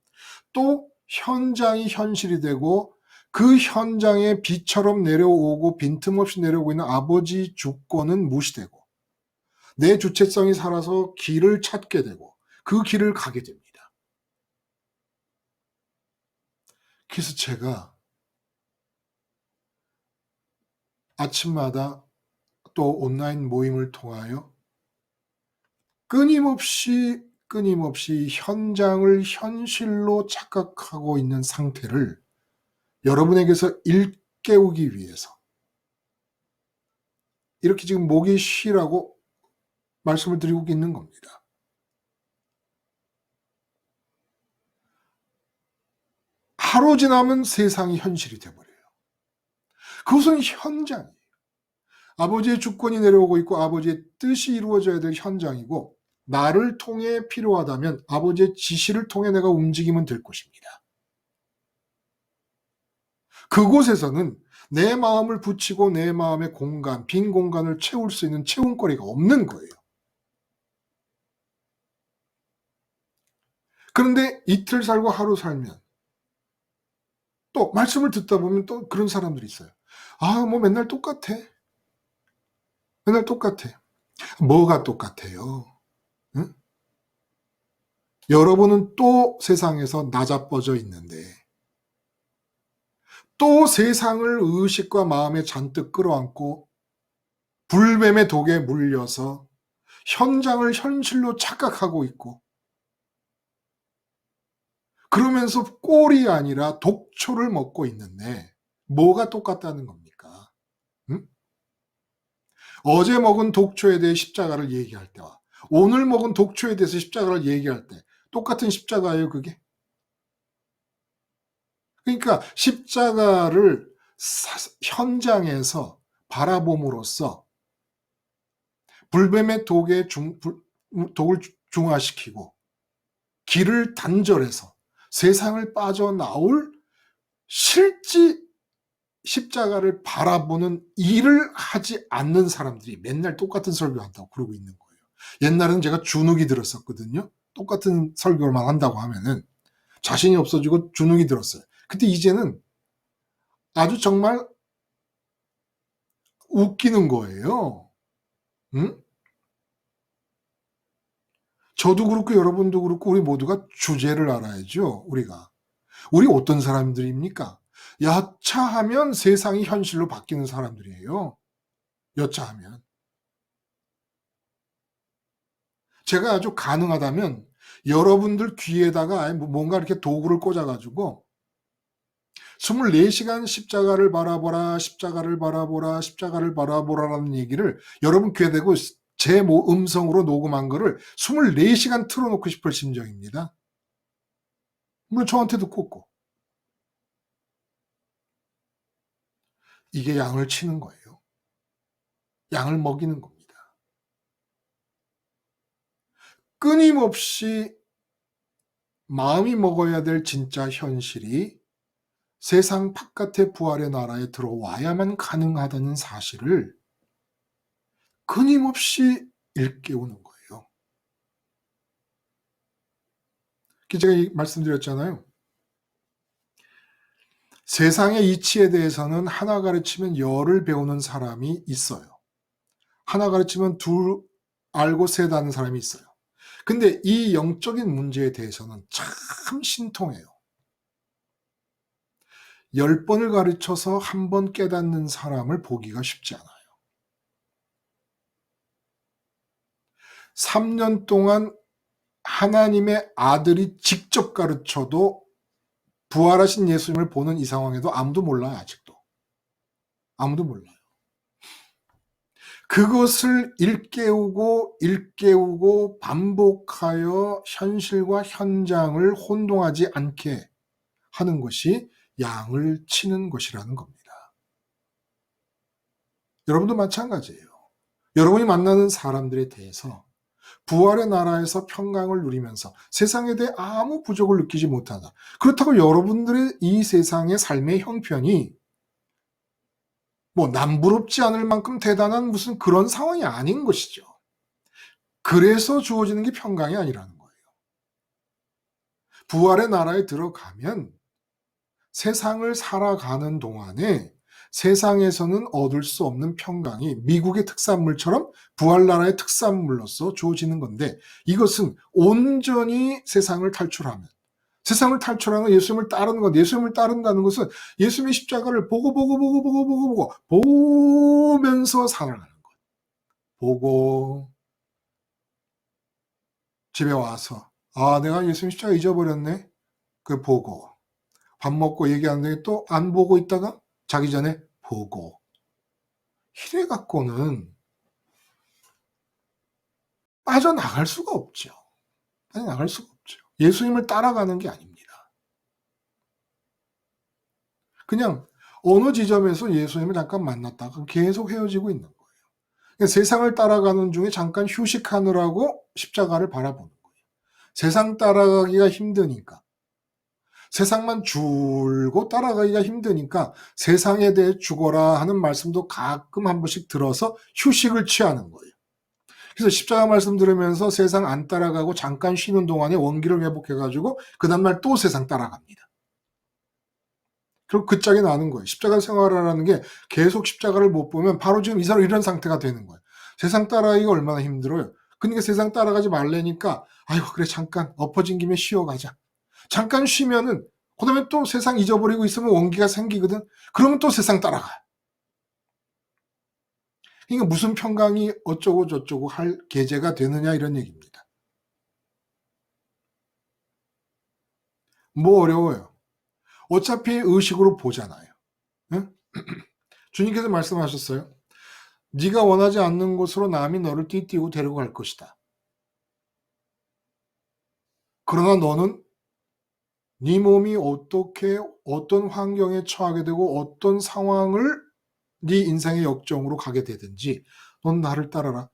또 현장이 현실이 되고, 그 현장에 비처럼 내려오고 빈틈없이 내려오고 있는 아버지 주권은 무시되고 내 주체성이 살아서 길을 찾게 되고 그 길을 가게 됩니다. 그래서 제가 아침마다 또 온라인 모임을 통하여 끊임없이 현장을 현실로 착각하고 있는 상태를 여러분에게서 일깨우기 위해서 이렇게 지금 목이 쉬라고 말씀을 드리고 있는 겁니다. 하루 지나면 세상이 현실이 돼버려요. 그것은 현장이에요. 아버지의 주권이 내려오고 있고 아버지의 뜻이 이루어져야 될 현장이고, 나를 통해 필요하다면 아버지의 지시를 통해 내가 움직이면 될 것입니다. 그곳에서는 내 마음을 붙이고 내 마음의 공간, 빈 공간을 채울 수 있는 채움거리가 없는 거예요. 그런데 이틀 살고 하루 살면 또 말씀을 듣다 보면 또 그런 사람들이 있어요. 뭐 맨날 똑같아. 맨날 똑같아. 뭐가 똑같아요? 응? 여러분은 또 세상에서 나자빠져 있는데, 또 세상을 의식과 마음에 잔뜩 끌어안고 불뱀의 독에 물려서 현장을 현실로 착각하고 있고, 그러면서 꼴이 아니라 독초를 먹고 있는데 뭐가 똑같다는 겁니까? 응? 어제 먹은 독초에 대해 십자가를 얘기할 때와 오늘 먹은 독초에 대해서 십자가를 얘기할 때 똑같은 십자가예요, 그게? 그러니까 십자가를 현장에서 바라봄으로써 불뱀의 독을 중화시키고 길을 단절해서 세상을 빠져나올 실제 십자가를 바라보는 일을 하지 않는 사람들이 맨날 똑같은 설교한다고 그러고 있는 거예요. 옛날에는 제가 주눅이 들었었거든요. 똑같은 설교만 한다고 하면은 자신이 없어지고 주눅이 들었어요. 근데 이제는 아주 정말 웃기는 거예요. 응? 저도 그렇고 여러분도 그렇고 우리 모두가 주제를 알아야죠. 우리 어떤 사람들입니까? 여차하면 세상이 현실로 바뀌는 사람들이에요. 여차하면. 제가 아주 가능하다면 여러분들 귀에다가 뭔가 이렇게 도구를 꽂아가지고 24시간 십자가를 바라보라, 십자가를 바라보라, 십자가를 바라보라라는 얘기를 여러분 귀에 대고 제 음성으로 녹음한 거를 24시간 틀어놓고 싶을 심정입니다. 물론 저한테도 꽂고. 이게 양을 치는 거예요. 양을 먹이는 겁니다. 끊임없이 마음이 먹어야 될 진짜 현실이 세상 바깥의 부활의 나라에 들어와야만 가능하다는 사실을 끊임없이 일깨우는 거예요. 제가 말씀드렸잖아요. 세상의 이치에 대해서는 하나 가르치면 열을 배우는 사람이 있어요. 하나 가르치면 둘 알고 셋 아는 사람이 있어요. 근데 이 영적인 문제에 대해서는 참 신통해요. 10번을 가르쳐서 한 번 깨닫는 사람을 보기가 쉽지 않아요. 3년 동안 하나님의 아들이 직접 가르쳐도 부활하신 예수님을 보는 이 상황에도 아무도 몰라요. 아직도. 아무도 몰라요. 그것을 일깨우고 반복하여 현실과 현장을 혼동하지 않게 하는 것이 양을 치는 것이라는 겁니다. 여러분도 마찬가지예요. 여러분이 만나는 사람들에 대해서 부활의 나라에서 평강을 누리면서 세상에 대해 아무 부족을 느끼지 못한다. 그렇다고 여러분들의 이 세상의 삶의 형편이 남부럽지 않을 만큼 대단한 무슨 그런 상황이 아닌 것이죠. 그래서 주어지는 게 평강이 아니라는 거예요. 부활의 나라에 들어가면 세상을 살아가는 동안에 세상에서는 얻을 수 없는 평강이 미국의 특산물처럼 부활나라의 특산물로서 주어지는 건데, 이것은 온전히 세상을 탈출하면, 세상을 탈출하는 예수님을 따르는 것, 예수님을 따른다는 것은 예수님의 십자가를 보면서 살아가는 것. 보고 집에 와서 내가 예수님 십자가 잊어버렸네. 그 보고 밥 먹고 얘기하는데 또 안 보고 있다가 자기 전에 보고. 이래 갖고는 빠져나갈 수가 없죠. 빠져나갈 수가 없죠. 예수님을 따라가는 게 아닙니다. 그냥 어느 지점에서 예수님을 잠깐 만났다가 계속 헤어지고 있는 거예요. 그러니까 세상을 따라가는 중에 잠깐 휴식하느라고 십자가를 바라보는 거예요. 세상 따라가기가 힘드니까, 세상만 줄고 따라가기가 힘드니까 세상에 대해 죽어라 하는 말씀도 가끔 한 번씩 들어서 휴식을 취하는 거예요. 그래서 십자가 말씀 들으면서 세상 안 따라가고 잠깐 쉬는 동안에 원기를 회복해가지고 그 다음날 또 세상 따라갑니다. 그리고 그 짝이 나는 거예요. 십자가 생활이라는 게 계속 십자가를 못 보면 바로 지금 이 사람 이런 상태가 되는 거예요. 세상 따라가기가 얼마나 힘들어요. 그러니까 세상 따라가지 말라니까 아이고 그래 잠깐 엎어진 김에 쉬어가자. 잠깐 쉬면은 그 다음에 또 세상 잊어버리고 있으면 원기가 생기거든. 그러면 또 세상 따라가. 그러니까 무슨 평강이 어쩌고 저쩌고 할 계제가 되느냐 이런 얘기입니다. 뭐 어려워요. 어차피 의식으로 보잖아요. 응? 주님께서 말씀하셨어요. 네가 원하지 않는 곳으로 남이 너를 띠띠고 데리고 갈 것이다. 그러나 너는 네 몸이 어떤 환경에 처하게 되고 어떤 상황을 네 인생의 역정으로 가게 되든지 넌 나를 따라라.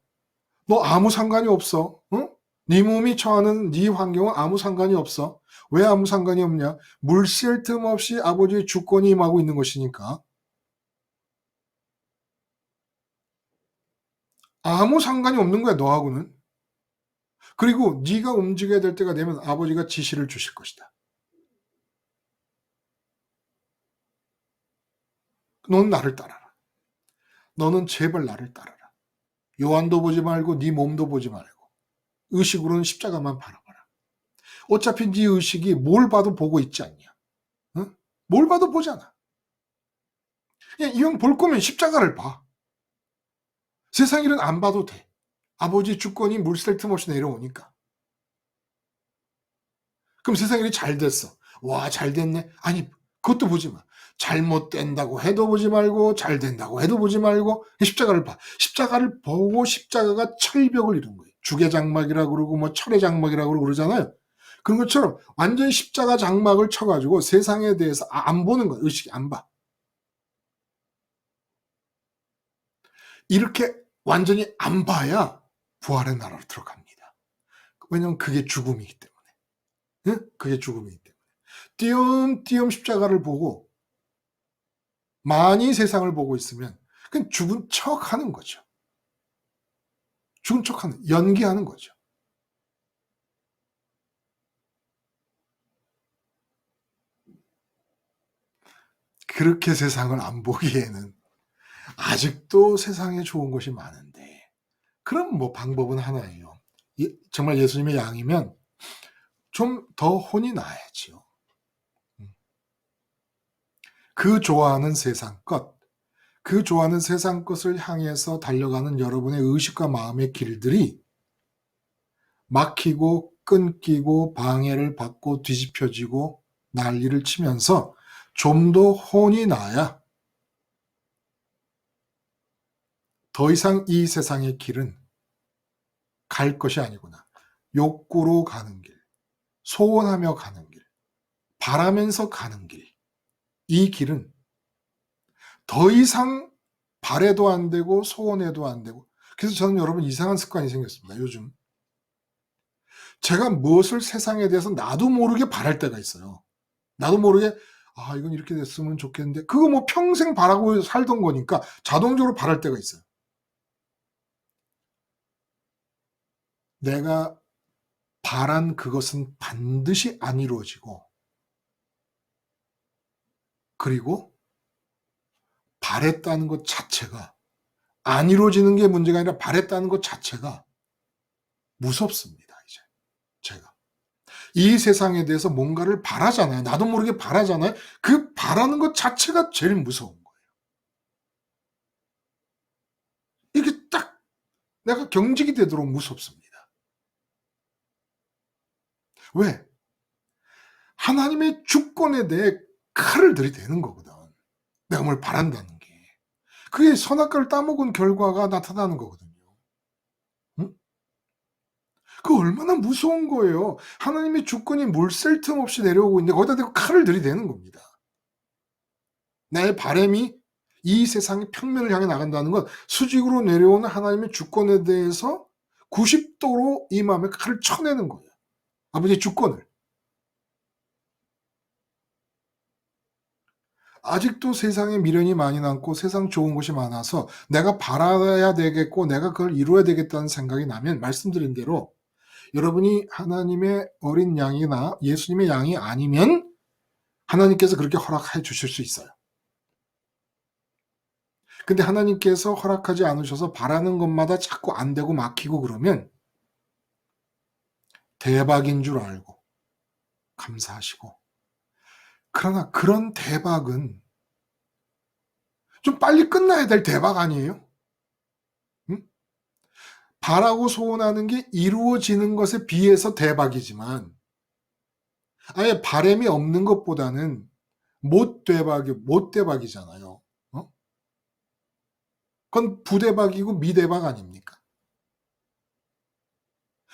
너 아무 상관이 없어. 응? 네 몸이 처하는 네 환경은 아무 상관이 없어. 왜 아무 상관이 없냐? 물샐 틈 없이 아버지의 주권이 임하고 있는 것이니까. 아무 상관이 없는 거야, 너하고는. 그리고 네가 움직여야 될 때가 되면 아버지가 지시를 주실 것이다. 너는 나를 따라라. 너는 제발 나를 따라라. 요한도 보지 말고 네 몸도 보지 말고 의식으로는 십자가만 바라봐라. 어차피 네 의식이 뭘 봐도 보고 있지 않냐? 응? 뭘 봐도 보잖아. 이왕 볼 거면 십자가를 봐. 세상 일은 안 봐도 돼. 아버지 주권이 물샐 틈 없이 내려오니까. 그럼 세상 일이 잘 됐어. 와, 잘 됐네. 아니, 그것도 보지 마. 잘못된다고 해도 보지 말고 잘 된다고 해도 보지 말고 십자가를 봐. 십자가를 보고 십자가가 철벽을 이룬 거예요. 주계장막이라고 그러고 뭐 철의 장막이라고 그러고 그러잖아요. 그런 것처럼 완전히 십자가 장막을 쳐가지고 세상에 대해서 안 보는 거야. 의식이 안 봐. 이렇게 완전히 안 봐야 부활의 나라로 들어갑니다. 왜냐하면 그게 죽음이기 때문에. 응? 그게 죽음이기 때문에. 띄엄띄엄 십자가를 보고 많이 세상을 보고 있으면 그냥 죽은 척 하는 거죠. 죽은 척 하는, 연기하는 거죠. 그렇게 세상을 안 보기에는 아직도 세상에 좋은 것이 많은데, 그럼 뭐 방법은 하나예요. 정말 예수님의 양이면 좀 더 혼이 나야지요. 그 좋아하는 세상 것, 그 좋아하는 세상 것을 향해서 달려가는 여러분의 의식과 마음의 길들이 막히고 끊기고 방해를 받고 뒤집혀지고 난리를 치면서 좀 더 혼이 나야 더 이상 이 세상의 길은 갈 것이 아니구나. 욕구로 가는 길, 소원하며 가는 길, 바라면서 가는 길. 이 길은 더 이상 바래도 안 되고 소원해도 안 되고. 그래서 저는 여러분 이상한 습관이 생겼습니다. 요즘 제가 무엇을 세상에 대해서 나도 모르게 바랄 때가 있어요. 나도 모르게 이건 이렇게 됐으면 좋겠는데, 그거 뭐 평생 바라고 살던 거니까 자동적으로 바랄 때가 있어요. 내가 바란 그것은 반드시 안 이루어지고, 그리고 바랬다는 것 자체가, 안 이루어지는 게 문제가 아니라 바랬다는 것 자체가 무섭습니다. 이제 제가 이 세상에 대해서 뭔가를 바라잖아요. 나도 모르게 바라잖아요. 그 바라는 것 자체가 제일 무서운 거예요. 이게 딱 내가 경직이 되도록 무섭습니다. 왜? 하나님의 주권에 대해 칼을 들이대는 거거든. 내가 뭘 바란다는 게. 그게 선악과를 따먹은 결과가 나타나는 거거든요. 응? 그 얼마나 무서운 거예요. 하나님의 주권이 물샐 틈 없이 내려오고 있는데 거기다 대고 칼을 들이대는 겁니다. 나의 바람이 이 세상의 평면을 향해 나간다는 건 수직으로 내려오는 하나님의 주권에 대해서 90도로 이 마음에 칼을 쳐내는 거예요. 아버지의 주권을. 아직도 세상에 미련이 많이 남고 세상 좋은 것이 많아서 내가 바라야 되겠고 내가 그걸 이루어야 되겠다는 생각이 나면, 말씀드린 대로 여러분이 하나님의 어린 양이나 예수님의 양이 아니면 하나님께서 그렇게 허락해 주실 수 있어요. 근데 하나님께서 허락하지 않으셔서 바라는 것마다 자꾸 안 되고 막히고 그러면 대박인 줄 알고 감사하시고, 그러나 그런 대박은 좀 빨리 끝나야 될 대박 아니에요? 응? 바라고 소원하는 게 이루어지는 것에 비해서 대박이지만, 아예 바람이 없는 것보다는 못 대박이잖아요. 그건 부대박이고 미대박 아닙니까?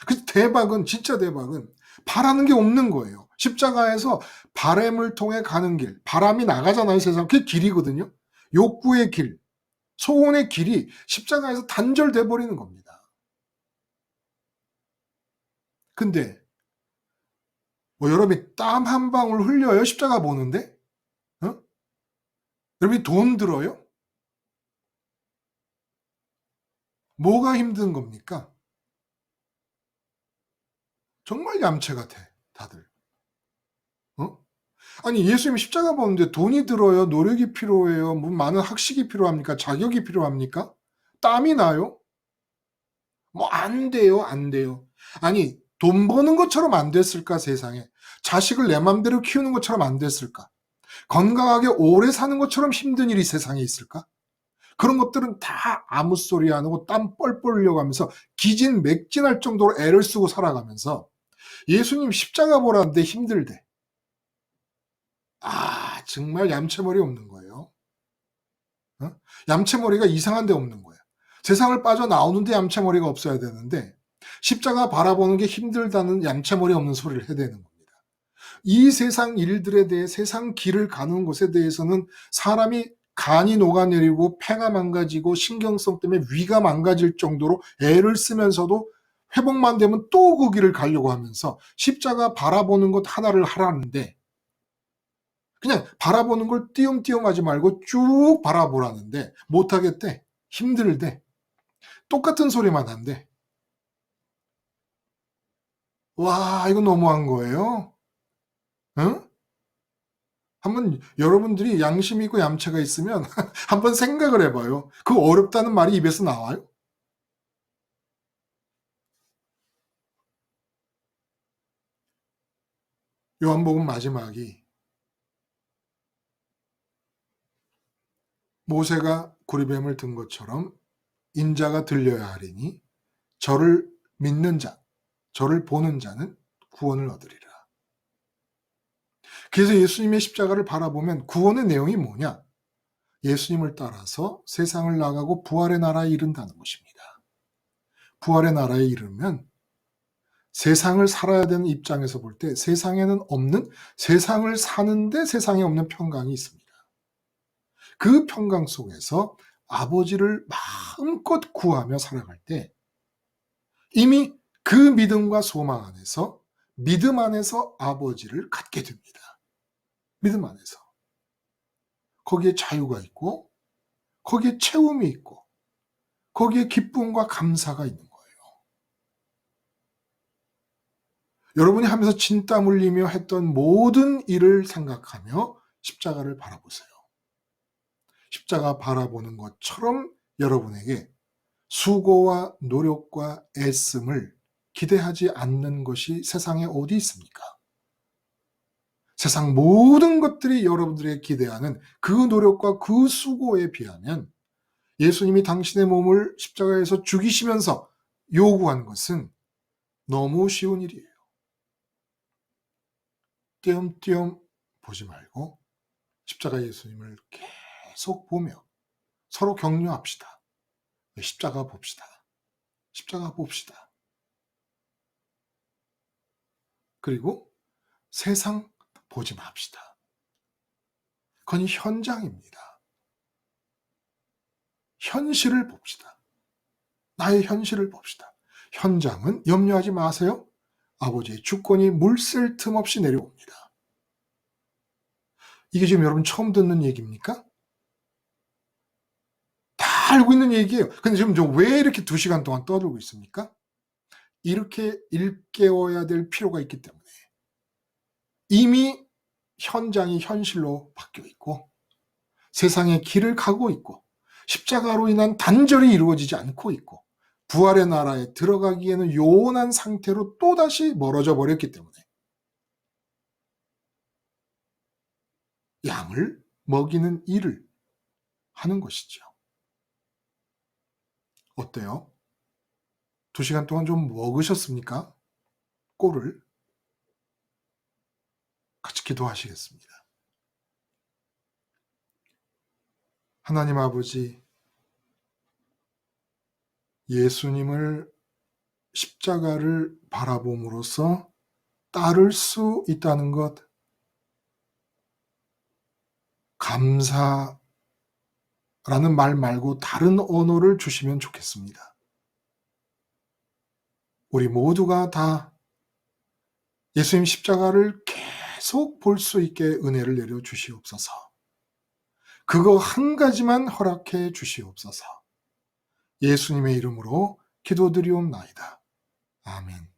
그 대박은, 진짜 대박은 바라는 게 없는 거예요. 십자가에서 바람을 통해 가는 길, 바람이 나가잖아요, 세상. 그게 길이거든요. 욕구의 길, 소원의 길이 십자가에서 단절돼 버리는 겁니다. 근데 뭐 여러분이 땀 한 방울 흘려요? 십자가 보는데? 여러분이 돈 들어요? 뭐가 힘든 겁니까? 정말 얌체 같아, 다들. 아니, 예수님이 십자가 보는데 돈이 들어요? 노력이 필요해요? 뭐 많은 학식이 필요합니까? 자격이 필요합니까? 땀이 나요? 뭐 안 돼요, 안 돼요. 아니, 돈 버는 것처럼 안 됐을까, 세상에? 자식을 내 맘대로 키우는 것처럼 안 됐을까? 건강하게 오래 사는 것처럼 힘든 일이 세상에 있을까? 그런 것들은 다 아무 소리 안 하고 땀 뻘뻘 흘려가면서 기진맥진할 정도로 애를 쓰고 살아가면서 예수님 십자가 보라는데 힘들대. 정말 얌체머리 없는 거예요. 어? 얌체머리가 이상한 데 없는 거예요. 세상을 빠져나오는데 얌체머리가 없어야 되는데 십자가 바라보는 게 힘들다는 얌체머리 없는 소리를 해대는 겁니다. 이 세상 일들에 대해 세상 길을 가는 곳에 대해서는 사람이 간이 녹아내리고 폐가 망가지고 신경성 때문에 위가 망가질 정도로 애를 쓰면서도 회복만 되면 또 그 길을 가려고 하면서 십자가 바라보는 것 하나를 하라는데 그냥 바라보는 걸 띄엄띄엄 하지 말고 쭉 바라보라는데 못하겠대. 힘들대. 똑같은 소리만 한대. 와, 이거 너무한 거예요. 응? 한번 여러분들이 양심 있고 얌체가 있으면 한번 생각을 해봐요. 그 어렵다는 말이 입에서 나와요? 요한복음 마지막이 모세가 구리뱀을 든 것처럼 인자가 들려야 하리니 저를 믿는 자, 저를 보는 자는 구원을 얻으리라. 그래서 예수님의 십자가를 바라보면 구원의 내용이 뭐냐? 예수님을 따라서 세상을 나가고 부활의 나라에 이른다는 것입니다. 부활의 나라에 이르면 세상을 살아야 되는 입장에서 볼 때 세상에는 없는, 세상을 사는데 세상에 없는 평강이 있습니다. 그 평강 속에서 아버지를 마음껏 구하며 살아갈 때 이미 그 믿음과 소망 안에서 믿음 안에서 아버지를 갖게 됩니다. 믿음 안에서. 거기에 자유가 있고 거기에 채움이 있고 거기에 기쁨과 감사가 있는 거예요. 여러분이 하면서 진땀 흘리며 했던 모든 일을 생각하며 십자가를 바라보세요. 십자가 바라보는 것처럼 여러분에게 수고와 노력과 애씀을 기대하지 않는 것이 세상에 어디 있습니까? 세상 모든 것들이 여러분들에게 기대하는 그 노력과 그 수고에 비하면 예수님이 당신의 몸을 십자가에서 죽이시면서 요구한 것은 너무 쉬운 일이에요. 띄엄띄엄 보지 말고 십자가 예수님을 계속 보며 서로 격려합시다. 십자가 봅시다. 십자가 봅시다. 그리고 세상 보지 맙시다. 그건 현장입니다. 현실을 봅시다. 나의 현실을 봅시다. 현장은 염려하지 마세요. 아버지의 주권이 물샐 틈 없이 내려옵니다. 이게 지금 여러분 처음 듣는 얘기입니까? 다 알고 있는 얘기예요. 근데 지금 저 왜 이렇게 2시간 동안 떠들고 있습니까? 이렇게 일깨워야 될 필요가 있기 때문에 이미 현장이 현실로 바뀌어 있고 세상의 길을 가고 있고 십자가로 인한 단절이 이루어지지 않고 있고 부활의 나라에 들어가기에는 요원한 상태로 또다시 멀어져 버렸기 때문에 양을 먹이는 일을 하는 것이죠. 어때요? 2시간 동안 좀 먹으셨습니까? 꼴을 같이 기도하시겠습니다. 하나님 아버지, 예수님을 십자가를 바라봄으로써 따를 수 있다는 것, 감사라는 말 말고 다른 언어를 주시면 좋겠습니다. 우리 모두가 다 예수님 십자가를 계속 볼 수 있게 은혜를 내려 주시옵소서. 그거 한 가지만 허락해 주시옵소서. 예수님의 이름으로 기도드리옵나이다. 아멘.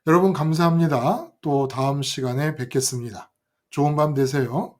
여러분 감사합니다. 또 다음 시간에 뵙겠습니다. 좋은 밤 되세요.